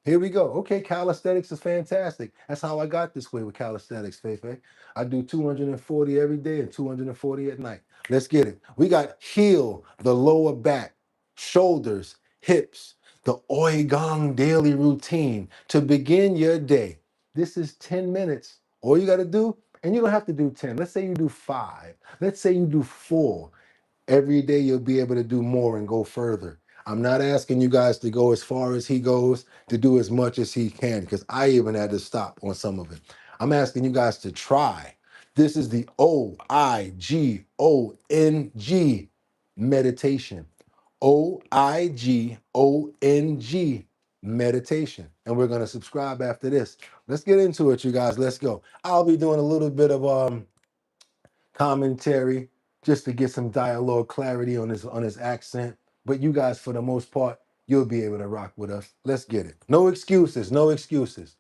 Here we go. Okay, calisthenics is fantastic. That's how I got this way with calisthenics, Feifei. I do 240 every day and 240 at night. Let's get it. We got heal the lower back, shoulders, hips, the Oigang daily routine to begin your day. This is 10 minutes. All you got to do, and you don't have to do 10. Let's say you do 5. Let's say you do 4. Every day you'll be able to do more and go further. I'm not asking you guys to go as far as he goes, to do as much as he can, because I even had to stop on some of it. I'm asking you guys to try. This is the OIGONG meditation. OIGONG meditation. And we're going to subscribe after this. Let's get into it, you guys. Let's go. I'll be doing a little bit of commentary just to get some dialogue clarity on his accent. But you guys, for the most part, you'll be able to rock with us. Let's get it. No excuses. No excuses.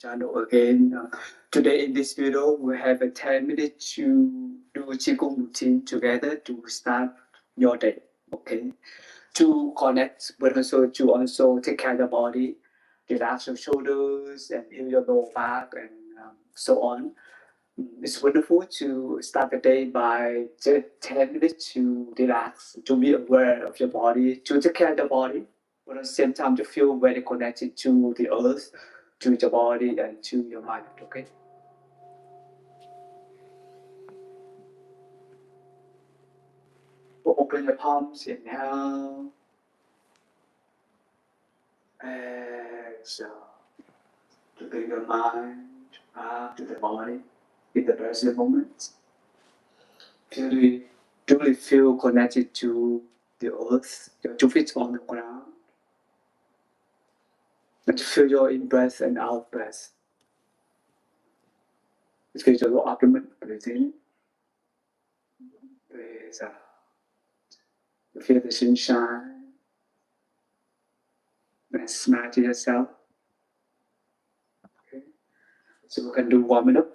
Channel again. Today in this video, we have a 10 minutes to do Qigong routine together to start your day. Okay. To connect, but also to take care of the body, relax your shoulders and heal your lower back and so on. It's wonderful to start the day by just 10 minutes to relax, to be aware of your body, to take care of the body, but at the same time to feel very connected to the earth, to your body and to your mind. Okay. So open your palms, inhale, exhale, to bring your mind back to the body in the present moment. Truly feel connected to the earth, your 2 feet on the ground. And feel your in breath and out breath. Feel your abdomen, breathe in, breathe out. Feel the sunshine and smile to yourself. Okay. So we can do 1 minute.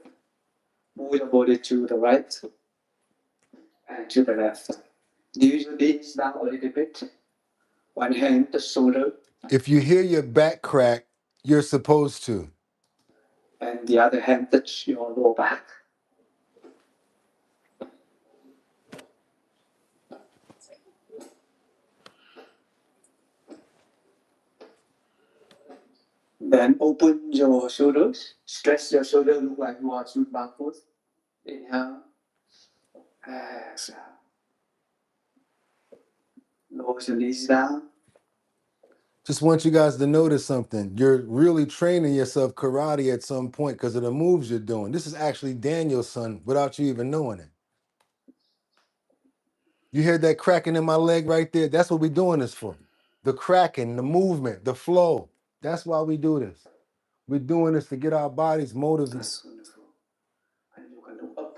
Move your body to the right and to the left. Use your knees down a little bit. One hand, the shoulder. If you hear your back crack, you're supposed to. And the other hand touch your lower back. Then open your shoulders. Stretch your shoulder, look like you are shooting backwards. Inhale. Exhale. Close your knees down. Just want you guys to notice something. You're really training yourself karate at some point because of the moves you're doing. This is actually Daniel's son without you even knowing it. You hear that cracking in my leg right there? That's what we're doing this for. The cracking, the movement, the flow. That's why we do this. We're doing this to get our bodies motivated. That's wonderful. And you can look up.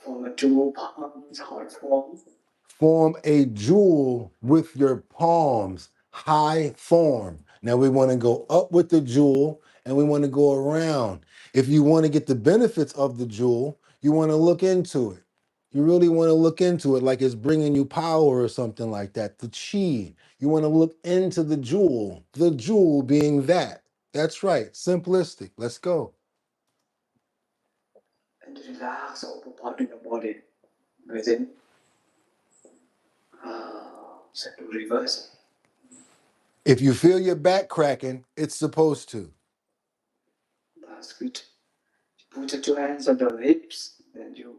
Form a dual palms, heart form. Form a jewel with your palms, high form. Now we want to go up with the jewel and we want to go around. If you want to get the benefits of the jewel, you want to look into it. You really want to look into it like it's bringing you power or something like that. The chi. You want to look into the jewel being that. That's right. Simplistic. Let's go. And relax over part in the body. Breathe in. Set to reverse. If you feel your back cracking, it's supposed to. That's good. Put your hands on the hips, then you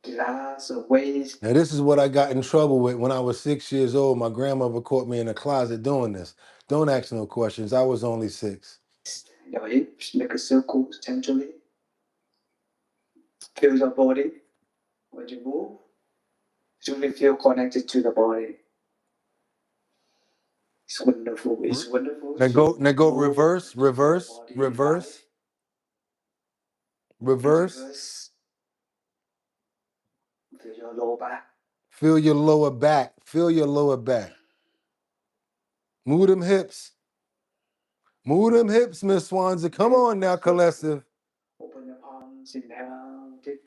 relax the waist. Now, this is what I got in trouble with when I was 6 years old. My grandmother caught me in the closet doing this. Don't ask no questions. I was only 6. Your hips, make a circle gently. Feel your body. When you move, you really feel connected to the body. It's wonderful. It's wonderful. Now go reverse. Feel your lower back. Feel your lower back. Feel your lower back. Move them hips. Move them hips, Miss Swanza. Come on now, collective. Open your palms, inhale, deep.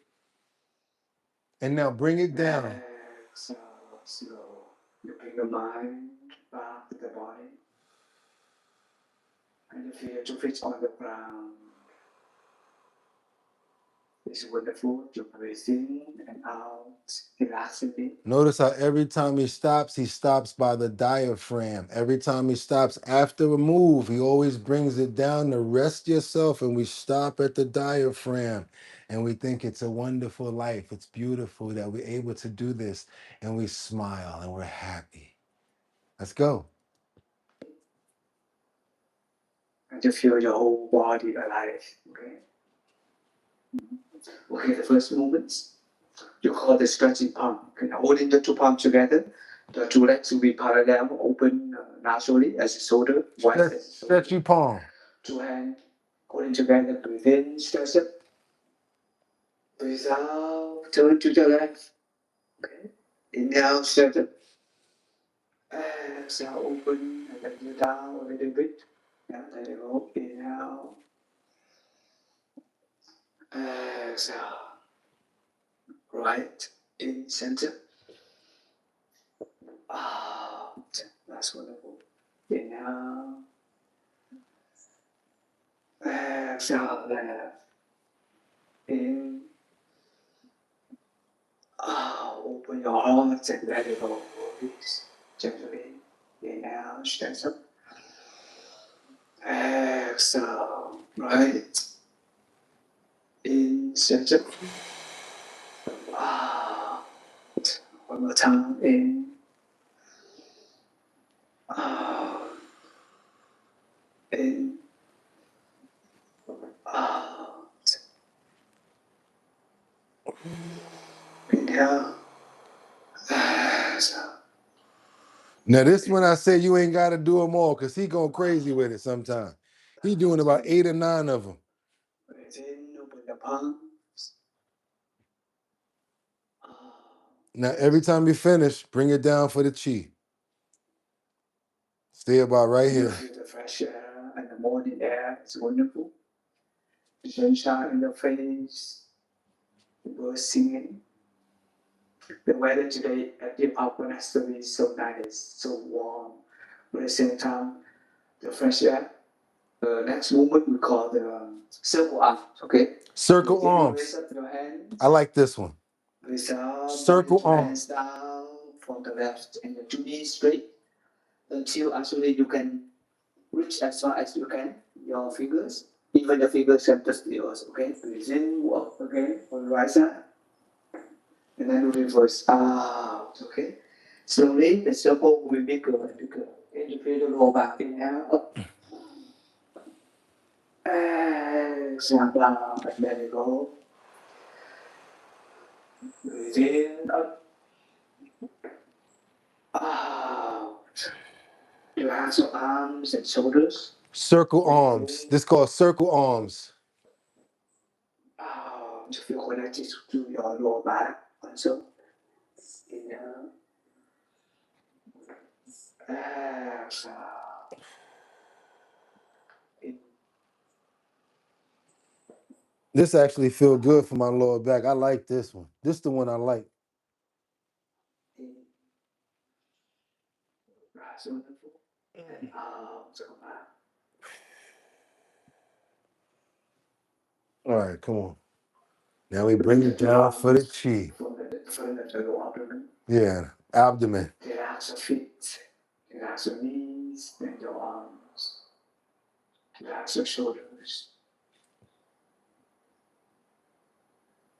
And now bring it down. Exhale, slow. You bring your mind back to the body. And you feel your feet on the ground. It's wonderful to breathe in and out, relaxingly. Notice how every time he stops by the diaphragm. Every time he stops after a move, he always brings it down to rest yourself, and we stop at the diaphragm. And we think it's a wonderful life. It's beautiful that we're able to do this, and we smile and we're happy. Let's go. And you feel your whole body alive, okay? Okay, the first movements, you call the stretching palm. Okay, holding the two palms together, the two legs will be parallel, open naturally as a shoulder, wide as a shoulder. Stretchy palm. Two hands holding together, breathe in, stretch up. Breathe out, turn to the left. Okay, inhale, stretch up. Exhale, open, and let you down a little bit. Yeah, there you go. Inhale. Exhale. Right in center. Out. That's wonderful. Inhale. Exhale, left. In. Open your heart and let it go. Release gently. Inhale, stretch up. Exhale. Right. In, stretch up. Out. One more time. In. Out. In. Out. Inhale. Exhale. Now this one I say you ain't got to do them all because he going crazy with it sometimes. He doing about 8 or 9 of them. Breathe in, open the palms. Now every time you finish, bring it down for the chi. Stay about right You here. feel the fresh air and the morning air. It's wonderful. The sunshine in your face. The birds singing. The weather today at the upper Nashville is so nice, so warm. But at the same time, the fresh air. The next movement we call the circle arms, okay? Circle arms. Raise up your hands. I like this one. Raise up. Circle your arms. hands down from the left and the two knees straight until actually you can reach as far as you can. Your fingers, even the fingers can touch yours, okay? Breathe in, walk again on the right side. And then reverse out, okay? Slowly, the circle will be bigger and bigger. And you feel the lower back, inhale up. Exhale down, and let it go. Breathe in, up, out. Relax your arms and shoulders. Circle arms. This called circle arms. Out. Feel connected to your lower back. Also, inhale. Exhale. This actually feel good for my lower back. I like this one. This the one I like. That's wonderful. And out. Come back. All right, come on. Now we bring it down for the chi. Yeah, abdomen. Relax your feet. Relax your knees. Bend your arms. Relax your shoulders.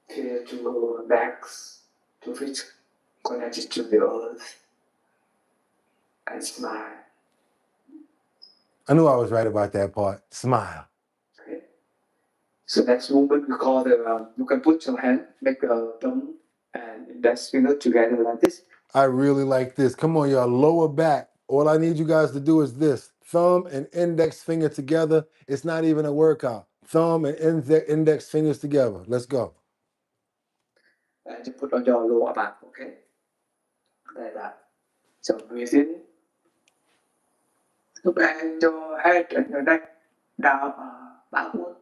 Feel your backs, to feet connected to the earth. And smile. I knew I was right about that part. Smile. Okay. So next movement we call the, you can put your hand, make a thumb and index finger together like this. I really like this. Come on, y'all. Lower back. All I need you guys to do is this. Thumb and index finger together. It's not even a workout. Thumb and index fingers together. Let's go. And you put on your lower back, okay? Like that. So breathe in. So bend your head and your neck down, backward.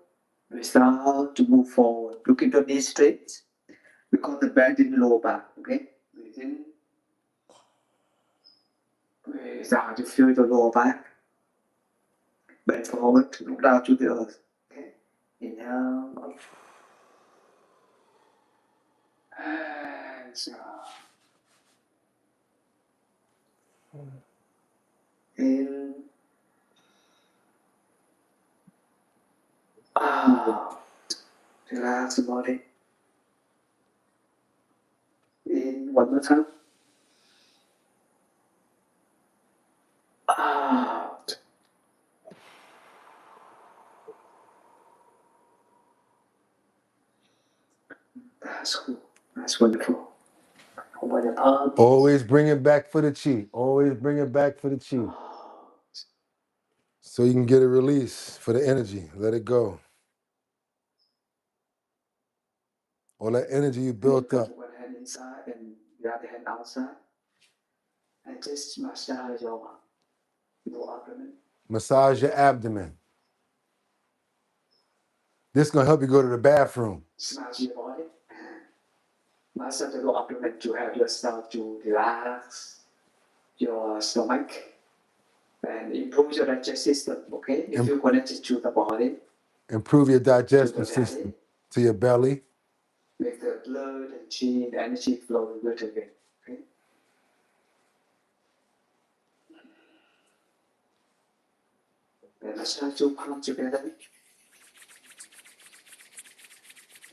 We start to move forward. Looking the knees straight. We call the bend in lower back, okay? Breathe in. Breathe out to feel the lower back. Bend forward, look down to the earth. Okay? Inhale. Up. Exhale. In. Out. Relax the body. In. One more time. Out. That's cool. That's wonderful. Open your palms. Always bring it back for the chi. Always bring it back for the chi. So you can get a release for the energy. Let it go. All that energy you built up. One hand inside and the other hand outside. And just massage your abdomen. Massage your abdomen. This is going to help you go to the bathroom. Massage your body. Massage the lower abdomen to help yourself to relax your stomach and improve your digestive system, okay? If you connect it to the body. Improve your digestive system to your belly. Make the blood and chi, the energy flow a little bit, okay? And massage your palms together.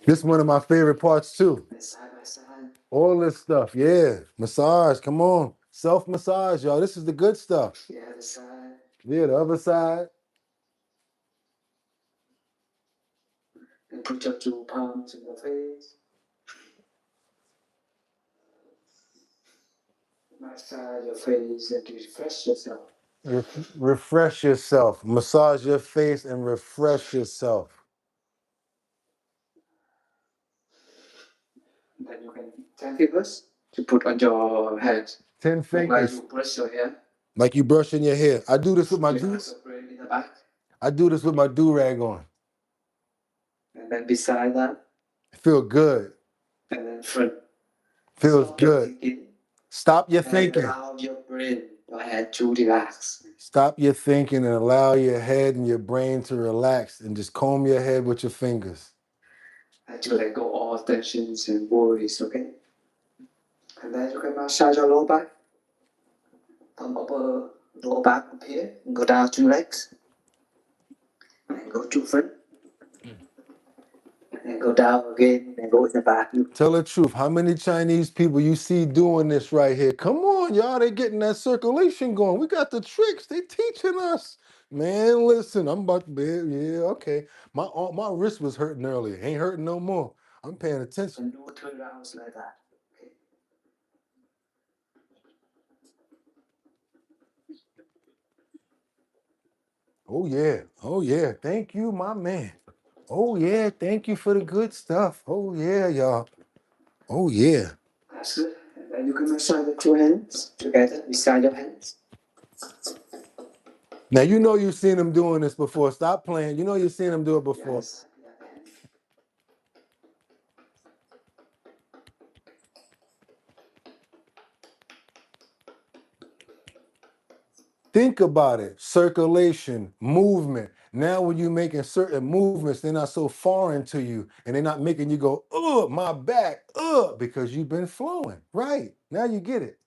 This is one of my favorite parts too. Side by side. All this stuff, yeah. Massage, come on. Self-massage, y'all. This is the good stuff. The other side. Yeah, the other side. And put your two palms in your face. Massage your face and refresh yourself. Refresh yourself. Massage your face and refresh yourself. Then you can 10 fingers to put on your head. 10 fingers. Like you brush your hair. Like you brushing your hair. I do this with my do-rag on. And then beside that. Feel good. And then front. Feels good. Stop your thinking. Allow your brain, your head to relax. Stop your thinking and allow your head and your brain to relax and just comb your head with your fingers. And to let go all tensions and worries, okay? And then you can massage your lower back. From upper lower back up here, and go down to legs. And go to front. and go down again and go in the bathroom. Tell the truth. How many Chinese people you see doing this right here? Come on, y'all. They getting that circulation going. We got the tricks. They teaching us. Man, listen. I'm about to be, yeah, okay. My wrist was hurting earlier. Ain't hurting no more. I'm paying attention. And do 3 rounds like that. Okay. Oh, yeah. Oh, yeah. Thank you, my man. Oh, yeah. Thank you for the good stuff. Oh, yeah, y'all. Oh, yeah. That's good. And then you can massage with 2 hands together beside your hands. Now, you know you've seen them doing this before. Stop playing. You know you've seen them do it before. Yes. Think about it. Circulation, movement. Now when you're making certain movements, they're not so foreign to you and they're not making you go, ugh, my back, ugh, because you've been flowing. Right. Now you get it.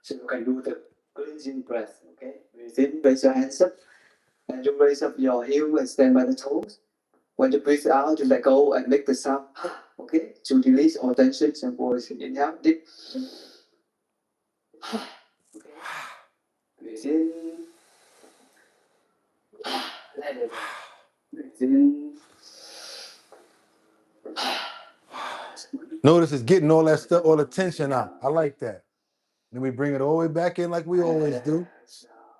So you can do the cleansing breath, okay? Breathe in, raise your hands up, and you raise up your heel and stand by the toes. When you breathe out, you let go and make the sound, okay? To release all tensions and worries. Inhale, deep. Okay. Breathe in. Let it go. Breathe in. Notice it's getting all that stuff, all the tension out. I like that. Then we bring it all the way back in like we always do.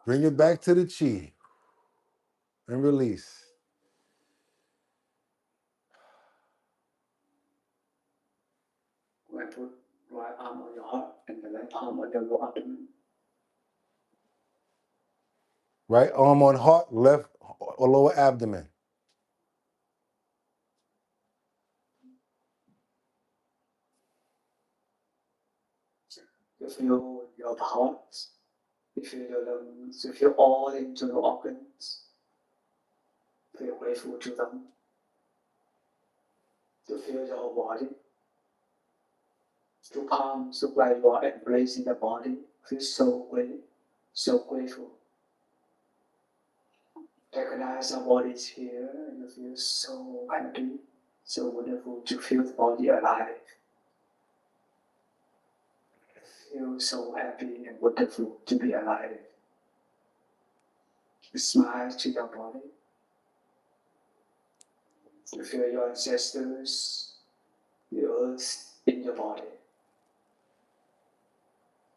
Bring it back to the chi and release. Put right arm on your heart and the left arm on your lower abdomen. Right arm on heart, left or lower abdomen. You feel your heart, you feel your lungs, you feel all internal organs. Feel grateful to them. You feel your whole body. Your palms look like you are embracing the body. Feel so great, so grateful. Recognize our body is here and you feel so happy, so wonderful to feel the body alive. Feel so happy and wonderful to be alive. Smile to your body. You feel your ancestors, the earth in your body.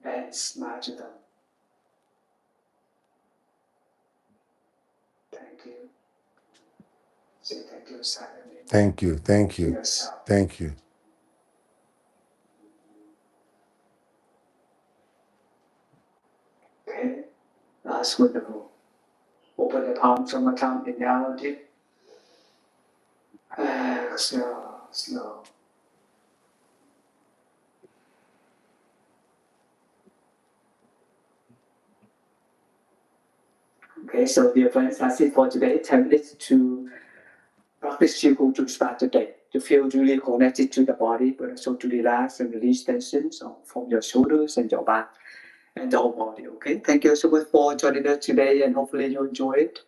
And smile to them. Thank you. Say thank you silently. Thank you. Thank you. Yourself. Thank you. Okay, that's wonderful. Open the palms from a count in down deep. Exhale, slow. Okay, so dear friends, that's it for today. 10 minutes to practice Qigong to start the day. To feel really connected to the body, but also to relax and release tensions from your shoulders and your back and the whole body. Okay, thank you so much for joining us today, and hopefully you enjoy it.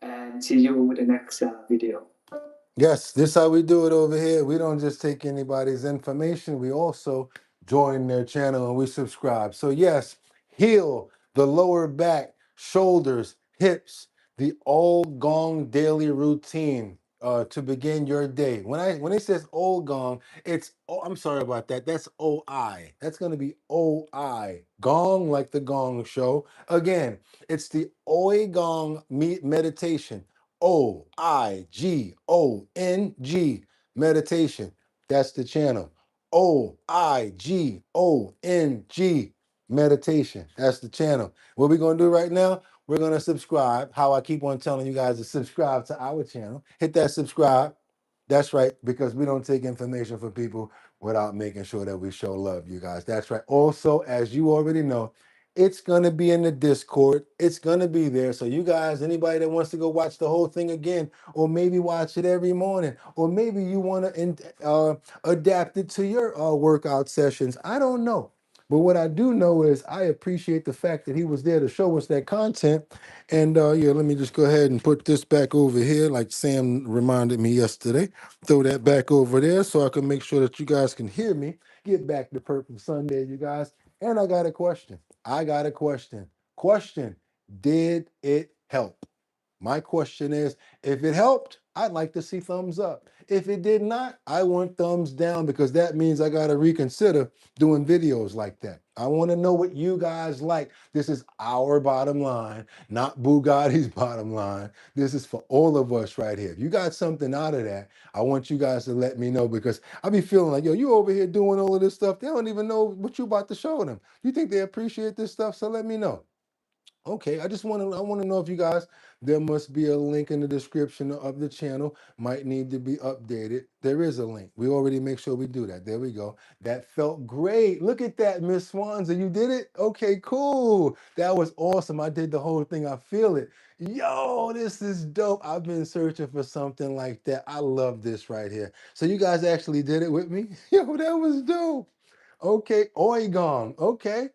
And see you with the next video. Yes, this is how we do it over here. We don't just take anybody's information. We also join their channel and we subscribe. So yes, heal the lower back, shoulders, hips, the old gong daily routine to begin your day. When it says old gong, it's, oh, I'm sorry about that. That's OI. That's going to be OI. Gong like the gong show. Again, it's the Oi Gong meditation. OIGONG meditation. That's the channel. OIGONG meditation. That's the channel. What we're going to do right now, we're going to subscribe. How I keep on telling you guys to subscribe to our channel. Hit that subscribe. That's right, because we don't take information from people without making sure that we show love, you guys. That's right. Also, as you already know, it's going to be in the Discord. It's going to be there. So you guys, anybody that wants to go watch the whole thing again, or maybe watch it every morning, or maybe you want to adapt it to your workout sessions. I don't know. But what I do know is I appreciate the fact that he was there to show us that content. And yeah, let me just go ahead and put this back over here, like Sam reminded me yesterday. Throw that back over there so I can make sure that you guys can hear me. Get back to Purple Sunday, you guys. And I got a question. Question. Did it help? My question is, if it helped, I'd like to see thumbs up. If it did not, I want thumbs down, because that means I got to reconsider doing videos like that. I want to know what you guys like. This is our bottom line, not Boogotti's bottom line. This is for all of us right here. If you got something out of that, I want you guys to let me know, because I be feeling like, yo, you over here doing all of this stuff. They don't even know what you about to show them. You think they appreciate this stuff? So let me know. Okay, I want to know if you guys, there must be a link in the description of the channel, might need to be updated. There is a link. We already make sure we do that. There we go. That felt great. Look at that, Miss Swanza. You did it? Okay, cool. That was awesome. I did the whole thing. I feel it. Yo, this is dope. I've been searching for something like that. I love this right here. So you guys actually did it with me? Yo, that was dope. Okay, Oregon. Okay.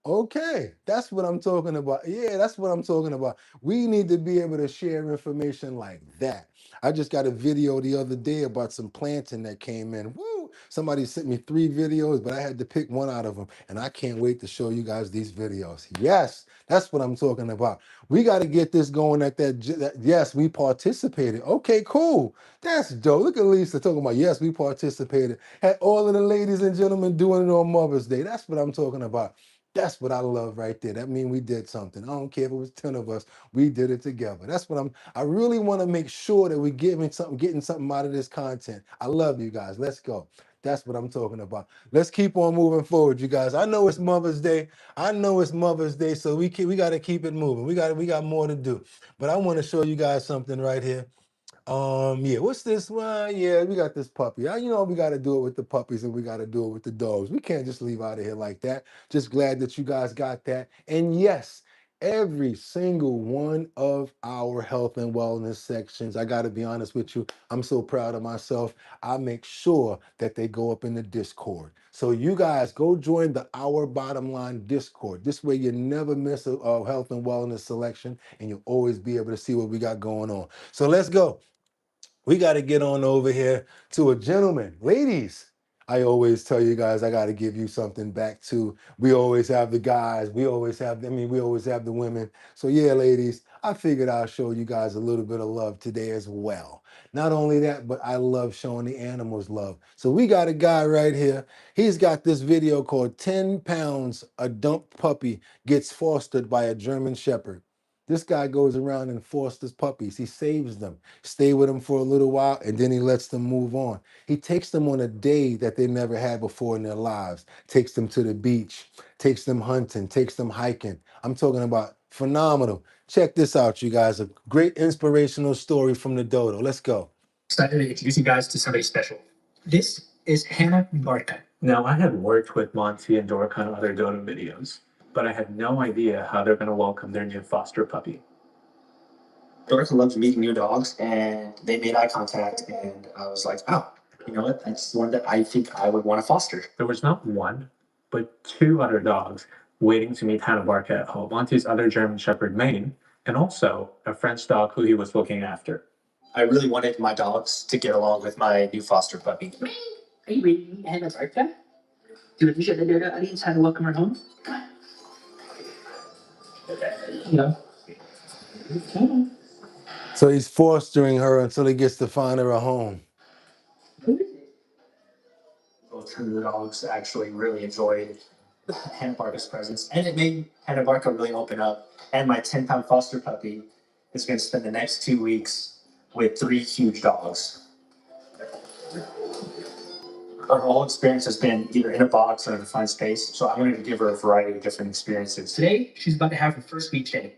Okay, that's what I'm talking about. Yeah, that's what I'm talking about. We need to be able to share information like that. I just got a video the other day about some planting that came in. Woo! Somebody sent me 3 videos, but I had to pick one out of them. And I can't wait to show you guys these videos. Yes, that's what I'm talking about. We got to get this going at yes, we participated. Okay, cool. That's dope. Look at Lisa talking about, yes, we participated. Had all of the ladies and gentlemen doing it on Mother's Day. That's what I'm talking about. That's what I love right there. That means we did something. I don't care if it was 10 of us. We did it together. That's what I really want to make sure that we're getting something out of this content. I love you guys. Let's go. That's what I'm talking about. Let's keep on moving forward, you guys. I know it's Mother's Day. So we got to keep it moving. We got more to do. But I want to show you guys something right here. Yeah, what's this one? Yeah, we got this puppy. You know, we got to do it with the puppies and we got to do it with the dogs. We can't just leave out of here like that. Just glad that you guys got that. And yes, every single one of our health and wellness sections, I got to be honest with you, I'm so proud of myself. I make sure that they go up in the Discord. So you guys go join the Our Bottom Line Discord. This way you never miss a health and wellness selection and you'll always be able to see what we got going on. So let's go. We got to get on over here to a gentleman. Ladies, I always tell you guys, I got to give you something back too. We always have the guys. We always have the women. So yeah, ladies, I figured I'll show you guys a little bit of love today as well. Not only that, but I love showing the animals love. So we got a guy right here. He's got this video called 10 Pounds, a Dumped Puppy Gets Fostered by a German Shepherd. This guy goes around and fosters puppies. He saves them, stay with them for a little while, and then he lets them move on. He takes them on a day that they never had before in their lives, takes them to the beach, takes them hunting, takes them hiking. I'm talking about phenomenal. Check this out, you guys. A great inspirational story from the dodo. Let's go. Excited to introduce you guys to somebody special. This is Hannah Barca. Now, I had worked with Monty and Dorka on other dodo videos, but I had no idea how they're going to welcome their new foster puppy. Dorka loves meeting new dogs, and they made eye contact, and I was like, oh, you know what? That's one that I think I would want to foster. There was not one, but 2 other dogs waiting to meet Hannah Barca at home. Monty's other German Shepherd, Maine, and also a French dog who he was looking after. I really wanted my dogs to get along with my new foster puppy. Are you ready to meet Hannah Barca? Do you show the dodo audience how to welcome her home? Come on. No. Come on. So he's fostering her until he gets to find her a home. Both of the dogs actually really enjoyed Hannah Barca's presence, and it made Hannah Barca really open up. And my 10-pound foster puppy is going to spend the next 2 weeks with 3 huge dogs. Her whole experience has been either in a box or in a fun space, so I wanted to give her a variety of different experiences. Today, she's about to have her first beach day.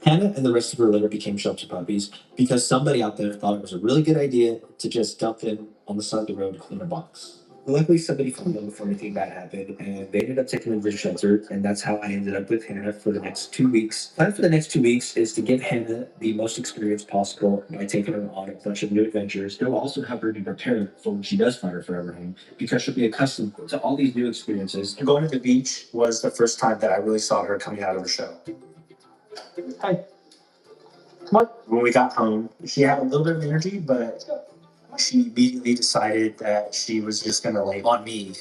Hannah and the rest of her litter became shelter puppies because somebody out there thought it was a really good idea to just dump them on the side of the road in a box. Luckily, somebody found them before anything bad happened, and they ended up taking them to the shelter, and that's how I ended up with Hannah for the next 2 weeks. Plan for the next 2 weeks is to give Hannah the most experience possible by taking her on a bunch of new adventures. It will also help her be prepared for when she does find her forever home, because she'll be accustomed to all these new experiences. And going to the beach was the first time that I really saw her coming out of her shell. Hi. Come on. When we got home, she had a little bit of energy, but she immediately decided that she was just gonna lay on me.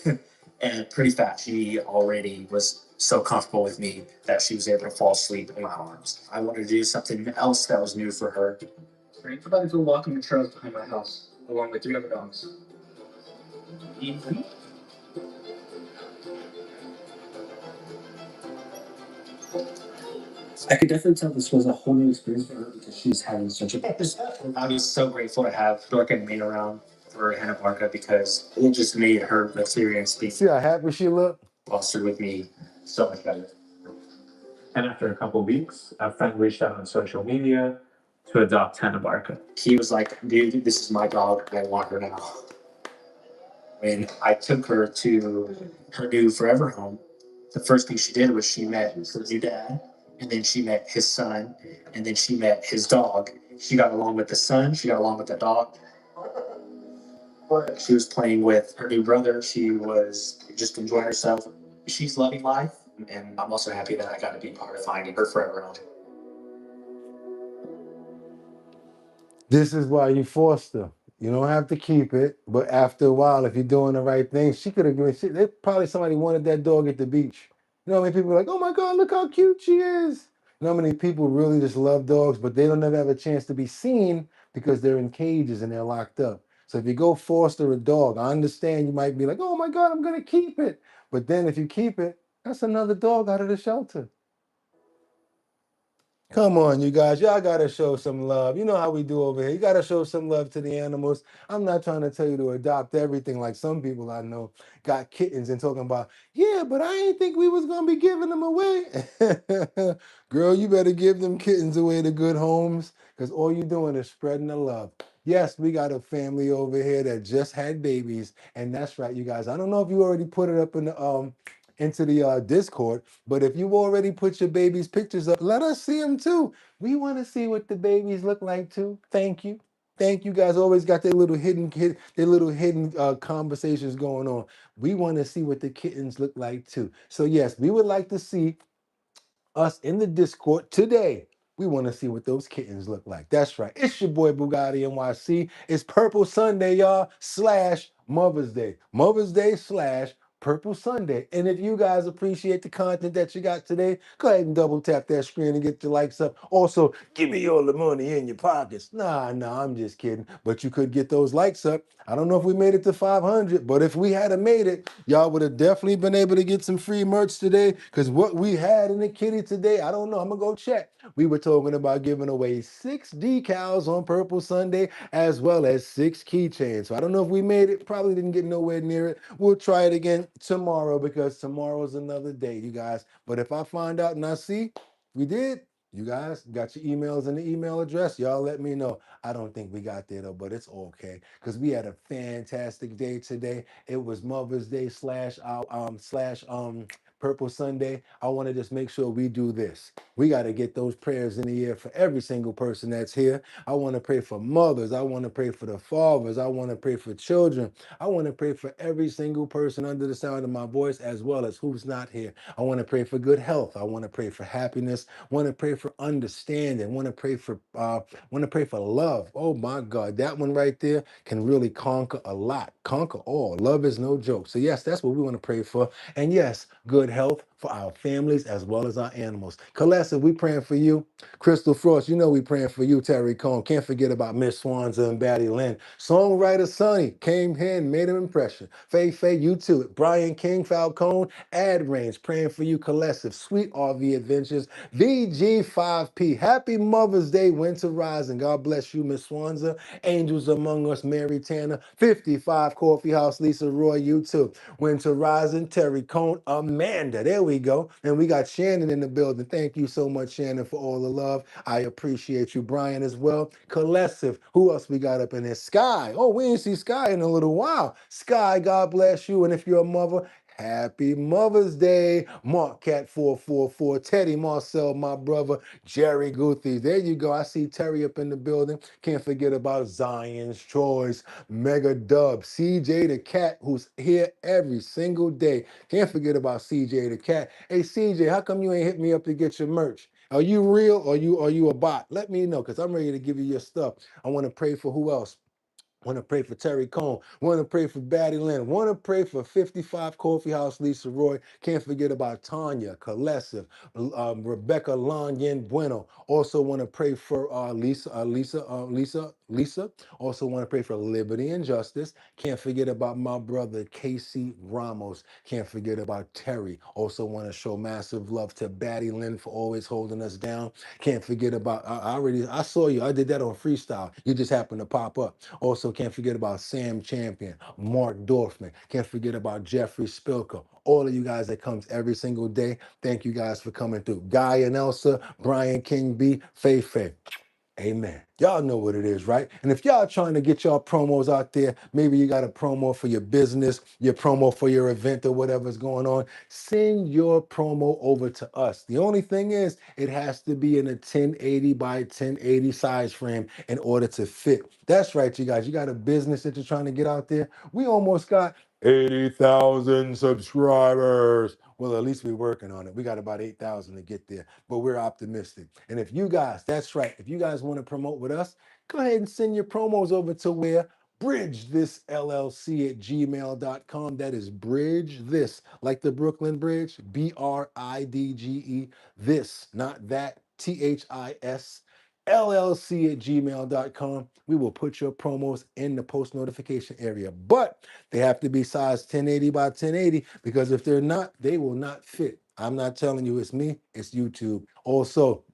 And pretty fast, she already was so comfortable with me that she was able to fall asleep in my arms. I wanted to do something else that was new for her. Bring everybody to a walking trails behind my house, along with 3 other dogs. Mhm. I could definitely tell this was a whole new experience for her because she's having such a I was so grateful to have Dork and Maine around for Hannah Barca because it just made her experience be See how happy she looked? fostered with me so much better. And after a couple of weeks, a friend reached out on social media to adopt Hannah Barca. He was like, dude, this is my dog. I want her now. When I took her to her new forever home, the first thing she did was she met her new dad, and then she met his son, and then she met his dog. She got along with the son, she got along with the dog. She was playing with her new brother. She was just enjoying herself. She's loving life, and I'm also happy that I got to be part of finding her forever home. This is why you foster. You don't have to keep it, but after a while, if you're doing the right thing, she could have given shit. They probably somebody wanted that dog at the beach. You know how many people are like, oh my God, look how cute she is. You know how many people really just love dogs, but they don't ever have a chance to be seen because they're in cages and they're locked up. So if you go foster a dog, I understand you might be like, oh my God, I'm gonna keep it. But then if you keep it, that's another dog out of the shelter. Come on, you guys. Y'all got to show some love. You know how we do over here. You got to show some love to the animals. I'm not trying to tell you to adopt everything like some people I know got kittens and talking about, yeah, but I ain't think we was going to be giving them away. Girl, you better give them kittens away to good homes because all you're doing is spreading the love. Yes, we got a family over here that just had babies. And that's right, you guys. I don't know if you already put it up in the into the Discord. But if you've already put your baby's pictures up, let us see them too. We want to see what the babies look like too. Thank you. Thank you guys. Always got their little hidden conversations going on. We want to see what the kittens look like too. So yes, we would like to see us in the Discord today. We want to see what those kittens look like. That's right. It's your boy Boogotti NYC. It's Purple Sunday, y'all, / Mother's Day. Mother's Day / Purple Sunday. And if you guys appreciate the content that you got today, go ahead and double tap that screen and get your likes up. Also, give me all the money in your pockets. Nah, I'm just kidding. But you could get those likes up. I don't know if we made it to 500, but if we had made it, y'all would have definitely been able to get some free merch today. Because what we had in the kitty today, I don't know. I'm going to go check. We were talking about giving away 6 decals on Purple Sunday, as well as 6 keychains. So I don't know if we made it. Probably didn't get nowhere near it. We'll try it again tomorrow because tomorrow's another day, you guys. But if I find out and I see we did, you guys got your emails and the email address. Y'all let me know. I don't think we got there though, but it's okay because we had a fantastic day today. It was Mother's Day / Purple Sunday. I want to just make sure we do this. We got to get those prayers in the air for every single person that's here. I want to pray for mothers. I want to pray for the fathers. I want to pray for children. I want to pray for every single person under the sound of my voice, as well as who's not here. I want to pray for good health. I want to pray for happiness. I want to pray for understanding. I want to pray for love. Oh my God, that one right there can really conquer a lot. Conquer all. Love is no joke. So yes, that's what we want to pray for. And yes, good health for our families as well as our animals. Kalesa, we praying for you. Crystal Frost, you know we praying for you. Terry Cohn, can't forget about Miss Swanza and Batty Lynn. Songwriter Sonny came here and made an impression. Faye, you too. Brian King, Falcone, Ad Range, praying for you. Kalesa, Sweet RV Adventures, VG5P. Happy Mother's Day, Winter Rising. God bless you, Miss Swanza. Angels Among Us, Mary Tanner. 55 Coffee House, Lisa Roy, you too. Winter Rising, Terry Cohn, a man. Amanda. There we go. And we got Shannon in the building. Thank you so much, Shannon, for all the love. I appreciate you, Brian, as well. Colessive. Who else we got up in there? Sky. Oh, we ain't see Sky in a little while. Sky, God bless you. And if you're a mother, happy Mother's Day. Mark Cat 444, Teddy Marcel, my brother, Jerry Guthie. There you go. I see Terry up in the building. Can't forget about Zion's Choice, Mega Dub, CJ the Cat, who's here every single day. Can't forget about CJ the Cat. Hey CJ, how come you ain't hit me up to get your merch? Are you real or are you a bot? Let me know because I'm ready to give you your stuff. I want to pray for who else? Want to pray for Terry Cone. Want to pray for Batty Lynn. Want to pray for 55 Coffee House Lisa Roy. Can't forget about Tanya, Colessive, Rebecca Lanyen Bueno. Also want to pray for Lisa. Also want to pray for Liberty and Justice. Can't forget about my brother Casey Ramos. Can't forget about Terry. Also want to show massive love to Batty Lynn for always holding us down. Can't forget about I saw you. I did that on freestyle. You just happened to pop up. Also, can't forget about Sam Champion, Mark Dorfman. Can't forget about Jeffrey Spilker. All of you guys that comes every single day. Thank you guys for coming through. Guy and Elsa, Brian King B, Faye Faye. Amen. Y'all know what it is, right? And if y'all trying to get y'all promos out there, maybe you got a promo for your business, your promo for your event or whatever's going on, send your promo over to us. The only thing is, it has to be in a 1080 by 1080 size frame in order to fit. That's right, you guys. You got a business that you're trying to get out there. We almost got 80,000 subscribers. Well, at least we're working on it. We got about 8,000 to get there, but we're optimistic. And if you guys, that's right, if you guys want to promote with us, go ahead and send your promos over to where? bridgethisllc@gmail.com. That is bridge this, like the Brooklyn Bridge, BRIDGE, this, not that, THIS. LLC@gmail.com. We will put your promos in the post notification area, but they have to be size 1080 by 1080 because if they're not, they will not fit. I'm not telling you it's me, it's YouTube. Also,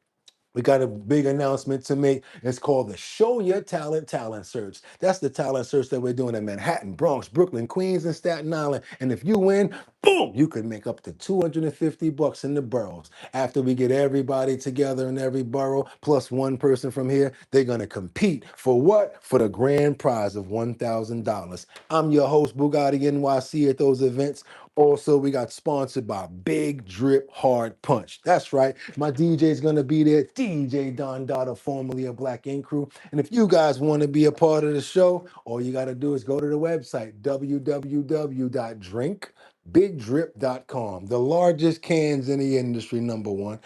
we got a big announcement to make. It's called the Show Your Talent Search. That's the talent search that we're doing in Manhattan, Bronx, Brooklyn, Queens, and Staten Island. And if you win, boom, you could make up to $250 in the boroughs. After we get everybody together in every borough, plus one person from here, they're going to compete for what? For the grand prize of $1,000. I'm your host, Boogotti NYC at those events. Also, we got sponsored by Big Drip Hard Punch. That's right. My DJ is going to be there, DJ Don Dada, formerly of Black Ink Crew. And if you guys want to be a part of the show, all you got to do is go to the website, www.drinkbigdrip.com. The largest cans in the industry, number one.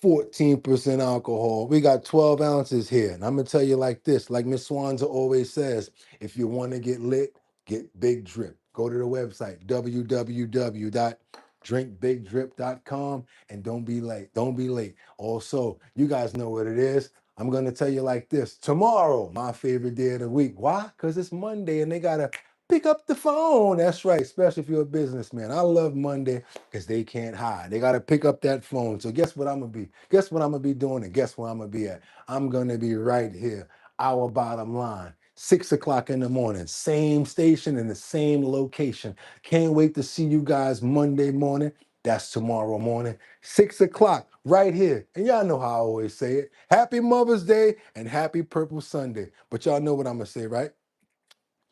14% alcohol. We got 12 ounces here. And I'm going to tell you like this, like Miss Swanza always says, if you want to get lit, get Big Drip. Go to the website, www.drinkbigdrip.com, and don't be late. Don't be late. Also, you guys know what it is. I'm going to tell you like this. Tomorrow, my favorite day of the week. Why? Because it's Monday and they got to pick up the phone. That's right, especially if you're a businessman. I love Monday because they can't hide. They got to pick up that phone. So guess what I'm going to be? Guess what I'm going to be doing and guess where I'm going to be at? I'm going to be right here. Our bottom line. 6 o'clock in the morning, same station in the same location. Can't wait to see you guys Monday morning. That's tomorrow morning, 6 o'clock, right here. And y'all know how I always say it. Happy Mother's Day and happy Purple Sunday. But y'all know what I'm going to say, right?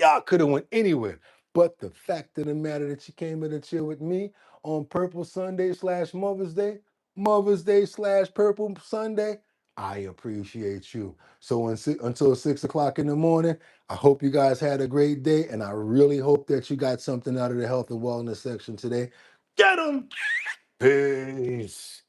Y'all could have went anywhere. But the fact of the matter that you came in to chill with me on Purple Sunday / Mother's Day / Purple Sunday, I appreciate you. So until 6 o'clock in the morning, I hope you guys had a great day. And I really hope that you got something out of the health and wellness section today. Get them! Peace.